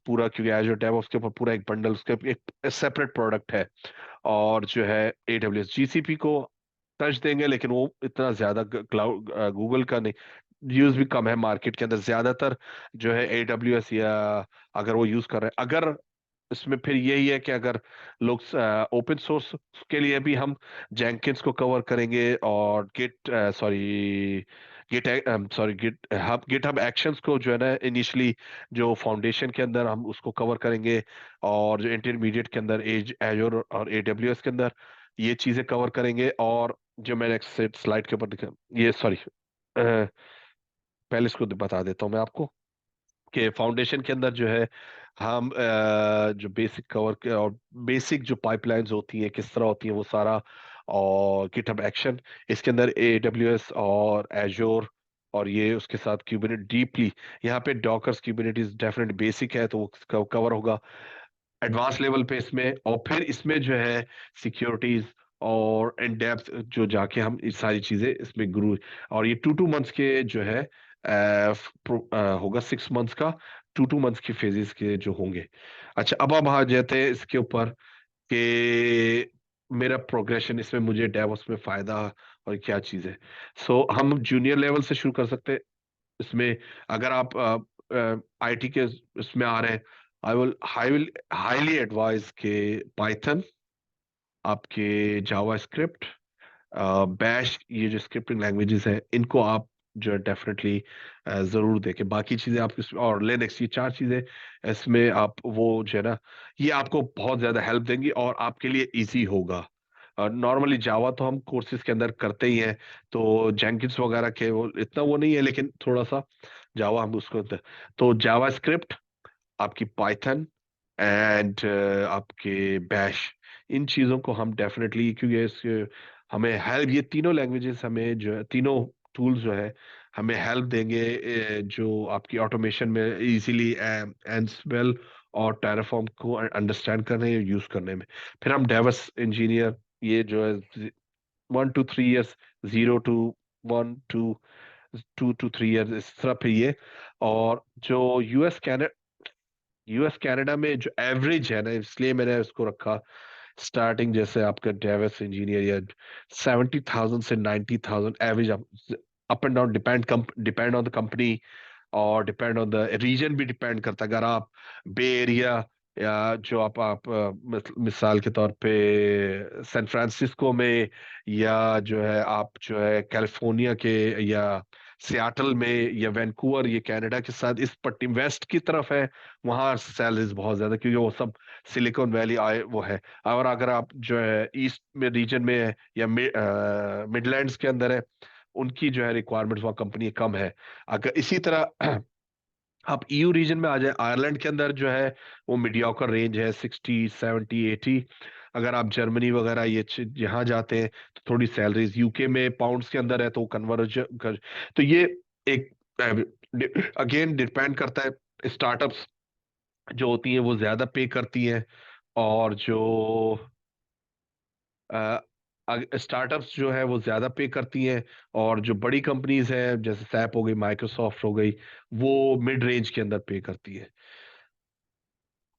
पूरा, क्योंकि एजोर डेवऑप्स के ऊपर पूरा एक बंडल, उसका एक सेपरेट प्रोडक्ट है। और जो है एडब्ल्यूएस जीसीपी को टच देंगे, लेकिन वो इतना ज्यादा क्लाउड गूगल का नहीं, यूज भी कम है मार्केट के अंदर। ज्यादातर जो है एडब्ल्यूएस या अगर वो यूज कर रहे हैं, अगर इसमें फिर यही है कि अगर लोग ओपन सोर्स के लिए भी हम जेंकिंस को कवर करेंगे, और Git sorry GitHub actions को जो है ना इनिशियली जो फाउंडेशन के अंदर हम उसको कवर करेंगे, और जो इंटरमीडिएट के अंदर एजोर और एडब्ल्यूएस के अंदर ये चीजें कवर करेंगे। और जो मैंने नेक्स्ट स्लाइड के ऊपर दिखा, ये सॉरी पहले इसको बता देता हूँ मैं आपको कि फाउंडेशन के अंदर जो है हम जो बेसिक कवर के और बेसिक जो पाइपलाइंस होती हैं किस तरह होती हैं वो सारा, और गिटहब एक्शन, इसके अंदर एडब्ल्यूएस और एजोर, और ये उसके साथ क्यूबरनेट डीपली, यहाँ पे डॉकर्स क्यूबरनेटिस डेफिनेट बेसिक है तो वो कवर होगा एडवांस लेवल पे इसमें। और फिर इसमें जो है सिक्योरिटीज और इन डेप्थ जो जाके हम इस सारी चीजें इसमें गुरु, और ये 2-2 मंथ्स के जो है होगा 6 मंथ्स का, 2-2 मंथ्स की फेजेस के जो होंगे। अच्छा, अब हम आ जाते हैं इसके ऊपर कि मेरा प्रोग्रेशन इसमें, मुझे डेवऑप्स में फायदा और क्या चीज है। सो हम जूनियर लेवल से शुरू कर सकते हैं इसमें। अगर आप आईटी के इसमें आ रहे हैं, आई विल हाईली एडवाइज के पाइथन आपके जावा स्क्रिप्ट, बैश, ये जो स्क्रिप्टिंग लैंग्वेजेस हैं इनको आप जो है डेफिनेटली जरूर देखें। बाकी चीजें आप और लिनक्स, ये 4 चीजें इसमें आप वो जो है ना, ये आपको बहुत ज्यादा हेल्प देंगी और आपके लिए इजी होगा। नॉर्मली जावा तो हम कोर्सेज के अंदर करते ही हैं, तो जेंकिंस वगैरह के वो इतना वो नहीं है, लेकिन थोड़ा सा जावा हम उसको तो जावा स्क्रिप्ट, आपकी पाइथन एंड आपके बैश, इन चीजों को हम डेफिनेटली, क्योंकि हमें हेल्प, ये तीनों लैंग्वेजेस हमें जो है, तीनों टूल्स जो है हमें हेल्प देंगे जो आपकी ऑटोमेशन में इजीली एंसिबल और टेराफॉर्म को अंडरस्टैंड करने या यूज करने में। फिर हम डेवस इंजीनियर, ये जो है 1 to 3 years, 0 to 1 to 2 to 3 years, इस तरह पे ये। और जो यूएस कनाडा में जो एवरेज है ना, इसलिए मैंने उसको रखा स्टार्टिंग, जैसे आपका डेवस इंजीनियर या 70,000 से 90,000 average, up and down, depend on the company और डिपेंड ऑन द रीजन भी डिपेंड करता है। अगर आप बे एरिया या जो आप मिसाल के तौर पे सैन फ्रांसिस्को में, या जो है आप जो है कैलिफोर्निया के या सियाटल में या वैंकूवर, ये कनाडा के साथ इस पट्टी वेस्ट की तरफ है, वहाँ सैलरीज बहुत ज्यादा, क्योंकि वो सब सिलिकॉन वैली आए वो है। और अगर आप जो है ईस्ट में रीजन में है या मिडलैंड्स के अंदर है, उनकी जो है रिक्वायरमेंट्स वहाँ कंपनी कम है। अगर इसी तरह आप ईयू रीजन में आ जाए, आयरलैंड के अंदर जो है वो मीडियोकर रेंज है, 60, 70, 80। अगर आप जर्मनी वगैरह ये यहाँ जाते हैं तो थोड़ी सैलरीज, यूके में पाउंड्स के अंदर है तो कन्वर्ज कर, तो ये एक अगेन डिपेंड करता है। स्टार्टअप्स जो होती हैं वो ज्यादा पे करती हैं, और जो स्टार्टअप्स जो है वो ज्यादा पे करती हैं, और जो बड़ी कंपनीज हैं जैसे सैप हो गई, माइक्रोसॉफ्ट हो गई, वो मिड रेंज के अंदर पे करती है।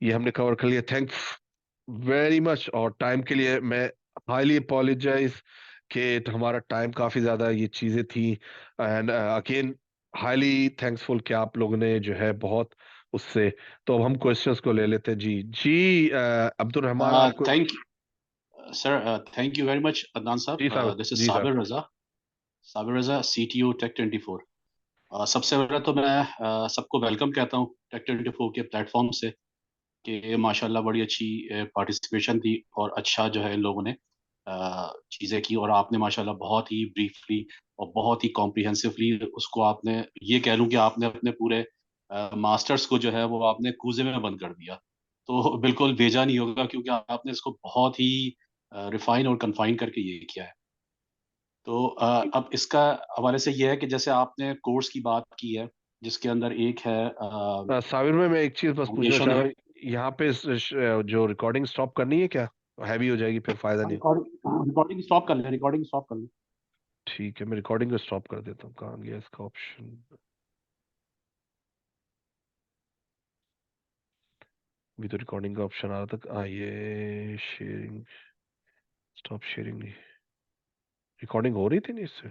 ये हमने कवर कर लिया। Thanks very much. और टाइम के लिए मैं हाईली अपोलोजाइज कि हमारा टाइम काफी ज्यादा ये चीजें थी, एंड अगेन हाईली थैंक्सफुल कि आप लोगों ने जो है बहुत उससे। तो अब हम क्वेश्चंस को ले लेते हैं। जी जी, अब्दुल रहमान आपको। Thank sir. Thank you very much, Adnan sir. जी साहब, This is जी साहब। Sabir Raza. Sabir Raza, CTO Tech 24. सबसे पहले तो मैं सबको वेलकम कहता हूँ टेक 24 के प्लेटफॉर्म से, कि माशाल्लाह बड़ी अच्छी पार्टिसिपेशन थी और अच्छा जो है इन लोगों ने चीज़ें की, और आपने माशाल्लाह बहुत ही ब्रीफली और बहुत ही कॉम्प्रिहेंसिवली उसको, आपने ये कह लूँ कि आपने अपने पूरे मास्टर्स को जो है वो आपने कूजे में बंद कर दिया। तो बिल्कुल भेजा नहीं होगा, क्योंकि आपने इसको बहुत ही रिफाइन और कन्फाइन करके ये किया है। तो अब इसका हवाले से ये है कि जैसे आपने कोर्स की बात की है, जिसके अंदर एक है साबिर में मैं एक चीज बस पूछना फाउंडेशन चाह रहा है। हूँ, यहाँ पे जो रिकॉर्डिंग स्टॉप करनी है क्या? हैवी हो जाएगी, फिर फायदा नहीं। रिकॉर्डिंग स्टॉप कर लें, रिकॉर्डिंग स्टॉप कर लें। ठीक है, मैं रिकॉर्डिंग को स्टॉप कर देता हूँ। कहाँ गया इसका ऑप्शन? अभी तो रिकॉर्डिंग का ऑप्शन आ रहा था। ये शेयरिंग, स्टॉप शेयरिंग नहीं, रिकॉर्डिंग हो रही थी नहीं इससे।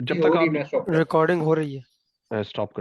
जब हो तक रही, आप मैं stop कर रिकॉर्डिंग हो रही है। स्टॉप